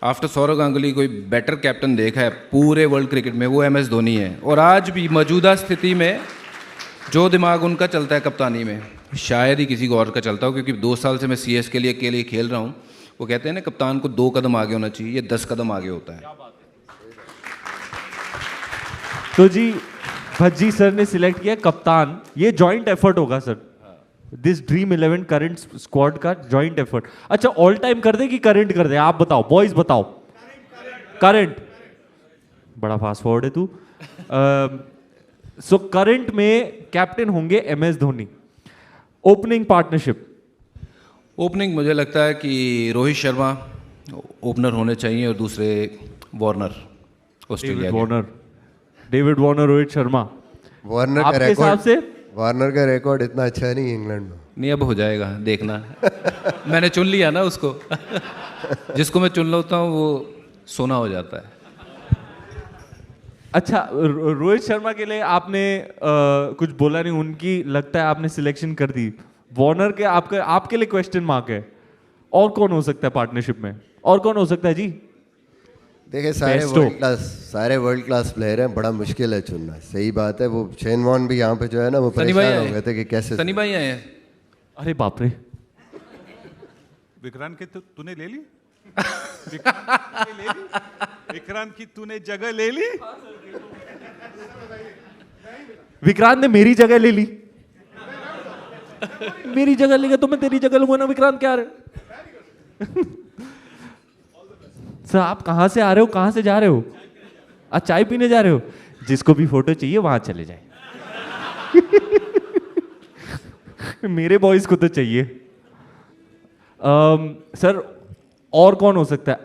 आफ्टर सौरव गांगुली कोई बेटर कैप्टन देखा है पूरे वर्ल्ड क्रिकेट में, वो MS धोनी है। और आज भी मौजूदा स्थिति में जो दिमाग उनका चलता है कप्तानी में, शायद ही किसी को और का चलता हो, क्योंकि 2 साल से मैं CS के लिए खेल रहा हूँ। वो कहते हैं ना कप्तान को 2 कदम आगे होना चाहिए, ये 10 कदम आगे होता है। तो जी भज्जी सर ने सिलेक्ट किया कप्तान, ये जॉइंट एफर्ट होगा sir, this dream 11 current squad का जॉइंट एफर्ट। अच्छा ऑल टाइम कर दे कि करंट कर दे, आप बताओ बॉयज बताओ। करंट, बड़ा फास्ट फॉरवर्ड है तू। सो करंट में कैप्टन होंगे MS Dhoni. Opening partnership, opening मुझे लगता है कि रोहित शर्मा ओपनर होने चाहिए और दूसरे वार्नर, ऑस्ट्रेलिया के। David Warner, Rohit Sharma. Warner का आपके हिसाब रिकॉर्ड, से? वार्नर का रिकॉर्ड इतना अच्छा नहीं है इंग्लैंड में। नहीं, अब हो जाएगा, देखना। मैंने चुन लिया ना उसको। जिसको मैं चुन लेता हूँ वो सोना हो जाता है। अच्छा रोहित शर्मा के लिए आपने कुछ बोला नहीं, उनकी लगता है आपने सिलेक्शन कर दी। वार्नर के आपके लिए क्वेश्चन मार्क है। और कौन हो सकता है पार्टनरशिप में, और कौन हो सकता है जी? देखिए सारे वर्ल्ड क्लास प्लेयर हैं, बड़ा मुश्किल है चुनना। सही बात है, वो शेन वॉर्न भी यहाँ पे जो है ना वो परेशान हो गए थे कि कैसे। सनी भाई आए हैं। अरे बाप रे, विक्रांत की तूने ले ली? विक्रांत की तूने जगह ले ली? विक्रांत ने मेरी जगह ले ली। मेरी जगह लेगा तो मैं तेरी जगह लूंगा ना विक्रांत, क्या रहे? सर आप कहां से आ रहे हो, कहां से जा रहे हो? आज चाय पीने जा रहे हो? जिसको भी फोटो चाहिए वहां चले जाए। मेरे बॉयज को तो चाहिए। सर और कौन हो सकता है?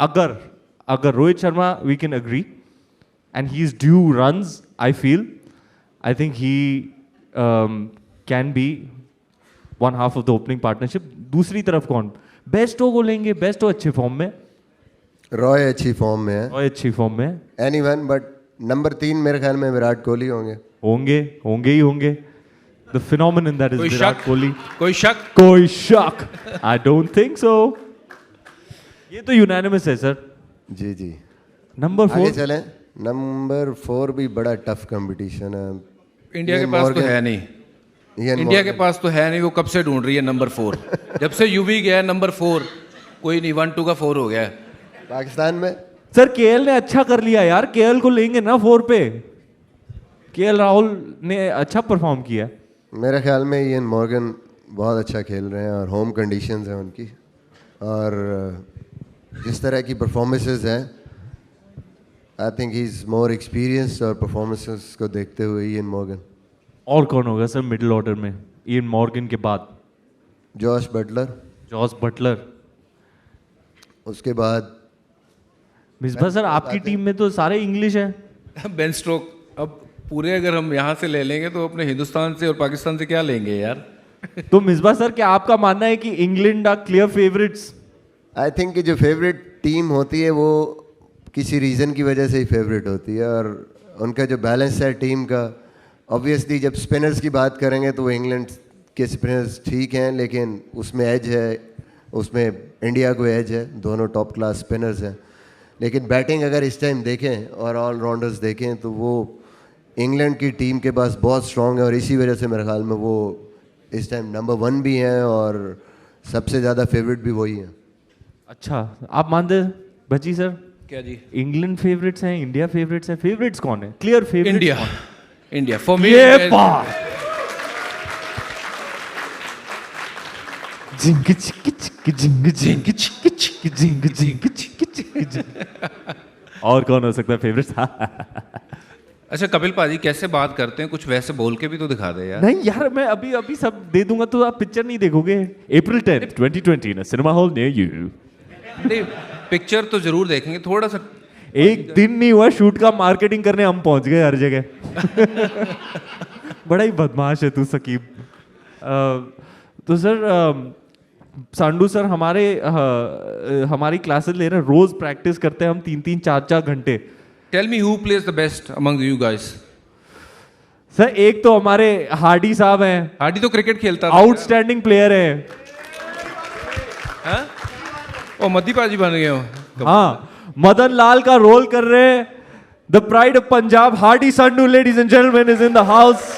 अगर Rohit Sharma we can agree and he is due runs, I feel, I think he can be one half of the opening partnership. दूसरी तरफ कौन? बेस्टो को लेंगे, बेस्टो अच्छे फॉर्म में, रॉय अच्छी फॉर्म में है, रॉय अच्छी फॉर्म में, एनीवन, बट नंबर 3 मेरे ख्याल में विराट कोहली होंगे ही होंगे। The phenomenon that is Virat Kohli. कोई शक? I don't think so. ये तो यूनानिमस है सर। जी। नंबर 4 आगे चलें। नंबर 4 भी बड़ा टफ कंपटीशन है। इंडिया के पास तो है नहीं। इंडिया के पास तो है नहीं, वो कब से ढूंढ रही है नंबर 4। जब से यूवी गया है नंबर 4, कोई नहीं, 1-2 का 4 हो गया है। पाकिस्तान में सर KL ने अच्छा कर लिया यार, KL को लेंगे ना 4 पे। KL राहुल ने अच्छा परफॉर्म किया। मेरे ख्याल में इयन मॉर्गन बहुत अच्छा खेल रहे हैं और होम कंडीशंस हैं उनकी, और जिस तरह की परफॉर्मेंसेस हैं I think he is more experienced, और परफॉर्मेंसेस को देखते हुए इयन मॉर्गन। और कौन होगा सर मिडिल ऑर्डर में इयन मॉर्गन के बाद? Jos Buttler. उसके बाद मिसबा सर आपकी टीम में तो सारे इंग्लिश हैं। Ben Stoke. अब पूरे अगर हम यहाँ से ले लेंगे तो अपने हिंदुस्तान से और पाकिस्तान से क्या लेंगे यार? तो मिसबा सर क्या आपका मानना है कि England are clear favourites? I think कि जो फेवरेट टीम होती है वो किसी रीज़न की वजह से ही फेवरेट होती है, और उनका जो बैलेंस है टीम का, ऑब्वियसली जब स्पिनर्स की बात करेंगे तो वो इंग्लैंड के स्पिनर्स ठीक हैं, लेकिन उसमें एज है, उसमें इंडिया को एज है, दोनों टॉप क्लास स्पिनर्स हैं। लेकिन बैटिंग अगर इस टाइम देखें और ऑलराउंडर्स देखें तो वो इंग्लैंड की टीम के पास बहुत स्ट्रॉन्ग है, और इसी वजह से मेरे ख्याल में वो इस टाइम नंबर 1 भी हैं और सबसे ज़्यादा फेवरेट भी वही हैं। अच्छा आप मानते हैं भज्जी सर? क्या जी? इंग्लैंड फेवरेट्स हैं, इंडिया फेवरेट्स हैं, फेवरेट्स कौन है? Clear favourite India for me. ये बात जिंग चिक चिक जिंग जिंग चिक चिक जिंग जिंग चिक चिक। और कौन हो सकता है फेवरेट्स? अच्छा कपिल पाजी कैसे बात करते हैं, कुछ वैसे बोल के भी तो दिखा दे यार। नहीं यार मैं अभी सब दे दूंगा तो आप पिक्चर नहीं देखोगे। April 10th 2020 in cinema hall near you. नहीं पिक्चर तो जरूर देखेंगे, थोड़ा सा। एक दिन नहीं हुआ शूट का, मार्केटिंग करने हम पहुंच गए हर जगह। बड़ा ही बदमाश है तू सकीब। तो सर सांडू सर हमारी क्लासेस ले रहे हैं, रोज प्रैक्टिस करते हैं हम 3-3 4-4 घंटे। Tell me who plays the best among you guys? Sir एक तो हमारे हार्डी साहब हैं। हार्डी तो क्रिकेट खेलता था, आउटस्टैंडिंग प्लेयर है। ओ मद्दी पाजी बन गए हो। हाँ मदन लाल का रोल कर रहे हैं। The pride of Punjab Hardy Sandhu ladies and gentleman is in the house.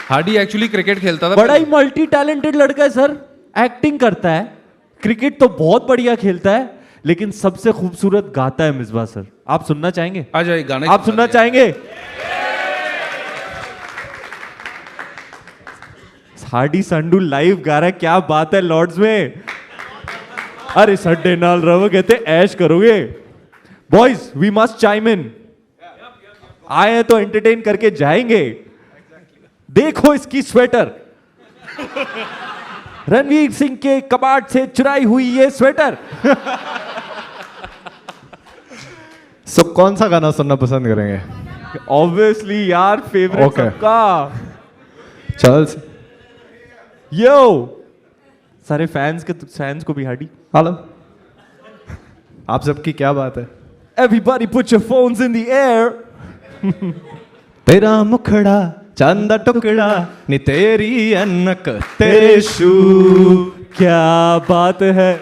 Hardy actually cricket खेलता था। बड़ा ही मल्टी टैलेंटेड लड़का है सर, एक्टिंग करता है, क्रिकेट तो बहुत बढ़िया खेलता है, लेकिन सबसे खूबसूरत गाता है मिसबा सर। आप सुनना चाहेंगे? आ जाइए गाने आप सुनना चाहेंगे? हार्डी संडू लाइव गा रहा है, क्या बात है लॉर्ड्स में। अरे सड्डे नाल रव कहते ऐश करोगे। बॉयज वी मस्ट चाइम इन, आए हैं तो एंटरटेन करके जाएंगे। देखो इसकी स्वेटर, रणवीर सिंह के कबाड़ से चुराई हुई ये स्वेटर। कौन सा गाना सुनना पसंद करेंगे? ऑब्वियसली यार फेवरेट सबका। चल यो सारे फैंस को भी हार्डी हेलो, आप सबकी क्या बात है? Everybody put your phones in the air। तेरा मुखड़ा चंदा टुकड़ा नी तेरी अनक तेरे शू, क्या बात है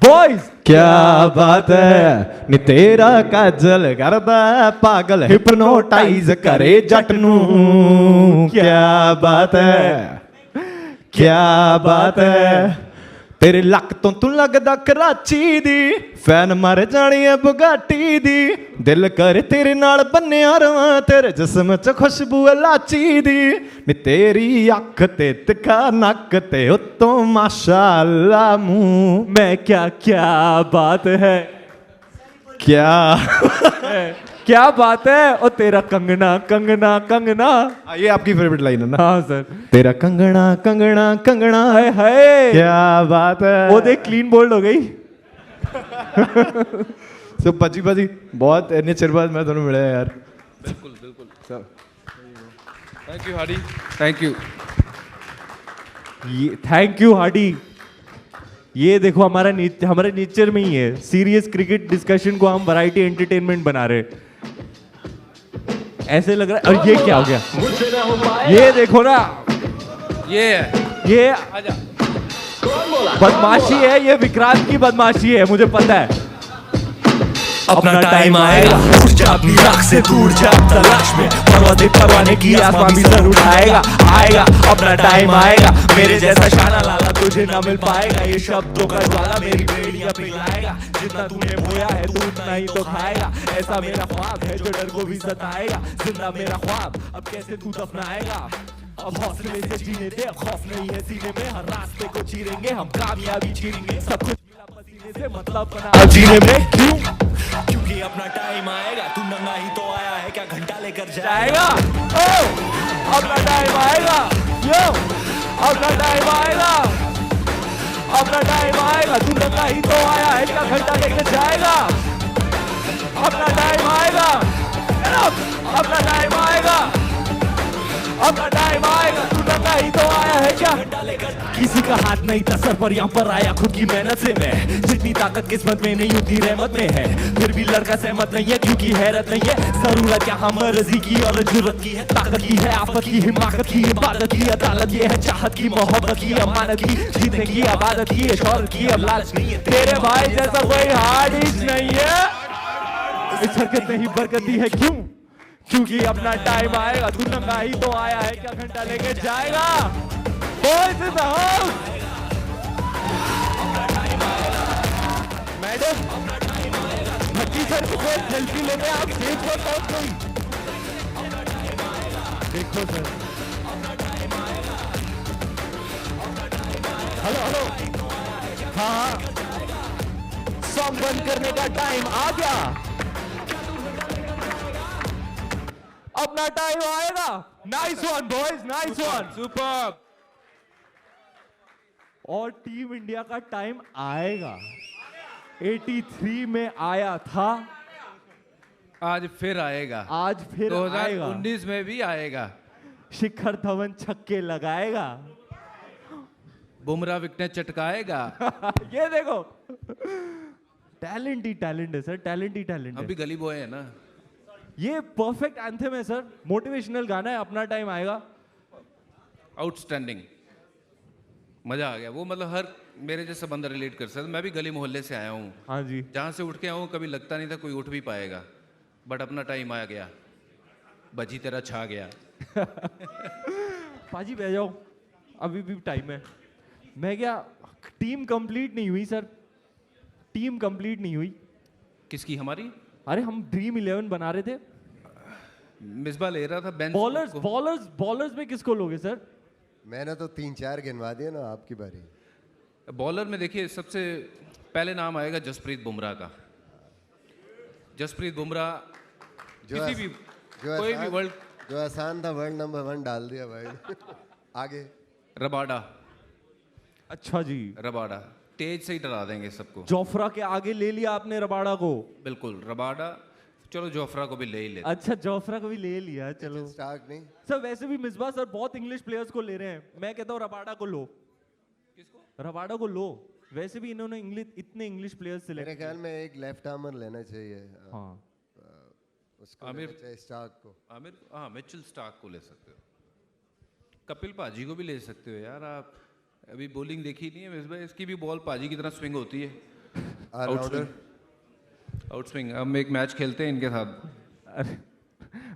बॉयज, क्या बात है नी तेरा काजल करदा पागल हिप्नोटाइज करे जट नू, क्या बात है, क्या बात है। तेरे लक तो तू लगदा कराची दी, फैन मर जानी है बुगाटी दी, दिल कर तेरे नाल बन्निया रवां, तेरे जिस्म च खुशबू लाची दी, नी तेरी अख ते तिखा नक ते उत्तों माशाअल्लाह मुंह, मैं क्या क्या बात है, क्या क्या बात है। और तेरा कंगना कंगना कंगना, ये आपकी फेवरेट लाइन है ना? हाँ सर। तेरा कंगना कंगना कंगना हाय हाय, क्या बात है। वो देख क्लीन बोल्ड हो गई। सो पाजी बहुत इतने चिर बाद मैं दोनों मिले यार। बिल्कुल बिल्कुल। Thank you Hardy, thank you. Thank you Hardy. ये देखो हमारे नेचर में ही है, सीरियस क्रिकेट डिस्कशन को हम वैरायटी एंटरटेनमेंट बना रहे। ऐसे लग रहा है। और ये क्या हो गया? ये देखो ना, ये बदमाशी है, ये विक्रांत की बदमाशी है, मुझे पता है। अपना टाइम आएगा, उठ जा अपनी राख से दूर जा तलाश में, परवाने की आसमान भी सर उठाएगा, आएगा अपना टाइम आएगा, मेरे जैसा शाना लाला तुझे ना मिल पाएगा, ये शब्दों का ज्वाला मेरी बेड़ियां पिघलाएगा, जितना तूने बोया है तू उतना ही तो खाएगा, ऐसा मेरा ख्वाब है जो डर को भी सताएगा, जिंदा मेरा ख्वाब अब कैसे तू दफनाएगा, अब हौसले से जीने दे, अब खौफ नहीं है सीने में, हर रास्ते को चीरेंगे हम, कामयाबी चीरेंगे, सब कुछ मिला पसीने से मतलब बना जीने में, क्यों? क्योंकि अपना टाइम आएगा, तू नंगा ही तो आया है, क्या घंटा लेकर जाएगा? अपना टाइम आएगा, यो अपना टाइम आएगा, अपना टाइम आएगा, तू नंगा ही तो आया है, क्या घंटा लेकर जाएगा? अपना टाइम आएगा, अपना टाइम आएगा, अपना टाइम आएगा, तू नंगा ही तो आया है, क्या घंटा लेकर? किसी का हाथ नहीं था सर पर, यहाँ पर आया खुद की मेहनत से मैं, जितनी ताकत किस्मत में नहीं उतनी रहमत में है, फिर भी लड़का सहमत नहीं है क्योंकि हैरत नहीं है, जरूरत क्या हम मर्जी की और जरूरत की है, ताकत की है आफत की, हिमाकत की, इबादत की, अदालत ये है, चाहत की, मोहब्बत की, अमानत की, जीतने की, आबादत की, शौहरत की, अब लालच नहीं है, तेरे भाई जैसा कोई हार्डिश नहीं है, इस हरकत में ही बरकत दी है, क्यों? क्योंकि अपना टाइम आएगा, तू नंगा ही तो आया है, क्या घंटा लेके जाएगा? Boys in the house! Madam, Bhatti sir की कोई सेल्फी लेने आप स्टेज पर पहुंच गई। देखो सर, हेलो, हाँ, सॉन्ग बंद करने का टाइम आ गया, अपना टाइम आएगा। Nice one boys, nice one, super. और टीम इंडिया का टाइम आएगा, 83 में आया था, आज फिर आएगा, आज फिर 2019 में भी आएगा, शिखर धवन छक्के लगाएगा, बुमराह विकेट चटकाएगा। ये देखो, टैलेंट ही टैलेंट है सर, टैलेंट ही टैलेंट है। अभी गली बॉय है ना, ये परफेक्ट एंथम है सर, मोटिवेशनल गाना है, अपना टाइम आएगा। आउटस्टैंडिंग, मजा आ गया। वो मतलब हर मेरे जैसा बंदा रिलेट कर सकता। मैं भी गली मोहल्ले से आया हूँ, हाँ जी, जहाँ से उठ के आया हूँ कभी लगता नहीं था कोई उठ भी पाएगा, बट अपना टाइम आ गया, बजी तेरा छा गया। पाजी बह जाओ, अभी भी टाइम है। मैं क्या, टीम कंप्लीट नहीं हुई सर, टीम कंप्लीट नहीं हुई। किसकी? हमारी? अरे हम ड्रीम 11 बना रहे थे। मिसबा ले रहा था बेंच। बॉलर्स में किसको लोगे सर? मैंने तो 3-4 गिनवा दिए ना, आपकी बारी। बॉलर में देखिए सबसे पहले नाम आएगा जसप्रीत बुमराह का। जसप्रीत बुमराह किसी भी कोई भी वर्ल्ड, जो आसान था वर्ल्ड नंबर 1 डाल दिया भाई। आगे रबाडा। अच्छा जी, रबाडा तेज से ही डरा देंगे सबको। जोफ्रा के आगे ले लिया आपने रबाडा को? बिल्कुल रबाडा, चलो जोफ्रा को भी ले ही लेते। अच्छा जोफ्रा को भी ले लिया, चलो। स्टार्क नहीं सर वैसे भी मिसबा सर बहुत इंग्लिश प्लेयर्स को ले रहे हैं, मैं कहता हूँ रबाडा को लो। किसको? रबाडा को लो, वैसे भी इन्होंने इतने इंग्लिश प्लेयर्स सिलेक्ट। मेरे ख्याल में एक लेफ्ट आर्मर लेना चाहिए। हाँ उसको आमिर, लेना चाहिए स्टार्क को। आमिर, हाँ मिचेल स्टार्क को ले सकते हो। कपिल पाजी को भी ले सकते हो यार आप। अभी बॉलिंग देखी नहीं है मिसबा, इसकी भी बॉल पाजी की तरह स्विंग होती है। Out swing. हम एक मैच खेलते हैं इनके साथ। अरे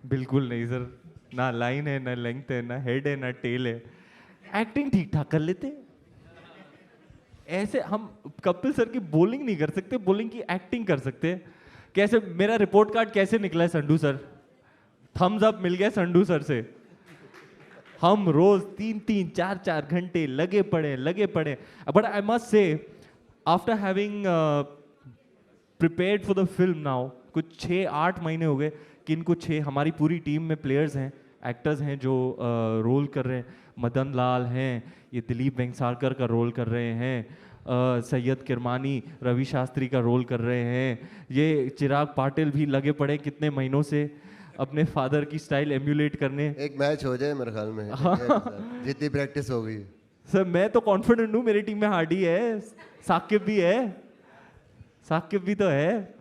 बिल्कुल नहीं सर, ना लाइन है, ना लेंथ है, ना हेड है, ना टेल है। एक्टिंग ठीक ठाक कर लेते हैं। ऐसे हम कपिल सर की बॉलिंग नहीं कर सकते, बॉलिंग की एक्टिंग कर सकते हैं। कैसे मेरा रिपोर्ट कार्ड कैसे निकला है संडू सर? थम्स अप मिल गया संडू सर से। हम रोज 3-3, 4-4 घंटे लगे पड़े। But I must say after having prepared for the film now, कुछ 6-8 महीने हो गए कि इनको हमारी पूरी टीम में प्लेयर्स हैं, एक्टर्स हैं जो रोल कर रहे हैं। मदन लाल हैं, ये दिलीप वेंगसारकर का रोल कर रहे हैं, सैयद किरमानी रवि शास्त्री का रोल कर रहे हैं, ये चिराग पाटिल भी लगे पड़े कितने महीनों से अपने फादर की स्टाइल एम्यूलेट करने। एक मैच हो जाए मेरे ख्याल में। हाँ। जितनी प्रैक्टिस हो गई सर मैं तो कॉन्फिडेंट हूँ, मेरी टीम में हार्डी है, साकिब भी है, साकिब भी तो है।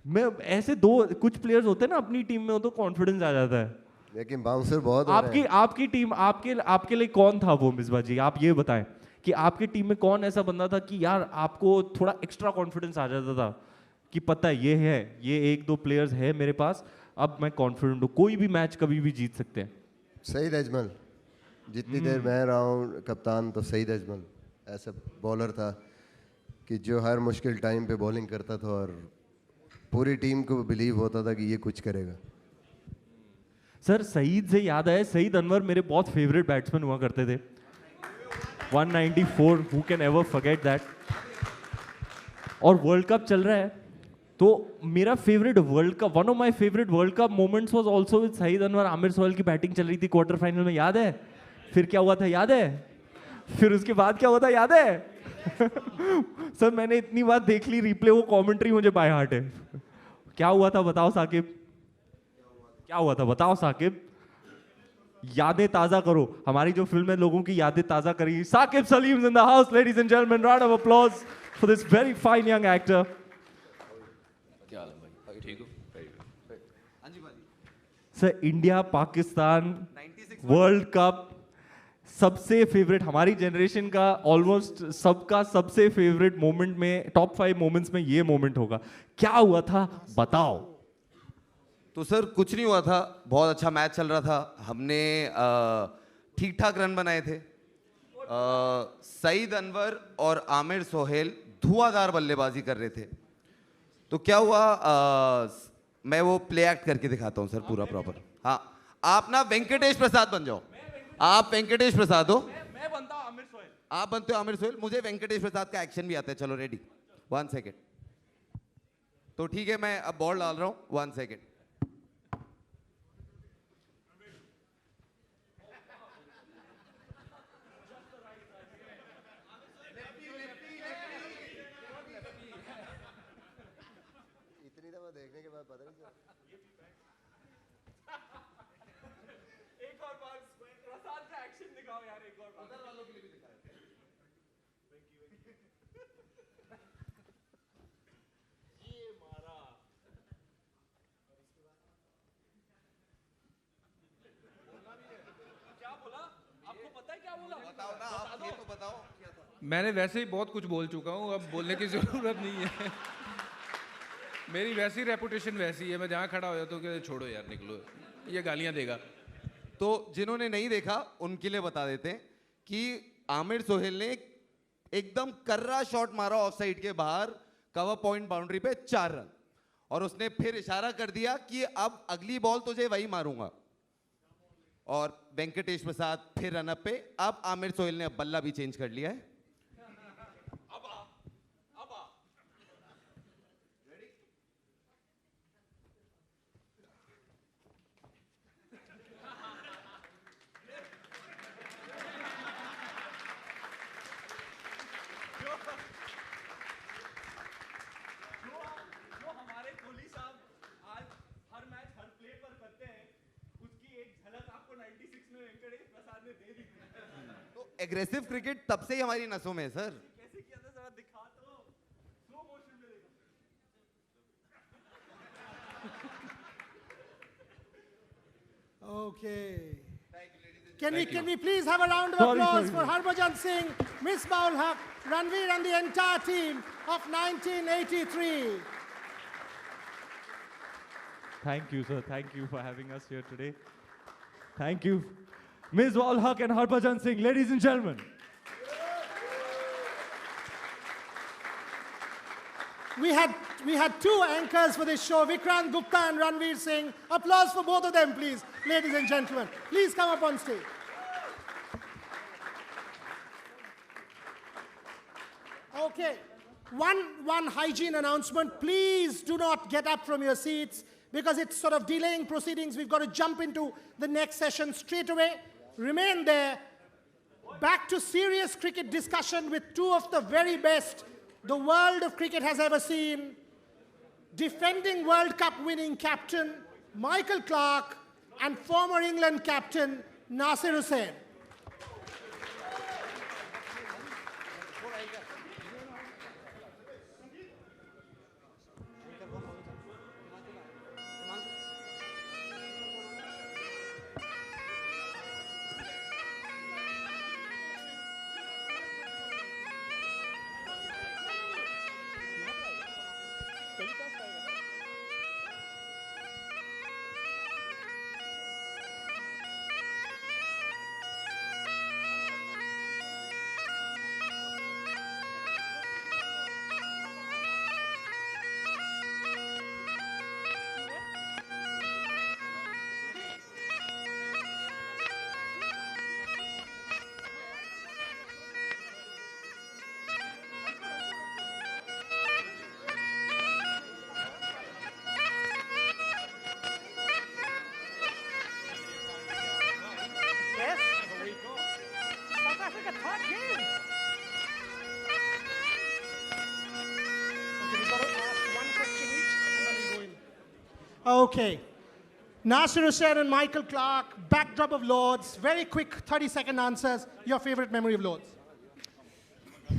मैं ऐसे कुछ प्लेयर्स होते हैं ना अपनी टीम में, हो तो कॉन्फिडेंस आ जाता है। लेकिन बाउंसर बहुत हो रहे हैं। आपकी टीम आपके लिए कौन था वो मिसबा जी? आप ये बताएं कि आपकी टीम में कौन ऐसा बंदा था कि यार आपको थोड़ा एक्स्ट्रा कॉन्फिडेंस आ जाता था कि पता है ये है, ये 1-2 प्लेयर्स है मेरे पास, अब मैं कॉन्फिडेंट हूँ, कोई भी मैच कभी भी जीत सकते हैं। सईद अजमल, जितनी देर मैं रहा हूँ कप्तान, तो सईद अजमल ऐसा बॉलर था कि जो हर मुश्किल टाइम पे बॉलिंग करता था और पूरी टीम को बिलीव होता था कि ये कुछ करेगा। सर सईद से याद आया, सईद अनवर मेरे बहुत फेवरेट बैट्समैन हुआ करते थे। 194, who can ever forget that. और वर्ल्ड कप चल रहा है तो मेरा favourite world cup, one of my favourite world cup moments was also with Saeed Anwar. Aamir Sohail की बैटिंग चल रही थी क्वार्टर फाइनल में, याद है? फिर क्या हुआ था याद है? फिर उसके बाद क्या हुआ था याद है? सर मैंने इतनी बार देख ली रिप्ले, वो कमेंट्री मुझे बाय हार्ट है। क्या हुआ था बताओ साकिब, क्या हुआ था बताओ साकिब? यादें ताजा करो, हमारी जो फिल्म है लोगों की यादें ताजा करेगी। Saqib Saleem in the house, ladies and gentleman, round of applause for this very fine young actor. क्या हाल है भाई? ठीक हो? Sir India Pakistan world cup सबसे फेवरेट, हमारी जनरेशन का ऑलमोस्ट सबका सबसे फेवरेट मोमेंट में, टॉप 5 मोमेंट्स में ये मोमेंट होगा। क्या हुआ था बताओ? तो सर कुछ नहीं हुआ था, बहुत अच्छा मैच चल रहा था, हमने ठीक ठाक रन बनाए थे। सईद अनवर और आमिर सोहेल धुआंधार बल्लेबाजी कर रहे थे। तो क्या हुआ, मैं वो प्ले एक्ट करके दिखाता हूँ सर पूरा प्रॉपर। हाँ, आप ना वेंकटेश प्रसाद बन जाओ, आप वेंकटेश प्रसाद हो। मैं बनता हूँ आमिर सोहेल। आप बनते हो आमिर सोहेल, मुझे वेंकटेश प्रसाद का एक्शन भी आता है। चलो रेडी, 1 सेकेंड। तो ठीक है, मैं अब बॉल डाल रहा हूँ, 1 सेकेंड। इतनी दफा देखने के बाद पता नहीं चला। एक और बार प्रसाद का एक्शन दिखाओ यार, एक और उधर वालों के लिए भी दिखाओ। ये मारा। क्या बोला? आपको पता है क्या बोला? बताओ ना, आप ये तो बताओ क्या था। मैंने वैसे ही बहुत कुछ बोल चुका हूँ, अब बोलने की जरूरत नहीं है। मेरी वैसी रेपुटेशन वैसी है, मैं जहाँ खड़ा हो जाता हूँ कि छोड़ो यार निकलो, ये गालियाँ देगा। तो जिन्होंने नहीं देखा उनके लिए बता देते हैं कि आमिर सोहेल ने एकदम कर्रा शॉट मारा ऑफ साइड के बाहर, कवर पॉइंट बाउंड्री पे 4 रन, और उसने फिर इशारा कर दिया कि अब अगली बॉल तुझे वही मारूंगा, और वेंकटेश प्रसाद फिर रनअप पे। अब आमिर सोहेल ने अब बल्ला भी चेंज कर लिया है। तो एग्रेसिव क्रिकेट तब से ही हमारी नसों में है सर। कैसे किया था, जरा दिखा तो, स्लो मोशन में देखो। Okay. Can we please have a round of applause for Harbhajan Singh, Misbah-ul Haq, Ranveer and the entire team of 1983. Thank you, sir. Thank you for having us here today. Thank you. Misbah-ul Haq and Harbhajan Singh, ladies and gentlemen. We had two anchors for this show, Vikrant Gupta and Ranveer Singh. Applause for both of them, please, ladies and gentlemen. Please come up on stage. Okay, one hygiene announcement. Please do not get up from your seats because it's sort of delaying proceedings. We've got to jump into the next session straight away. Remain there. Back to serious cricket discussion with two of the very best the world of cricket has ever seen. Defending World Cup winning captain Michael Clarke and former England captain Nasir Hussain. Okay. Nasir Hussain and Michael Clarke, backdrop of Lords. Very quick 30-second answers. Your favorite memory of Lords?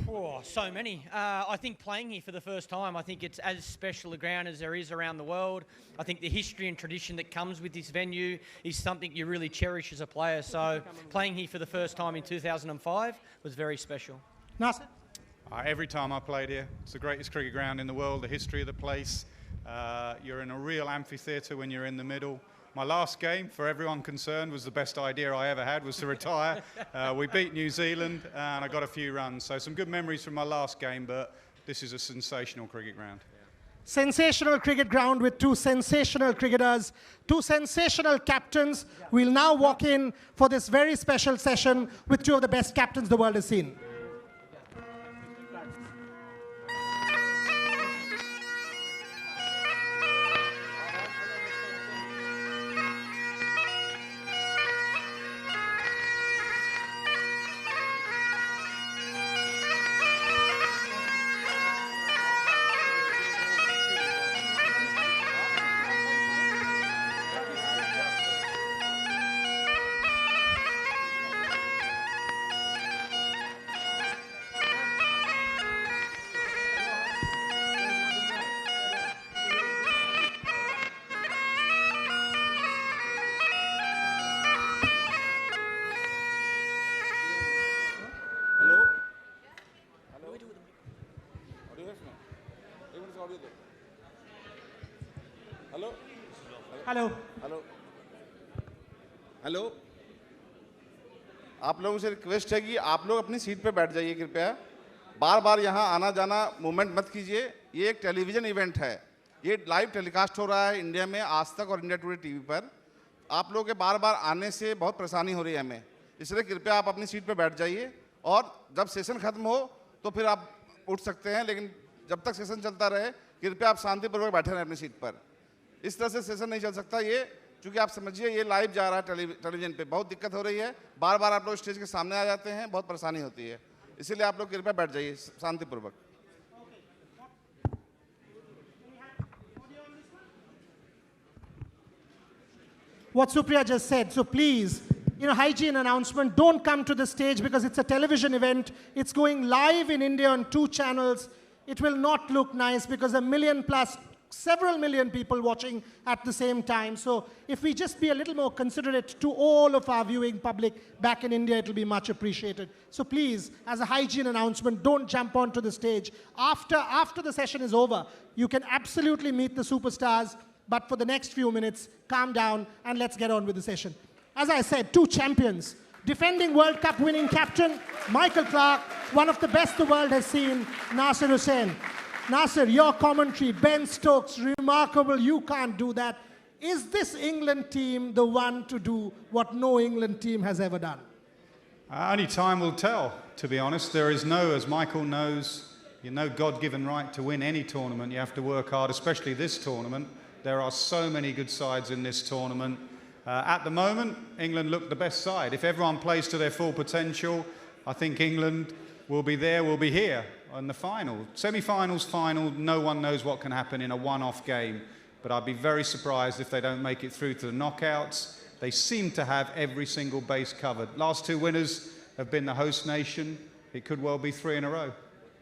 Oh, so many. I think playing here for the first time, I think it's as special a ground as there is around the world. I think the history and tradition that comes with this venue is something you really cherish as a player. So playing here for the first time in 2005 was very special. Nasir? Every time I played here, it's the greatest cricket ground in the world, the history of the place. You're in a real amphitheatre when you're in the middle. My last game, for everyone concerned, was the best idea I ever had, was to retire. We beat New Zealand and I got a few runs. So some good memories from my last game, but this is a sensational cricket ground. Sensational cricket ground with two sensational cricketers, two sensational captains. We'll now walk in for this very special session with two of the best captains the world has seen. Hello hello hello आप लोगों से request है कि आप लोग अपनी seat पे बैठ जाइए कृपया। बार बार यहाँ आना जाना मूवमेंट मत कीजिए, ये एक टेलीविज़न इवेंट है, ये लाइव टेलीकास्ट हो रहा है इंडिया में आज तक और इंडिया टुडे टीवी पर। आप लोगों के बार बार आने से बहुत परेशानी हो रही है हमें, इसलिए कृपया आप अपनी सीट पर बैठ जाइए और जब सेशन खत्म हो तो फिर आप उठ सकते हैं, लेकिन जब तक सेशन चलता रहे कृपया आप शांतिपूर्वक बैठे रहें अपनी सीट पर। इस तरह से सेशन नहीं चल सकता, ये चूँकि आप समझिए ये लाइव जा रहा है टेलीविजन पे, बहुत दिक्कत हो रही है, बार बार आप लोग स्टेज के सामने आ जाते हैं, बहुत परेशानी होती है, इसीलिए आप लोग कृपया बैठ जाइए शांतिपूर्वक। What Supriya just said, so please, hygiene announcement, don't come to the stage because it's a television event. It's going live in India on 2 channels. It will not look nice because 1 million plus, several million people watching at the same time. So if we just be a little more considerate to all of our viewing public back in India, it will be much appreciated. So please, as a hygiene announcement, don't jump onto the stage. After the session is over, you can absolutely meet the superstars, but for the next few minutes, calm down and let's get on with the session. As I said, 2 champions. Defending World Cup winning captain, Michael Clarke, one of the best the world has seen, Nasser Hussain. Nasser, your commentary, Ben Stokes, remarkable, you can't do that. Is this England team the one to do what no England team has ever done? Only time will tell, to be honest. There is no, as Michael knows, no God-given right to win any tournament. You have to work hard, especially this tournament. There are so many good sides in this tournament. At the moment, England look the best side. If everyone plays to their full potential, I think England will be there, will be here in the final. Semi-finals, final, no one knows what can happen in a one-off game. But I'd be very surprised if they don't make it through to the knockouts. They seem to have every single base covered. Last 2 winners have been the host nation. It could well be 3 in a row.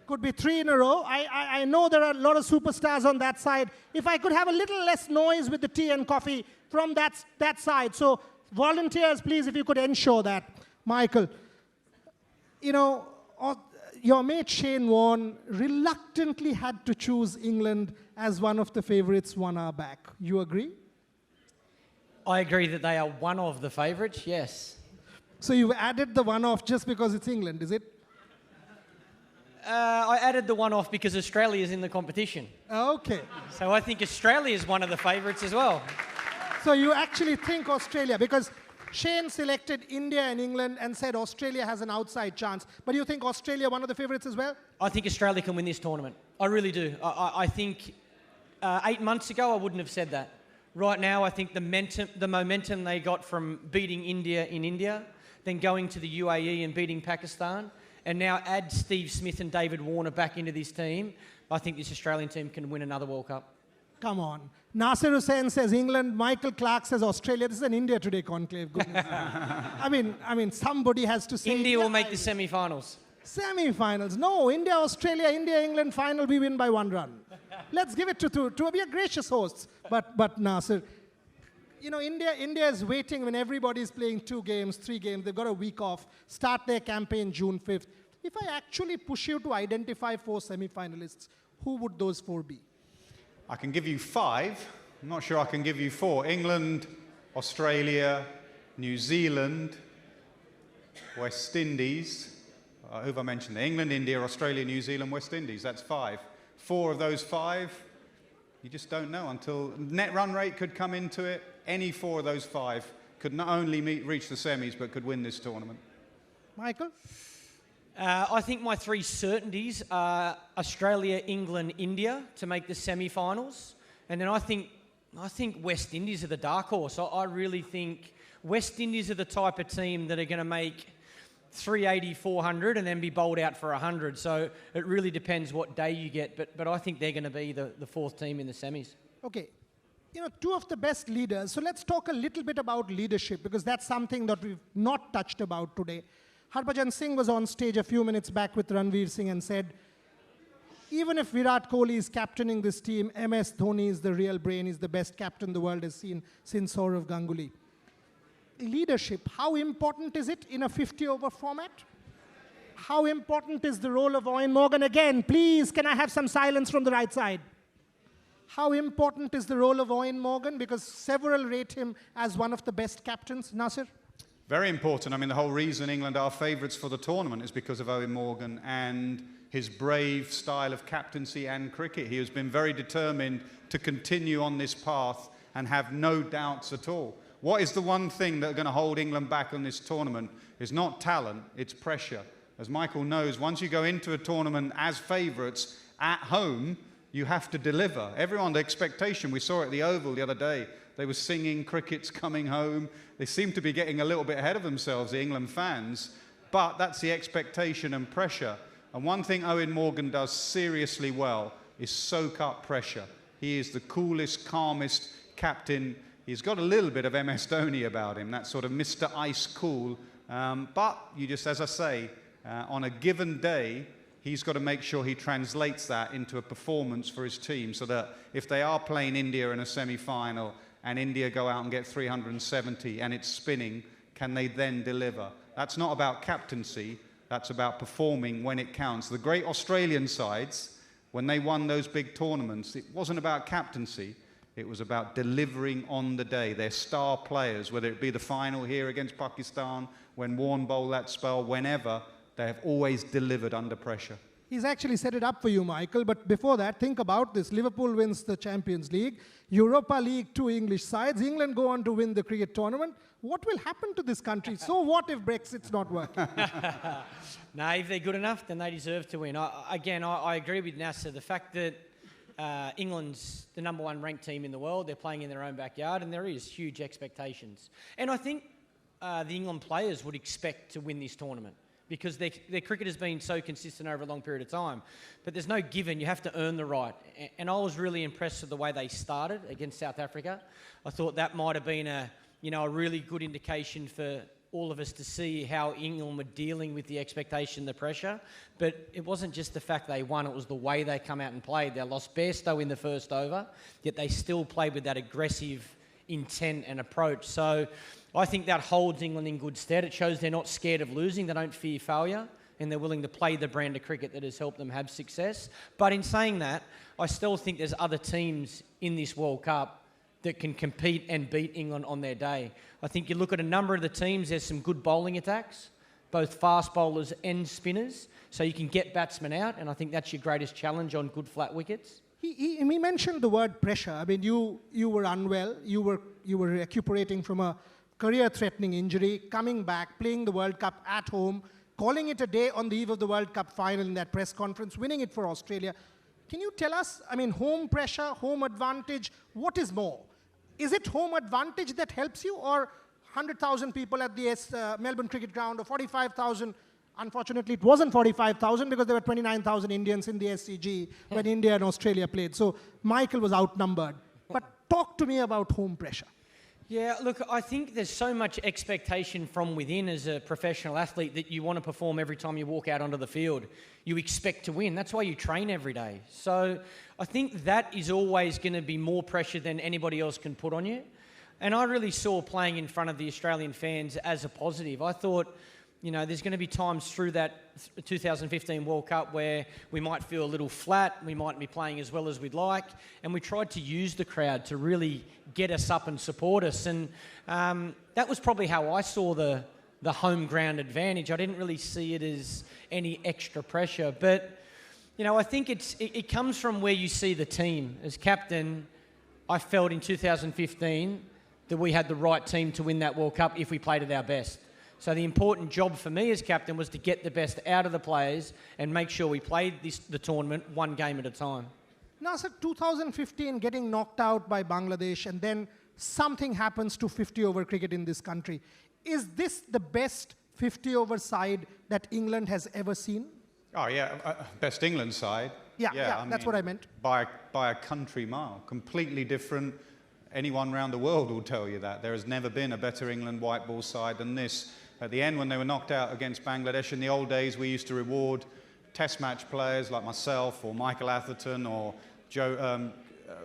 Could be 3 in a row. I know there are a lot of superstars on that side. If I could have a little less noise with the tea and coffee from that side. So volunteers, please, if you could ensure that. Michael, your mate Shane Warne reluctantly had to choose England as one of the favourites 1 hour back. You agree? I agree that they are one of the favourites, yes. So you've added the one off just because it's England, is it? I added the one off because Australia is in the competition. Okay. So I think Australia is one of the favourites as well. So you actually think Australia, because Shane selected India and England and said Australia has an outside chance. But you think Australia one of the favourites as well? I think Australia can win this tournament. I really do. I think 8 months ago I wouldn't have said that. Right now I think the momentum they got from beating India in India, then going to the UAE and beating Pakistan, and now add Steve Smith and David Warner back into this team, I think this Australian team can win another World Cup. Come on. Nasser Hussain says England, Michael Clarke says Australia. This is an India Today conclave. Goodness. I mean, somebody has to say... India will make the semi-finals. Semi-finals. No, India, Australia, India, England final, we win by 1 run. Let's give it to be a gracious hosts. But Nasser, India is waiting when everybody is playing 2 games, 3 games. They've got a week off. Start their campaign June 5th. If I actually push you to identify 4 semi-finalists, who would those 4 be? I can give you 5. I'm not sure I can give you 4. England, Australia, New Zealand, West Indies. Who have I mentioned there? England, India, Australia, New Zealand, West Indies. That's 5. 4 of those 5, you just don't know until net run rate could come into it. Any 4 of those 5 could not only reach the semis, but could win this tournament. Michael? I think my 3 certainties are Australia, England, India to make the semi-finals. And then I think West Indies are the dark horse. I really think West Indies are the type of team that are going to make 380, 400 and then be bowled out for 100. So it really depends what day you get. But I think they're going to be the 4th team in the semis. Okay. 2 of the best leaders. So let's talk a little bit about leadership, because that's something that we've not touched about today. Harbhajan Singh was on stage a few minutes back with Ranveer Singh and said, even if Virat Kohli is captaining this team, MS Dhoni is the real brain, he's the best captain the world has seen since Sourav Ganguly. Leadership, how important is it in a 50-over format? How important is the role of Eoin Morgan? Again, please, can I have some silence from the right side? How important is the role of Eoin Morgan? Because several rate him as one of the best captains. Nasser? Very important. I mean, the whole reason England are favourites for the tournament is because of Eoin Morgan and his brave style of captaincy and cricket. He has been very determined to continue on this path and have no doubts at all. What is the one thing that's going to hold England back on this tournament is not talent, it's pressure. As Michael knows, once you go into a tournament as favourites at home, you have to deliver. Everyone, the expectation, we saw it at the Oval the other day, they were singing, cricket's coming home. They seem to be getting a little bit ahead of themselves, the England fans, but that's the expectation and pressure. And one thing Owen Morgan does seriously well is soak up pressure. He is the coolest, calmest captain. He's got a little bit of MS Dhoni about him, that sort of Mr. Ice Cool. But you just, as I say, on a given day, he's got to make sure he translates that into a performance for his team so that if they are playing India in a semi-final and India go out and get 370 and it's spinning, can they then deliver? That's not about captaincy, that's about performing when it counts. The great Australian sides, when they won those big tournaments, it wasn't about captaincy, it was about delivering on the day. Their star players, whether it be the final here against Pakistan, when Warne bowled that spell, whenever, they have always delivered under pressure. He's actually set it up for you, Michael, but before that, think about this. Liverpool wins the Champions League, Europa League, 2 English sides, England go on to win the cricket tournament. What will happen to this country? So what if Brexit's not working? No, if they're good enough, then they deserve to win. I agree with Nasser. The fact that England's the #1 ranked team in the world, they're playing in their own backyard, and there is huge expectations. And I think the England players would expect to win this tournament, because their cricket has been so consistent over a long period of time. But there's no given, you have to earn the right. And I was really impressed with the way they started against South Africa. I thought that might have been a really good indication for all of us to see how England were dealing with the expectation, the pressure. But it wasn't just the fact they won, it was the way they come out and played. They lost Bairstow in the first over, yet they still played with that aggressive intent and approach. So I think that holds England in good stead. It shows they're not scared of losing, they don't fear failure, and they're willing to play the brand of cricket that has helped them have success. But in saying that, I still think there's other teams in this World Cup that can compete and beat England on their day. I think you look at a number of the teams, there's some good bowling attacks, both fast bowlers and spinners, so you can get batsmen out, and I think that's your greatest challenge on good flat wickets. He mentioned the word pressure. I mean, you were unwell, you were recuperating from a career-threatening injury, coming back, playing the World Cup at home, calling it a day on the eve of the World Cup final in that press conference, winning it for Australia. Can you tell us, I mean, home pressure, home advantage, what is more? Is it home advantage that helps you, or 100,000 people at the Melbourne Cricket Ground, or 45,000? Unfortunately, it wasn't 45,000 because there were 29,000 Indians in the SCG when India and Australia played. So Michael was outnumbered. But talk to me about home pressure. Yeah, look, I think there's so much expectation from within as a professional athlete that you want to perform every time you walk out onto the field. You expect to win. That's why you train every day. So I think that is always going to be more pressure than anybody else can put on you. And I really saw playing in front of the Australian fans as a positive. I thought, there's going to be times through that 2015 World Cup where we might feel a little flat, we might be playing as well as we'd like, and we tried to use the crowd to really get us up and support us. And that was probably how I saw the home ground advantage. I didn't really see it as any extra pressure. But, I think it comes from where you see the team. As captain, I felt in 2015 that we had the right team to win that World Cup if we played at our best. So the important job for me as captain was to get the best out of the players and make sure we played the tournament one game at a time. Now, sir, 2015 getting knocked out by Bangladesh, and then something happens to 50-over cricket in this country. Is this the best 50-over side that England has ever seen? Oh, yeah, best England side. Yeah, that's what I meant. By a country mile, completely different. Anyone around the world will tell you that. There has never been a better England white ball side than this. At the end, when they were knocked out against Bangladesh, in the old days, we used to reward test match players like myself or Michael Atherton or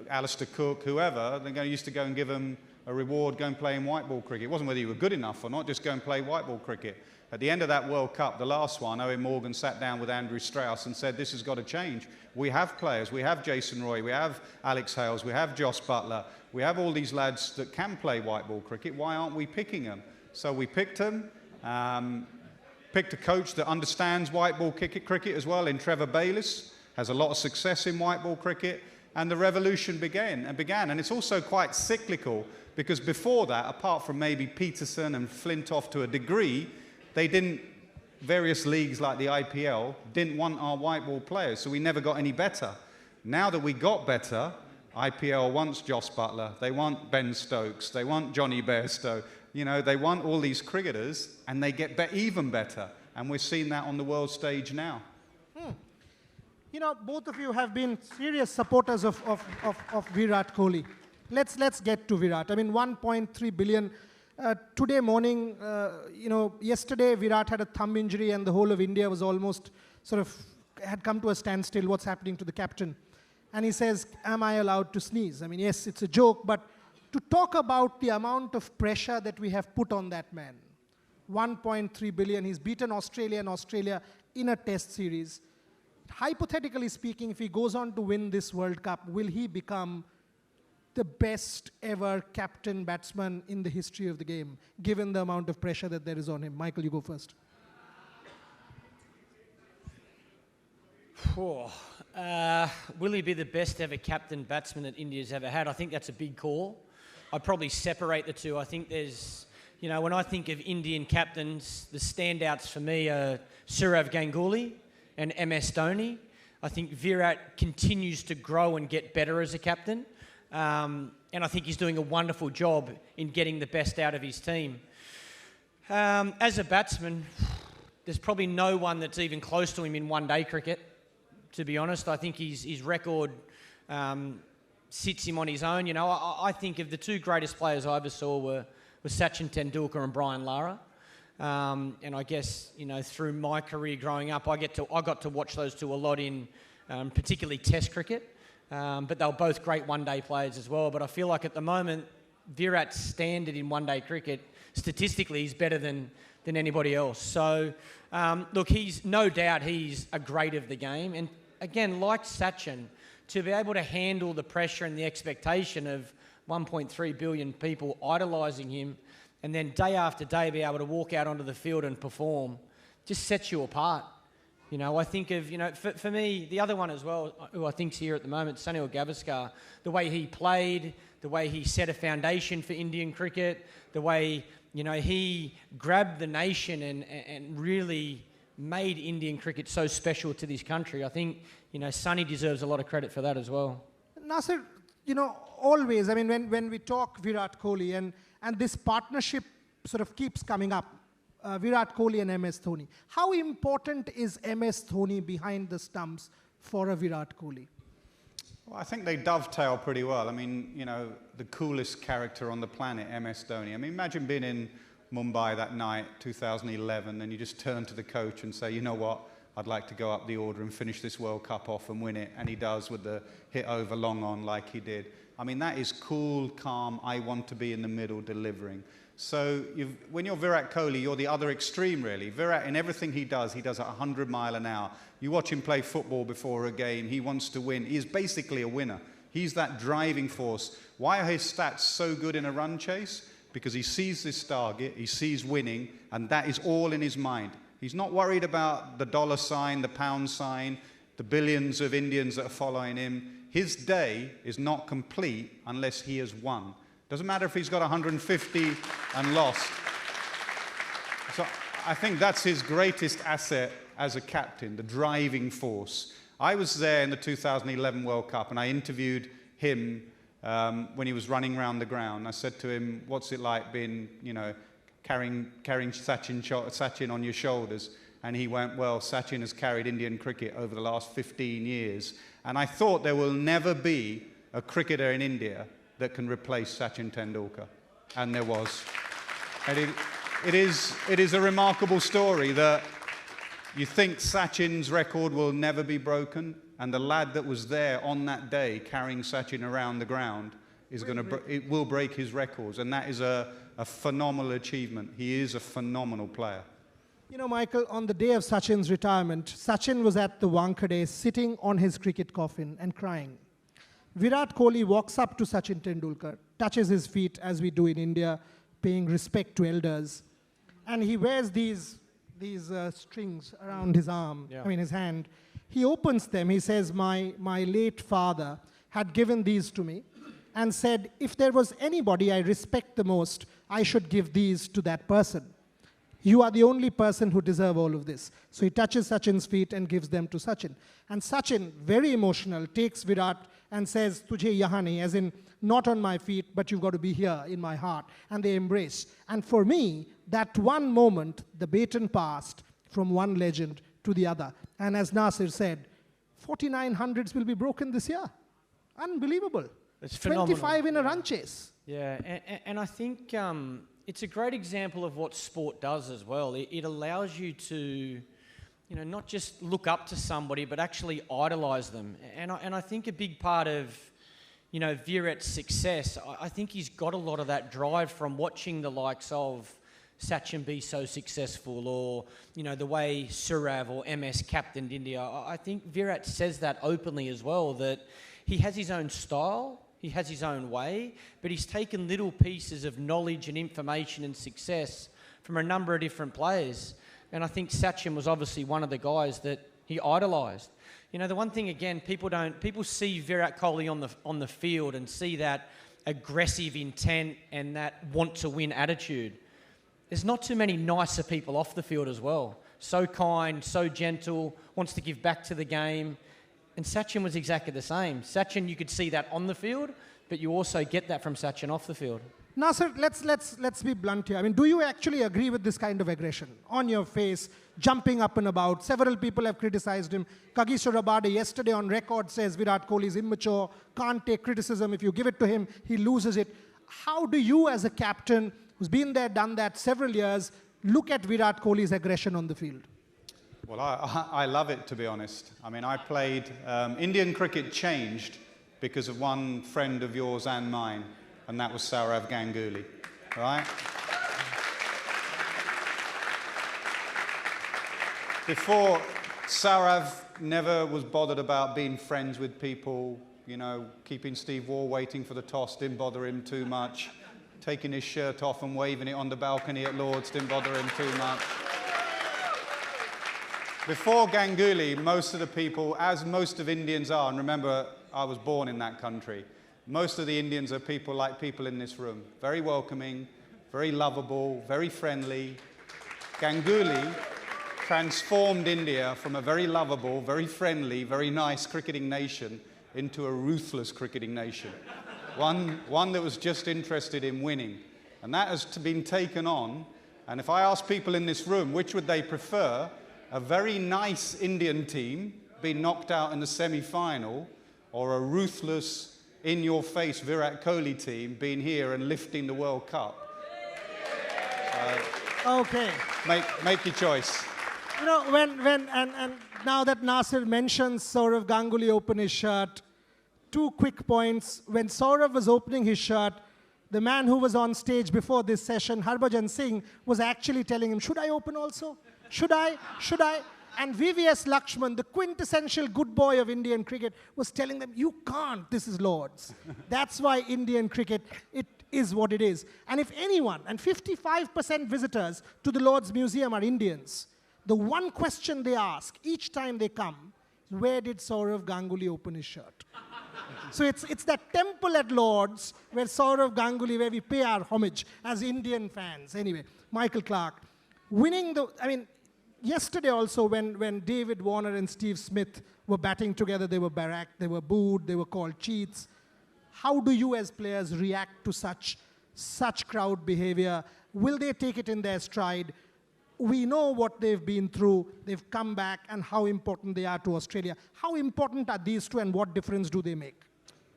Alistair Cook, whoever. They used to go and give them a reward, go and play in white ball cricket. It wasn't whether you were good enough or not, just go and play white ball cricket. At the end of that World Cup, the last one, Owen Morgan sat down with Andrew Strauss and said, this has got to change. We have players, we have Jason Roy, we have Alex Hales, we have Josh Buttler, we have all these lads that can play white ball cricket. Why aren't we picking them? So we picked them. picked a coach that understands white ball cricket as well in Trevor Bayliss, has a lot of success in white ball cricket, and the revolution began. And it's also quite cyclical, because before that, apart from maybe Peterson and Flintoff to a degree, various leagues like the IPL didn't want our white ball players, so we never got any better. Now that we got better, IPL wants Joss Buttler, they want Ben Stokes, they want Johnny Bairstow, they want all these cricketers, and they get even better. And we're seeing that on the world stage now. Both of you have been serious supporters of Virat Kohli. Let's get to Virat. I mean, 1.3 billion. Today morning, yesterday Virat had a thumb injury and the whole of India was almost had come to a standstill. What's happening to the captain? And he says, am I allowed to sneeze? I mean, yes, it's a joke, but to talk about the amount of pressure that we have put on that man. 1.3 billion, he's beaten Australia and Australia in a test series. Hypothetically speaking, if he goes on to win this World Cup, will he become the best ever captain batsman in the history of the game, given the amount of pressure that there is on him? Michael, you go first. Will he be the best ever captain batsman that India's ever had? I think that's a big call. I'd probably separate the two. I think there's, when I think of Indian captains, the standouts for me are Sourav Ganguly and MS Dhoni. I think Virat continues to grow and get better as a captain. And I think he's doing a wonderful job in getting the best out of his team. As a batsman, there's probably no one that's even close to him in one-day cricket, to be honest. I think his record sits him on his own. I think of the two greatest players I ever saw were Sachin Tendulkar and Brian Lara. And I guess, through my career growing up, I got to watch those two a lot in particularly Test cricket. But they were both great one-day players as well. But I feel like at the moment, Virat's standard in one-day cricket, statistically, he's better than anybody else. So, look, no doubt he's a great of the game. And again, like Sachin, to be able to handle the pressure and the expectation of 1.3 billion people idolising him, and then day after day be able to walk out onto the field and perform, just sets you apart. I think of, for me, the other one as well, who I think's here at the moment, Sunil Gavaskar, the way he played, the way he set a foundation for Indian cricket, the way, he grabbed the nation and really made Indian cricket so special to this country. I think, Sunny deserves a lot of credit for that as well. Nasir, always, when we talk Virat Kohli and this partnership keeps coming up, Virat Kohli and MS Dhoni. How important is MS Dhoni behind the stumps for a Virat Kohli? Well, I think they dovetail pretty well. The coolest character on the planet, MS Dhoni. Imagine being in Mumbai that night, 2011, and you just turn to the coach and say, you know what, I'd like to go up the order and finish this World Cup off and win it. And he does with the hit over long on like he did. That is cool, calm, I want to be in the middle delivering. So when you're Virat Kohli, you're the other extreme, really. Virat, in everything he does at 100 miles an hour. You watch him play football before a game. He wants to win. He's basically a winner. He's that driving force. Why are his stats so good in a run chase? Because he sees this target, he sees winning, and that is all in his mind. He's not worried about the dollar sign, the pound sign, the billions of Indians that are following him. His day is not complete unless he has won. Doesn't matter if he's got 150 and lost. So I think that's his greatest asset as a captain, the driving force. I was there in the 2011 World Cup and I interviewed him when he was running around the ground. I said to him, what's it like being, carrying Sachin on your shoulders? And he went, well, Sachin has carried Indian cricket over the last 15 years. And I thought there will never be a cricketer in India that can replace Sachin Tendulkar. And there was. And it is a remarkable story that you think Sachin's record will never be broken, and the lad that was there on that day carrying Sachin around the ground it will break his records, and that is a phenomenal achievement. He is a phenomenal player. Michael, on the day of Sachin's retirement, Sachin was at the Wankhede sitting on his cricket coffin and crying. Virat Kohli walks up to Sachin Tendulkar, touches his feet as we do in India, paying respect to elders. And he wears these these strings around his arm, Yeah. I mean his hand. He opens them, he says, my late father had given these to me and said, if there was anybody I respect the most, I should give these to that person. You are the only person who deserve all of this. So he touches Sachin's feet and gives them to Sachin. And Sachin, very emotional, takes Virat and says, Tujhe yahan nahi, as in, not on my feet, but you've got to be here in my heart. And they embrace. And for me, that one moment, the baton passed from one legend to the other. And as Nasir said, 4900s will be broken this year. Unbelievable. It's phenomenal. 25 in a run chase. Yeah, and I think it's a great example of what sport does as well. It allows you to, not just look up to somebody, but actually idolise them. And I think a big part of, Virat's success, I think he's got a lot of that drive from watching the likes of Sachin be so successful, or, the way Surav or MS captained India. I think Virat says that openly as well, that he has his own style, he has his own way, but he's taken little pieces of knowledge and information and success from a number of different players. And I think Sachin was obviously one of the guys that he idolised. The one thing, again, people see Virat Kohli on the field and see that aggressive intent and that want to win attitude. There's not too many nicer people off the field as well. So kind, so gentle, wants to give back to the game. And Sachin was exactly the same. Sachin, you could see that on the field, but you also get that from Sachin off the field. Nasir, let's be blunt here. I mean, do you actually agree with this kind of aggression? On your face, jumping up and about. Several people have criticized him. Kagiso Rabade yesterday on record says Virat Kohli is immature, can't take criticism. If you give it to him, he loses it. How do you, as a captain who's been there, done that several years, look at Virat Kohli's aggression on the field? Well, I love it, to be honest. I mean, I played... Indian cricket changed because of one friend of yours and mine, and that was Sourav Ganguly, right? Before, Sourav never was bothered about being friends with people, keeping Steve Waugh waiting for the toss didn't bother him too much. Taking his shirt off and waving it on the balcony at Lord's didn't bother him too much. Before Ganguly, most of the people, as most of Indians are, and remember, I was born in that country, most of the Indians are people like people in this room. Very welcoming, very lovable, very friendly. Ganguly transformed India from a very lovable, very friendly, very nice cricketing nation into a ruthless cricketing nation. One that was just interested in winning. And that has been taken on. And if I ask people in this room, which would they prefer? A very nice Indian team being knocked out in the semi-final, or a ruthless, in-your-face Virat Kohli team being here and lifting the World Cup? Okay. Make your choice. And now that Nasir mentions Sourav Ganguly open his shirt, 2 quick points. When Sourav was opening his shirt, the man who was on stage before this session, Harbhajan Singh, was actually telling him, should I open also? Should I? Should I? And VVS Lakshman, the quintessential good boy of Indian cricket, was telling them, you can't, this is Lord's. That's why Indian cricket, it is what it is. And if anyone, and 55% visitors to the Lord's Museum are Indians, the one question they ask each time they come, where did Sourav Ganguly open his shirt? So it's that temple at Lord's where Sourav Ganguly, where we pay our homage as Indian fans. Anyway, Michael Clarke, yesterday also when David Warner and Steve Smith were batting together, they were barracked, they were booed, they were called cheats. How do you as players react to such crowd behavior? Will they take it in their stride? We know what they've been through. They've come back and how important they are to Australia. How important are these two and what difference do they make?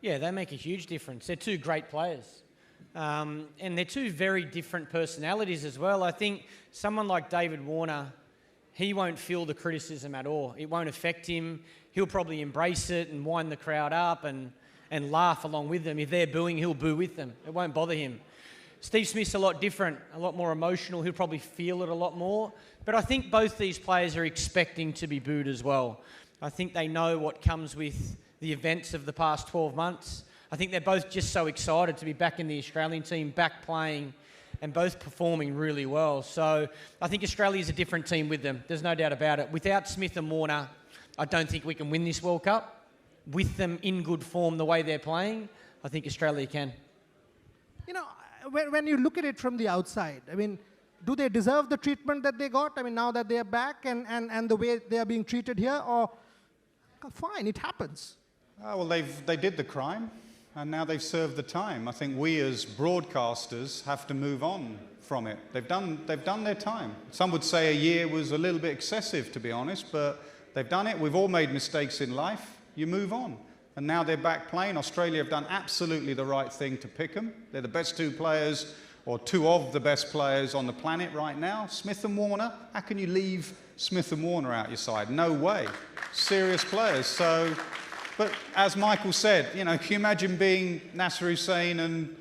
Yeah, they make a huge difference. They're two great players. And they're two very different personalities as well. I think someone like David Warner, he won't feel the criticism at all. It won't affect him. He'll probably embrace it and wind the crowd up and laugh along with them. If they're booing, he'll boo with them. It won't bother him. Steve Smith's a lot different, a lot more emotional. He'll probably feel it a lot more. But I think both these players are expecting to be booed as well. I think they know what comes with the events of the past 12 months. I think they're both just so excited to be back in the Australian team, back playing. and both performing really well. So I think Australia's a different team with them. There's no doubt about it. Without Smith and Warner, I don't think we can win this World Cup. With them in good form the way they're playing, I think Australia can. You know, when you look at it from the outside, I mean, do they deserve the treatment that they got? I mean, now that they're back and the way they are being treated here, or fine, it happens. Well, they did the crime, and now they've served the time. I think we as broadcasters have to move on from it. They've done their time. Some would say a year was a little bit excessive, to be honest, but they've done it. We've all made mistakes in life. You move on. And now they're back playing. Australia have done absolutely the right thing to pick them. They're the best two players, or two of the best players on the planet right now. Smith and Warner, how can you leave Smith and Warner out your side? No way. Serious players. So, but as Michael said, you know, can you imagine being Nasser Hussain and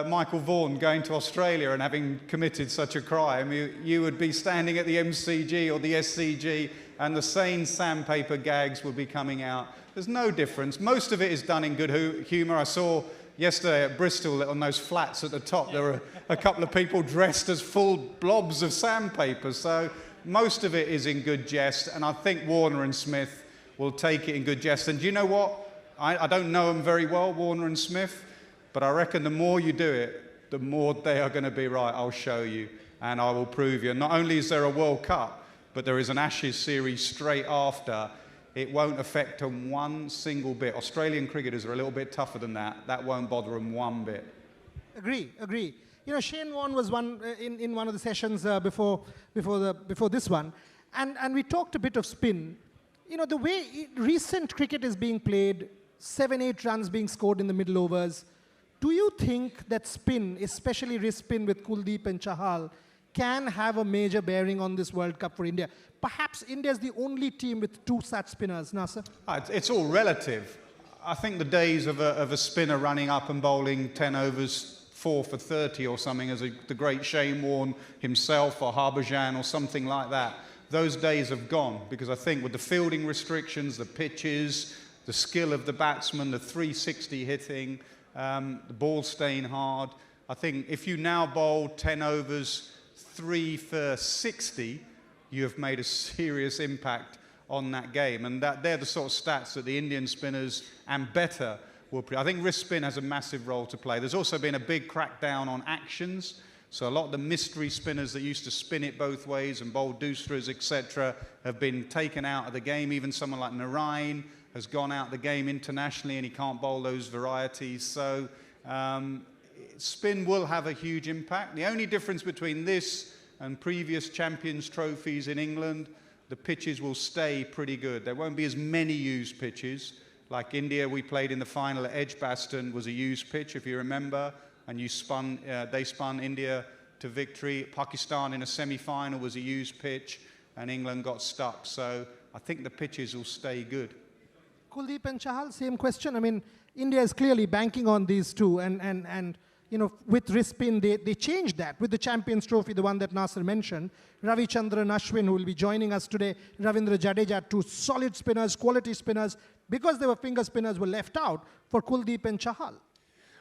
Michael Vaughan going to Australia and having committed such a crime? You would be standing at the MCG or the SCG and the same sandpaper gags would be coming out. There's no difference. Most of it is done in good humour. I saw yesterday at Bristol on those flats at the top, there were a couple of people dressed as full blobs of sandpaper. So most of it is in good jest, and I think Warner and Smith will take it in good jest. And do you know what? I don't know them very well, Warner and Smith, but I reckon the more you do it, the more they are going to be right. I'll show you, and I will prove you. And not only is there a World Cup, but there is an Ashes series straight after. It won't affect them one single bit. Australian cricketers are a little bit tougher than that. That won't bother them one bit. Agree. You know, Shane Warne was in one of the sessions before this one, and we talked a bit of spin. You know, the way recent cricket is being played, 7-8 runs being scored in the middle overs. Do you think that spin, especially wrist spin with Kuldeep and Chahal, can have a major bearing on this World Cup for India? Perhaps India is the only team with two such spinners, Nasser. It's all relative. I think the days of a spinner running up and bowling 10 overs, 4 for 30 or something, as the great Shane Warne himself or Harbhajan or something like that, those days have gone, because I think with the fielding restrictions, the pitches, the skill of the batsman, the 360 hitting, the ball staying hard, I think if you now bowl 10 overs, 3 for 60, you have made a serious impact on that game. And they're the sort of stats that the Indian spinners and better will play. I think wrist spin has a massive role to play. There's also been a big crackdown on actions. So a lot of the mystery spinners that used to spin it both ways and bowl doostras, etc., have been taken out of the game. Even someone like Narain has gone out of the game internationally and he can't bowl those varieties. So spin will have a huge impact. The only difference between this and previous Champions trophies in England, the pitches will stay pretty good. There won't be as many used pitches. Like India, we played in the final at Edgbaston, was a used pitch, if you remember, and they spun India to victory. Pakistan in a semi-final was a used pitch, and England got stuck. So I think the pitches will stay good. Kuldeep and Chahal, same question. I mean, India is clearly banking on these two, and you know, with wrist spin, they changed that with the Champions Trophy, the one that Nasser mentioned. Ravichandran Ashwin, who will be joining us today, Ravindra Jadeja, two solid spinners, quality spinners, because they were finger spinners, were left out for Kuldeep and Chahal.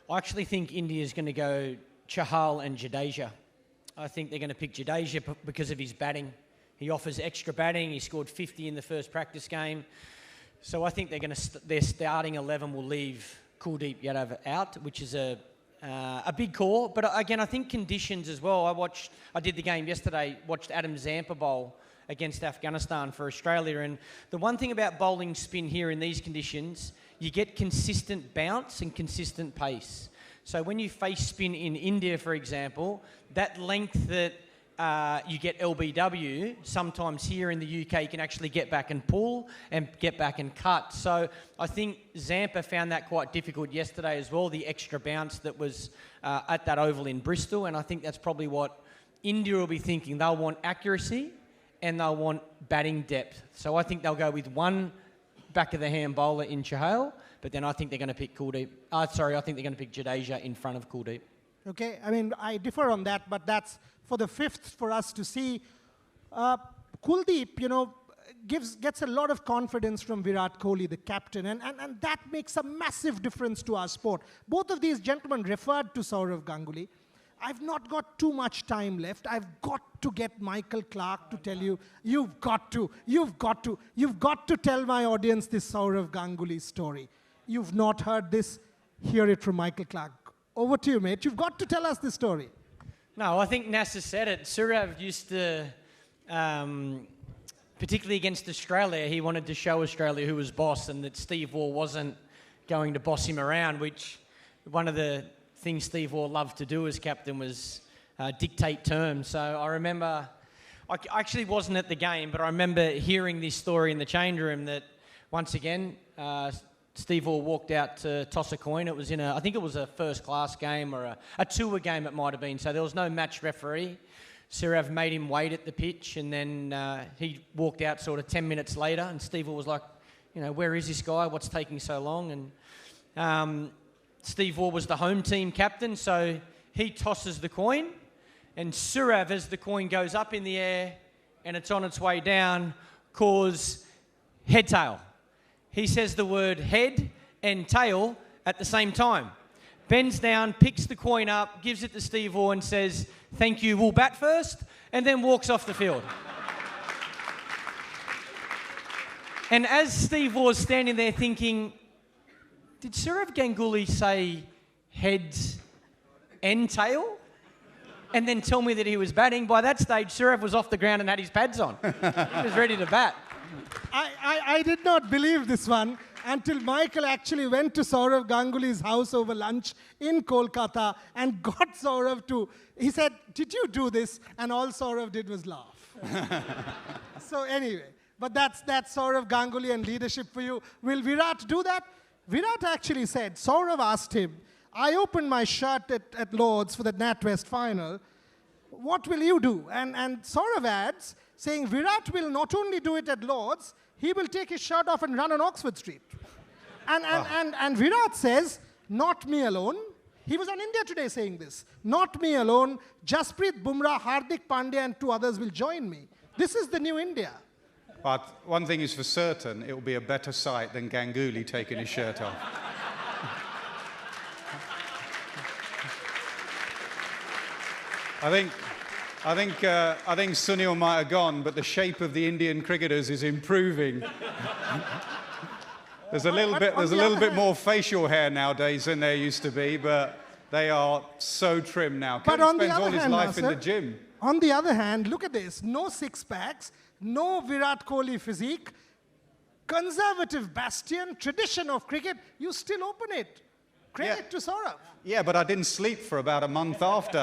I actually think India is going to go Chahal and Jadeja. I think they're going to pick Jadeja because of his batting. He offers extra batting. He scored 50 in the first practice game. So I think their starting 11 will leave Kuldeep Yadav out, which is a big call. But again, I think conditions as well. I did the game yesterday, watched Adam Zampa bowl against Afghanistan for Australia. And the one thing about bowling spin here in these conditions, you get consistent bounce and consistent pace. So when you face spin in India, for example, that length that you get LBW, sometimes here in the UK you can actually get back and pull and get back and cut. So I think Zampa found that quite difficult yesterday as well, the extra bounce that was at that oval in Bristol, and I think that's probably what India will be thinking. They'll want accuracy and they'll want batting depth. So I think they'll go with one back-of-the-hand bowler in Chahal, but then I think they're going to pick Kuldeep. I think they're going to pick Jadeja in front of Kuldeep. Okay, I mean, I differ on that, but that's for the fifth for us to see. Kuldeep, you know, gets a lot of confidence from Virat Kohli, the captain, and that makes a massive difference to our sport. Both of these gentlemen referred to Sourav Ganguly. I've not got too much time left. I've got to get Michael Clarke to tell you, you've got to tell my audience this Sourav Ganguly story. You've not heard this, hear it from Michael Clarke. Over to you, mate. You've got to tell us this story. No, I think Nasser said it. Sourav used to, particularly against Australia, he wanted to show Australia who was boss and that Steve Waugh wasn't going to boss him around, which one of the things Steve Waugh loved to do as captain was dictate terms. So I remember, I actually wasn't at the game, but I remember hearing this story in the change room that once again, Steve Waugh walked out to toss a coin. It was I think it was a first-class game or a tour game it might have been. So there was no match referee. Sourav made him wait at the pitch, and then he walked out sort of 10 minutes later, and Steve Waugh was like, where is this guy? What's taking so long? And Steve Waugh was the home team captain, so he tosses the coin, and Sourav, as the coin goes up in the air and it's on its way down, calls head-tail. He says the word head and tail at the same time. Bends down, picks the coin up, gives it to Steve Waugh and says, thank you, we'll bat first, and then walks off the field. And as Steve Waugh was standing there thinking, did Sourav Ganguly say heads and tail? And then tell me that he was batting? By that stage, Sourav was off the ground and had his pads on. He was ready to bat. I did not believe this one until Michael actually went to Sourav Ganguly's house over lunch in Kolkata and got Sourav to, he said, did you do this? And all Sourav did was laugh. So anyway, but that's Sourav Ganguly and leadership for you. Will Virat do that? Virat actually said, Sourav asked him, I opened my shirt at Lord's for the NatWest final. What will you do? And Sourav adds, saying Virat will not only do it at Lord's, he will take his shirt off and run on Oxford Street. And Virat says, not me alone. He was on India Today saying this. Not me alone. Jasprit Bumrah, Hardik Pandya and 2 others will join me. This is the new India. But one thing is for certain, it will be a better sight than Ganguly taking his shirt off. I think Sunil might have gone, but the shape of the Indian cricketers is improving. There's a little bit more facial hair nowadays than there used to be, but they are so trim now. Kohli spends all his life in the gym. On the other hand, look at this. No six-packs, no Virat Kohli physique, conservative bastion, tradition of cricket, you still open it. Credit to Sourav. Yeah, but I didn't sleep for about a month after,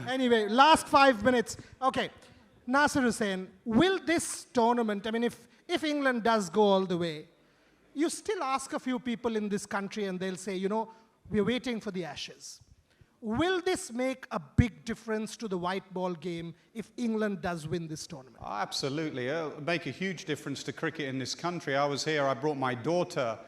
Anyway, last 5 minutes. Okay, Nasser Hussain, will this tournament, I mean, if England does go all the way, you still ask a few people in this country and they'll say, we're waiting for the Ashes. Will this make a big difference to the white ball game if England does win this tournament? Oh, absolutely. It'll make a huge difference to cricket in this country. I was here, I brought my daughter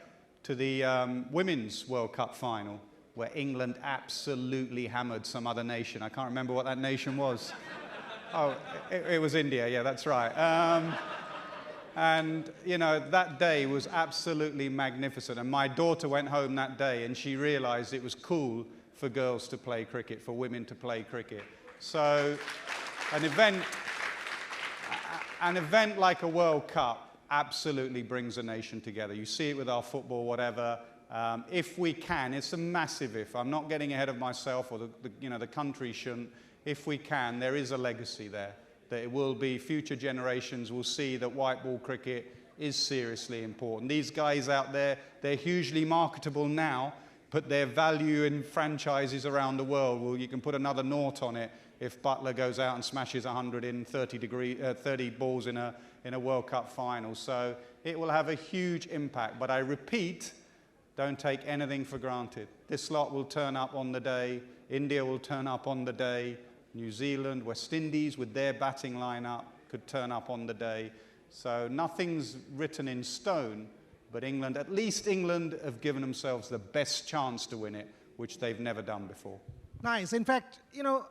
to the Women's World Cup final, where England absolutely hammered some other nation. I can't remember what that nation was. Oh, it was India, yeah, that's right. And, that day was absolutely magnificent. And my daughter went home that day and she realized it was cool for girls to play cricket, for women to play cricket. So an event like a World Cup absolutely brings a nation together. You see it with our football, whatever. If we can, it's a massive if. I'm not getting ahead of myself, or the country shouldn't. If we can, there is a legacy there. That it will be, future generations will see that white ball cricket is seriously important. These guys out there, they're hugely marketable now, but their value in franchises around the world, well, you can put another nought on it if Butler goes out and smashes 100 in 30 balls in a World Cup final. So it will have a huge impact. But I repeat, don't take anything for granted. This lot will turn up on the day. India will turn up on the day. New Zealand, West Indies with their batting lineup could turn up on the day. So nothing's written in stone, but England, at least England, have given themselves the best chance to win it, which they've never done before. Nice. In fact,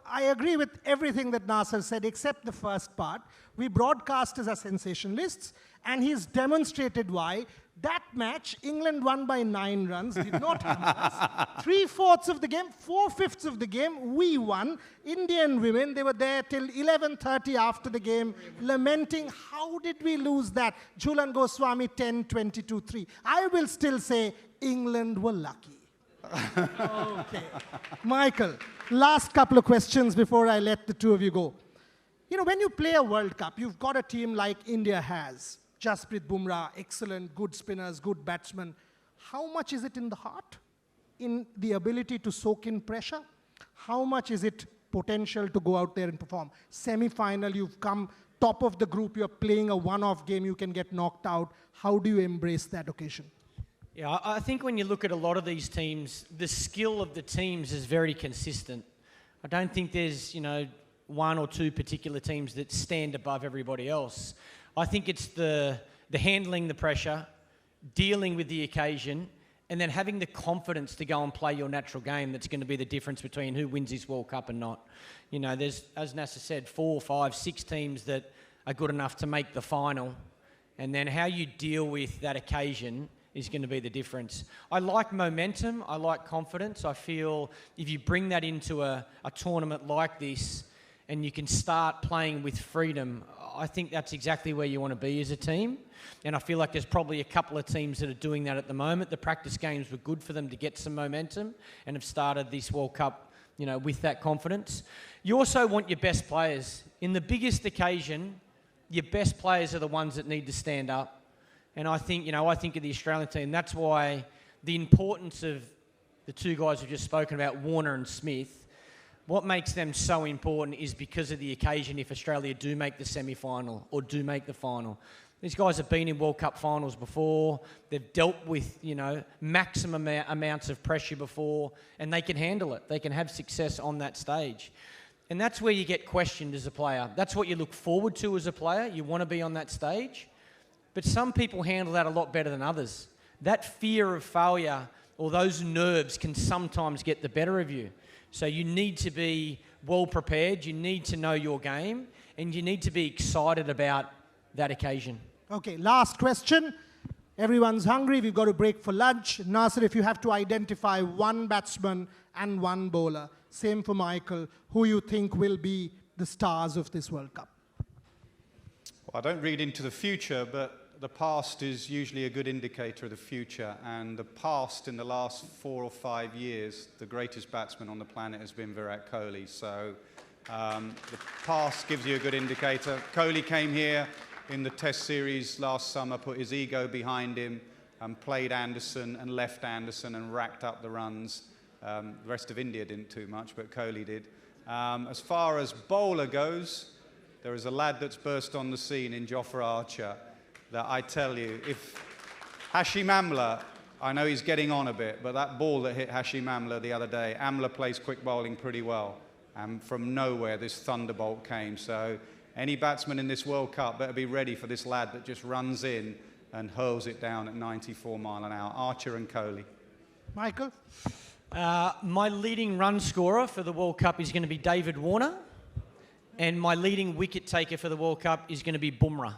I agree with everything that Nasser said, except the first part. We broadcasters are sensationalists, and he's demonstrated why. That match, England won by 9 runs, did not hamper us. 3/4 of the game, 4/5 of the game, we won. Indian women, they were there till 11:30 after the game, lamenting, how did we lose that? Jhulan Goswami 10-22-3. I will still say, England were lucky. Okay. Michael, last couple of questions before I let the two of you go. You know, when you play a World Cup, you've got a team like India has. Jasprit Bumrah, excellent, good spinners, good batsmen. How much is it in the heart? In the ability to soak in pressure? How much is it potential to go out there and perform? Semi-final, you've come top of the group, you're playing a one-off game, you can get knocked out. How do you embrace that occasion? Yeah, I think when you look at a lot of these teams, the skill of the teams is very consistent. I don't think there's, you know, 1 or 2 particular teams that stand above everybody else. I think it's the handling the pressure, dealing with the occasion, and then having the confidence to go and play your natural game that's going to be the difference between who wins this World Cup and not. You know, there's, as Nasser said, 4, 5, 6 teams that are good enough to make the final, and then how you deal with that occasion is going to be the difference. I like momentum, I like confidence. I feel if you bring that into a tournament like this and you can start playing with freedom, I think that's exactly where you want to be as a team. And I feel like there's probably a couple of teams that are doing that at the moment. The practice games were good for them to get some momentum and have started this World Cup, you know, with that confidence. You also want your best players. In the biggest occasion, your best players are the ones that need to stand up. And I think, you know, I think of the Australian team. That's why the importance of the 2 guys we've just spoken about, Warner and Smith, what makes them so important is because of the occasion if Australia do make the semi-final or do make the final. These guys have been in World Cup finals before. They've dealt with, you know, maximum amounts of pressure before, and they can handle it. They can have success on that stage. And that's where you get questioned as a player. That's what you look forward to as a player. You want to be on that stage. But some people handle that a lot better than others. That fear of failure or those nerves can sometimes get the better of you. So you need to be well prepared, you need to know your game, and you need to be excited about that occasion. Okay, last question. Everyone's hungry, we've got to break for lunch. Nasser, if you have to identify 1 batsman and 1 bowler, same for Michael, who you think will be the stars of this World Cup? Well, I don't read into the future, but the past is usually a good indicator of the future, and the past in the last 4 or 5 years, the greatest batsman on the planet has been Virat Kohli. So the past gives you a good indicator. Kohli came here in the Test series last summer, put his ego behind him, and played Anderson and left Anderson and racked up the runs. The rest of India didn't too much, but Kohli did. As far as bowler goes, there is a lad that's burst on the scene in Jofra Archer that I tell you, if Hashim Amla, I know he's getting on a bit, but that ball that hit Hashim Amla the other day, Amla plays quick bowling pretty well, and from nowhere this thunderbolt came. So any batsman in this World Cup better be ready for this lad that just runs in and hurls it down at 94 mile an hour. Archer and Kohli. Michael? My leading run scorer for the World Cup is going to be David Warner, and my leading wicket taker for the World Cup is going to be Bumrah.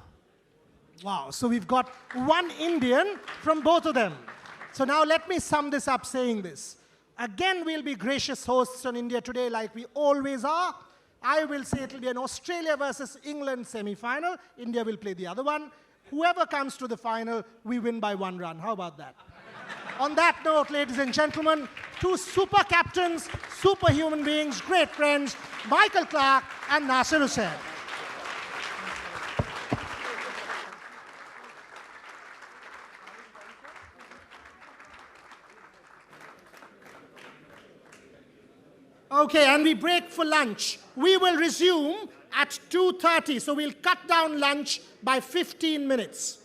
Wow, so we've got 1 Indian from both of them. So now let me sum this up saying this. Again, we'll be gracious hosts on India Today like we always are. I will say it'll be an Australia versus England semi-final. India will play the other one. Whoever comes to the final, we win by 1 run. How about that? On that note, ladies and gentlemen, 2 super captains, super human beings, great friends, Michael Clarke and Nasser Hussain. Okay, and we break for lunch. We will resume at 2:30, so we'll cut down lunch by 15 minutes.